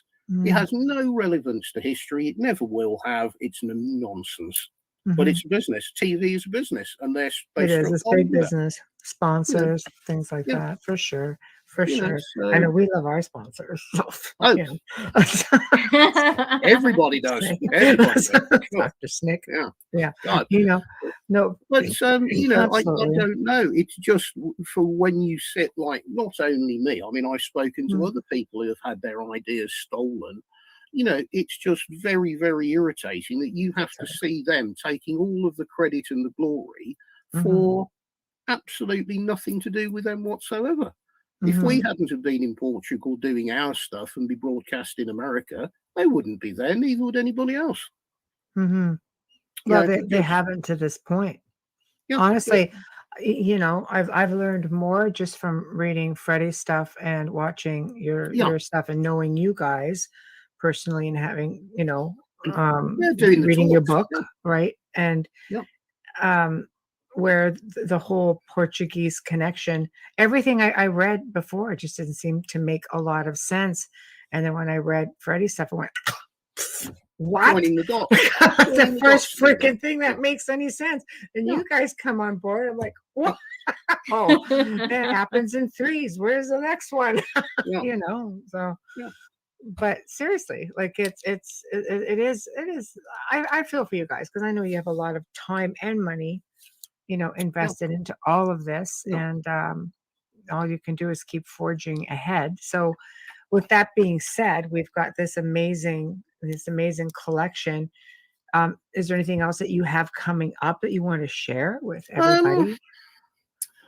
It has no relevance to history. It never will have. It's nonsense. But it's a business. TV is a business, and they It is. struggle It's big with it. business. Sponsors, things like Yeah. that, for sure. For You know, sure. so- I know we love our sponsors. Oh, everybody does. Everybody does. Dr. Snick. Yeah. Yeah. God. You know, no. But you know, I absolutely. don't know. It's just for when you sit, like, not only me. I mean, I've spoken to other people who have had their ideas stolen. You know, it's just very, very irritating that you have to see them taking all of the credit and the glory for absolutely nothing to do with them whatsoever. If we hadn't have been in Portugal doing our stuff and be broadcast in America, they wouldn't be there. Neither would anybody else. Well, Yeah, they haven't to this point. yeah, Honestly, you know, I've learned more just from reading Freddie's stuff and watching your stuff and knowing you guys personally and having, you know, doing the reading your talks, book, right? And yeah. where the whole Portuguese connection, everything I read before just didn't seem to make a lot of sense. And then when I read Freddie's stuff, I went, what? Joining the dots. The first freaking thing that makes any sense. And you guys come on board. I'm like, what? Oh, it happens in threes. Where's the next one? You know, so. But seriously, like it is. I feel for you guys because I know you have a lot of time and money, you know, invested into all of this, and all you can do is keep forging ahead. So, with that being said, we've got this amazing collection. Is there anything else that you have coming up that you want to share with everybody?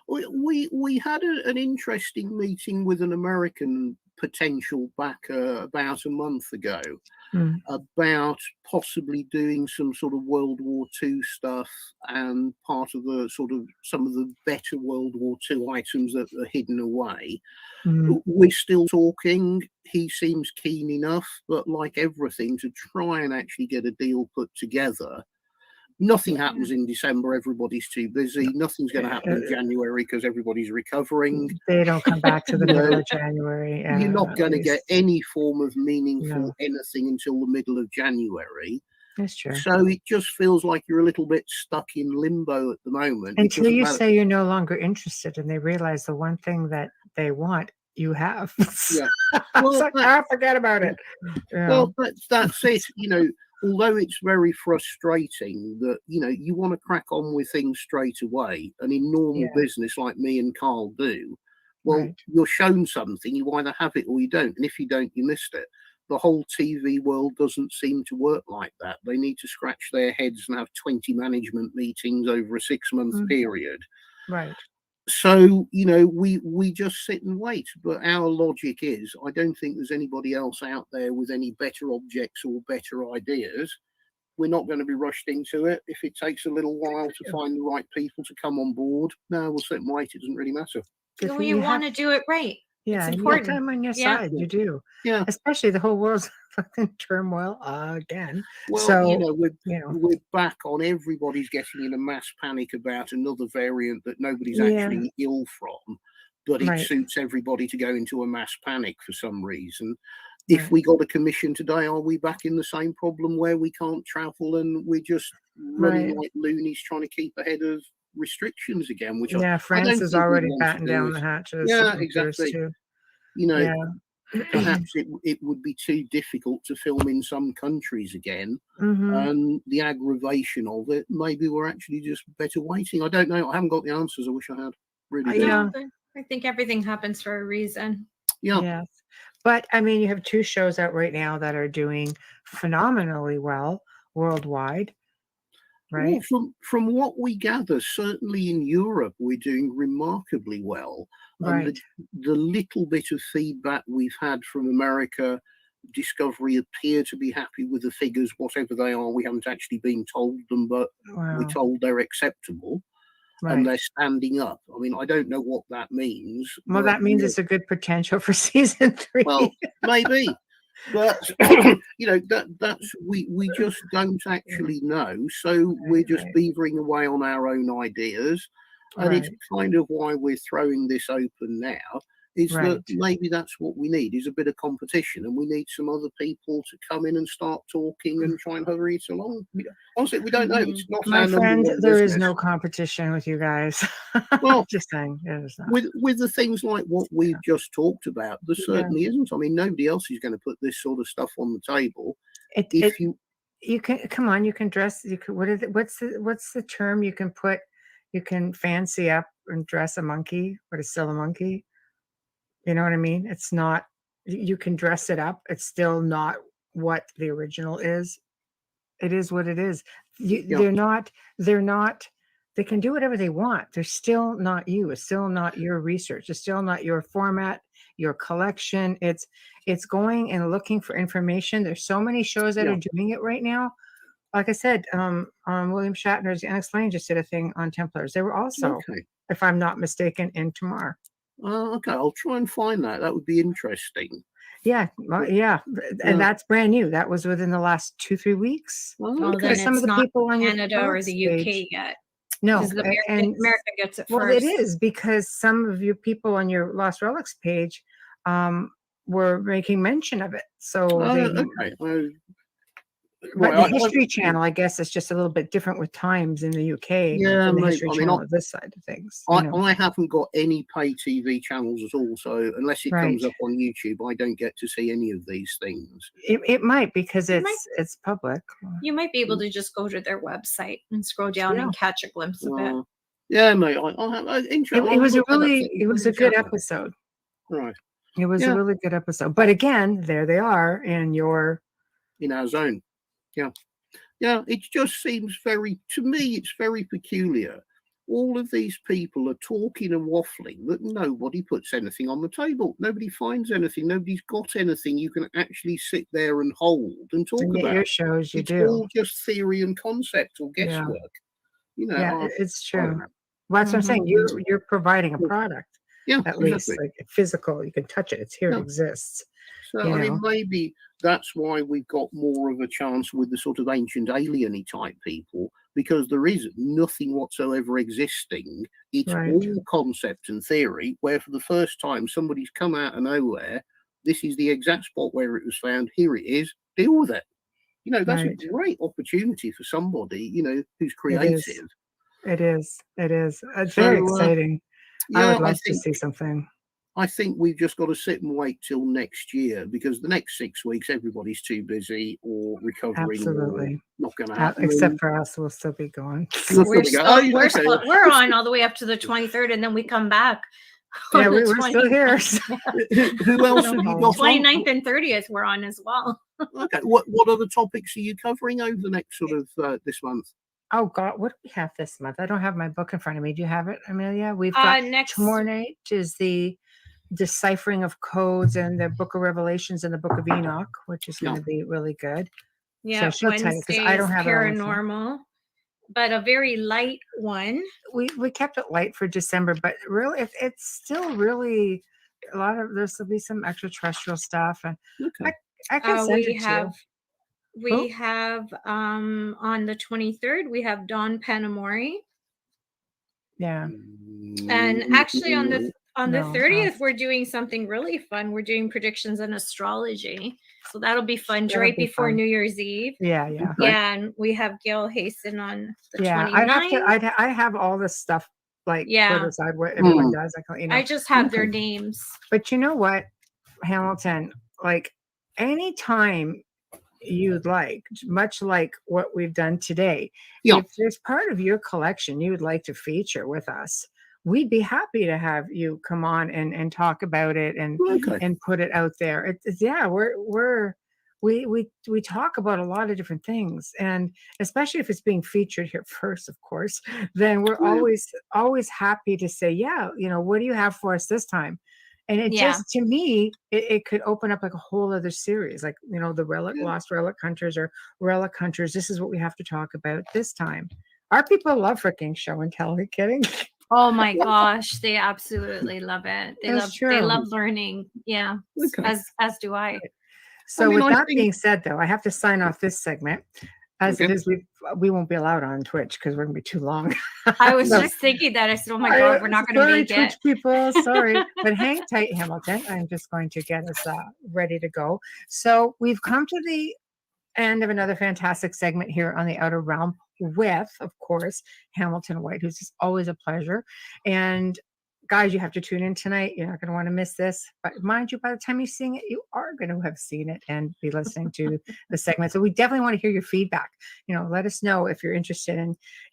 We had an interesting meeting with an American potential backer about a month ago about possibly doing some sort of World War II stuff and part of the sort of some of the better World War II items that are hidden away. We're still talking. He seems keen enough, but like everything, to try and actually get a deal put together. Nothing happens in December. Everybody's too busy. Nothing's going to happen in January because everybody's recovering. They don't come back to the middle of January. You're not going to get any form of meaningful anything until the middle of January. That's true. So it just feels like you're a little bit stuck in limbo at the moment. Until you say you're no longer interested and they realize the one thing that they want, you have. Yeah. Well, like, forget about it. Yeah. Well, that's it. You know, although it's very frustrating that, you know, you want to crack on with things straight away. And in normal business, like me and Carl do, well, you're shown something, you either have it or you don't. And if you don't, you missed it. The whole TV world doesn't seem to work like that. They need to scratch their heads and have 20 management meetings over a 6-month period. Right. So, you know, we just sit and wait. But our logic is, I don't think there's anybody else out there with any better objects or better ideas. we're not going to be rushed into it. If it takes a little while to find the right people to come on board, no, we'll sit and wait. It doesn't really matter. So you want to do it right. Yeah, it's you got important. time on your Yeah. side. You do. Yeah. Especially the whole world's fucking turmoil again. Well, So, we're back on. Everybody's getting in a mass panic about another variant that nobody's actually ill from, but it suits everybody to go into a mass panic for some reason. If we got a commission today, are we back in the same problem where we can't travel and we're just running like loonies trying to keep ahead of restrictions again? Which France is already batting down the hatches. Yeah, exactly. You know, perhaps it would be too difficult to film in some countries again, and the aggravation of it. Maybe we're actually just better waiting. I don't know. I haven't got the answers. I wish I had. Really. I think everything happens for a reason. Yeah. Yes. But I mean, you have 2 shows out right now that are doing phenomenally well worldwide, right? Well, from what we gather, certainly in Europe, we're doing remarkably well. Right. And the little bit of feedback we've had from America, Discovery appear to be happy with the figures, whatever they are. We haven't actually been told them, but we're told they're acceptable. And they're standing up. I mean, I don't know what that means. Well, that means it's a good potential for season 3. Well, maybe. But that's we just don't actually know. So we're just beavering away on our own ideas. And it's kind of why we're throwing this open now, is that maybe that's what we need, is a bit of competition, and we need some other people to come in and start talking and try and hurry it along. Honestly, we don't know. It's not my friend. There is no competition with you guys. Well, just saying, with the things like what we've just talked about, there certainly isn't. I mean, nobody else is going to put this sort of stuff on the table. You can come on. You can dress. You can. What's the term? You can put. You can fancy up and dress a monkey, but it's still a monkey. You know what I mean? It's not, you can dress it up. It's still not what the original is. It is what it is. They're not, they can do whatever they want. They're still not you. It's still not your research. It's still not your format, your collection. It's going and looking for information. There's so many shows that are doing it right now. Like I said, William Shatner's Unexplained just did a thing on Templars. They were also, if I'm not mistaken, in Tamar. Okay, I'll try and find that. That would be interesting. Yeah, and that's brand new. That was within the last 2-3 weeks. Then some of the people on Canada or the UK yet. No, America gets it first. Well, it is because some of you people on your Lost Relics page were making mention of it. So but the History Channel, I guess, is just a little bit different with times in the UK. Yeah, than the History Channel on this side of things. I haven't got any pay TV channels at all, so unless it comes up on YouTube, I don't get to see any of these things. It might because it's public. You might be able to just go to their website and scroll down and catch a glimpse of it. Yeah, mate. It was a good episode. Right. It was a really good episode. But again, there they are in our zone. Yeah, it just seems to me, it's very peculiar. All of these people are talking and waffling, but nobody puts anything on the table. Nobody finds anything. Nobody's got anything you can actually sit there and hold and talk about. Your shows, it's all just theory and concept or guesswork. It's true. Well, that's what I'm saying. You're providing a product. Yeah, at least like physical. You can touch it. It's here. It exists. So I mean, maybe that's why we've got more of a chance with the sort of ancient alien-y type people, because there is nothing whatsoever existing. It's all concept and theory, where for the first time somebody's come out of nowhere. This is the exact spot where it was found. Here it is. Deal with it. That's a great opportunity for somebody, who's creative. It is. It's very exciting. I would love to see something. I think we've just got to sit and wait till next year, because the next 6 weeks everybody's too busy or recovering. Absolutely. Or not going to happen. Except for us, we'll still be going. We're on all the way up to the 23rd, and then we come back. Yeah, we're still here. Who else have you got? 29th and 30th we're on as well. Okay. What other topics are you covering over the next sort of this month? Oh God, what do we have this month? I don't have my book in front of me. Do you have it, Amelia? We've got tomorrow night is the deciphering of codes and the Book of Revelations and the Book of Enoch, which is going to be really good. Yeah, she'll tell you because I don't have paranormal, but a very light one. We kept it light for December, but really, if it's still really a lot of there'll be some extraterrestrial stuff, and I can send it to you. We have on the 23rd we have Dawn Panamori. Yeah. And actually on the 30th we're doing something really fun. We're doing predictions and astrology. So that'll be fun before New Year's Eve. Yeah. Yeah, and we have Gail Hasten on the 29th. I have all this stuff put aside what everyone does. I just have their names. But you know what, Hamilton, like anytime you'd like, much like what we've done today, if there's part of your collection you would like to feature with us, we'd be happy to have you come on and talk about it and put it out there. We talk about a lot of different things, and especially if it's being featured here first, of course, then we're always happy to say, what do you have for us this time? And it just, to me, it could open up like a whole other series, like, the Lost Relic Hunters or Relic Hunters. This is what we have to talk about this time. Our people love freaking show and tell. Are you kidding? Oh my gosh, they absolutely love it. They love learning. Yeah, as do I. So with that being said, though, I have to sign off this segment. As it is, we won't be allowed on Twitch because we're going to be too long. I was just thinking that. I said, oh my God, we're not going to make Twitch people, sorry. But hang tight, Hamilton. I'm just going to get us ready to go. So we've come to the end of another fantastic segment here on the Outer Realm with, of course, Hamilton White, who's just always a pleasure. And guys, you have to tune in tonight. You're not going to want to miss this. But mind you, by the time you're seeing it, you are going to have seen it and be listening to the segment. So we definitely want to hear your feedback. Let us know if you're interested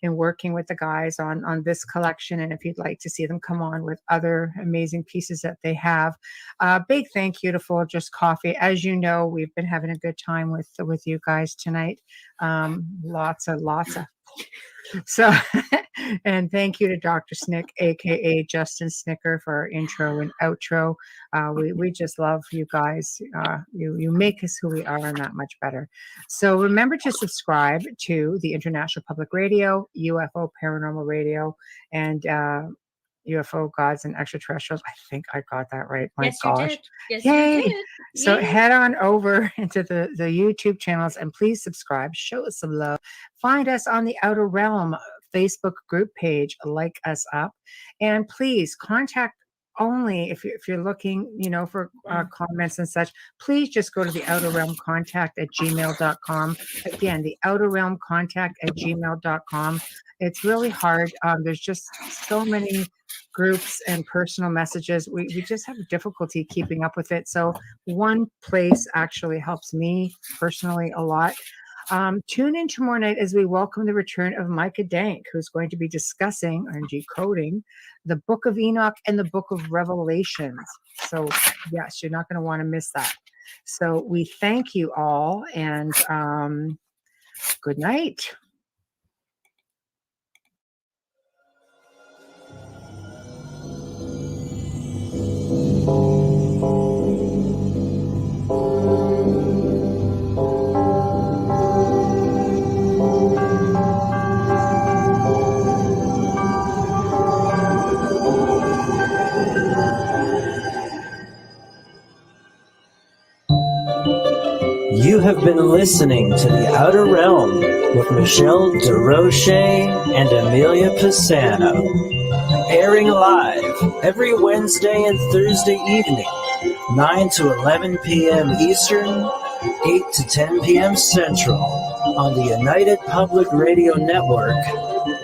in working with the guys on this collection, and if you'd like to see them come on with other amazing pieces that they have. Big thank you to Folgers Coffee. As you know, we've been having a good time with you guys tonight. Lots of. So, and thank you to Dr. Snick, aka Justin Snicker, for our intro and outro. We just love you guys. You make us who we are and that much better. So remember to subscribe to the International Public Radio, UFO Paranormal Radio, and UFO Gods and Extraterrestrials. I think I got that right. My gosh. Yes, yay. You did. So head on over into the YouTube channels and please subscribe. Show us some love. Find us on the Outer Realm Facebook group page. Like us up. And please contact only if you're looking, for comments and such. Please just go to the Outer Realm Contact at gmail.com. Again, the Outer Realm Contact at gmail.com. It's really hard. There's just so many groups and personal messages. We just have difficulty keeping up with it. So one place actually helps me personally a lot. Tune in tomorrow night as we welcome the return of Micah Dank, who's going to be discussing and decoding the Book of Enoch and the Book of Revelations. So yes, you're not going to want to miss that. So we thank you all, and good night. You have been listening to The Outer Realm with Michelle DeRoche and Amelia Pisano, airing live every Wednesday and Thursday evening, 9 to 11 p.m. Eastern, 8 to 10 p.m. Central, on the United Public Radio Network,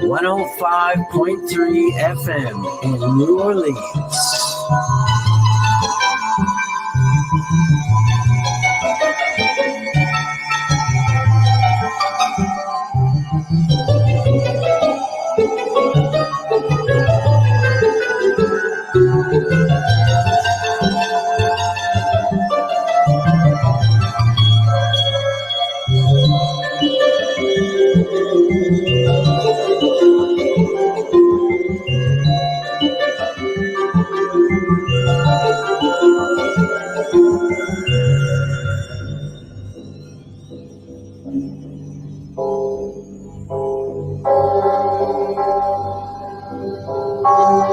105.3 FM in New Orleans. Bye.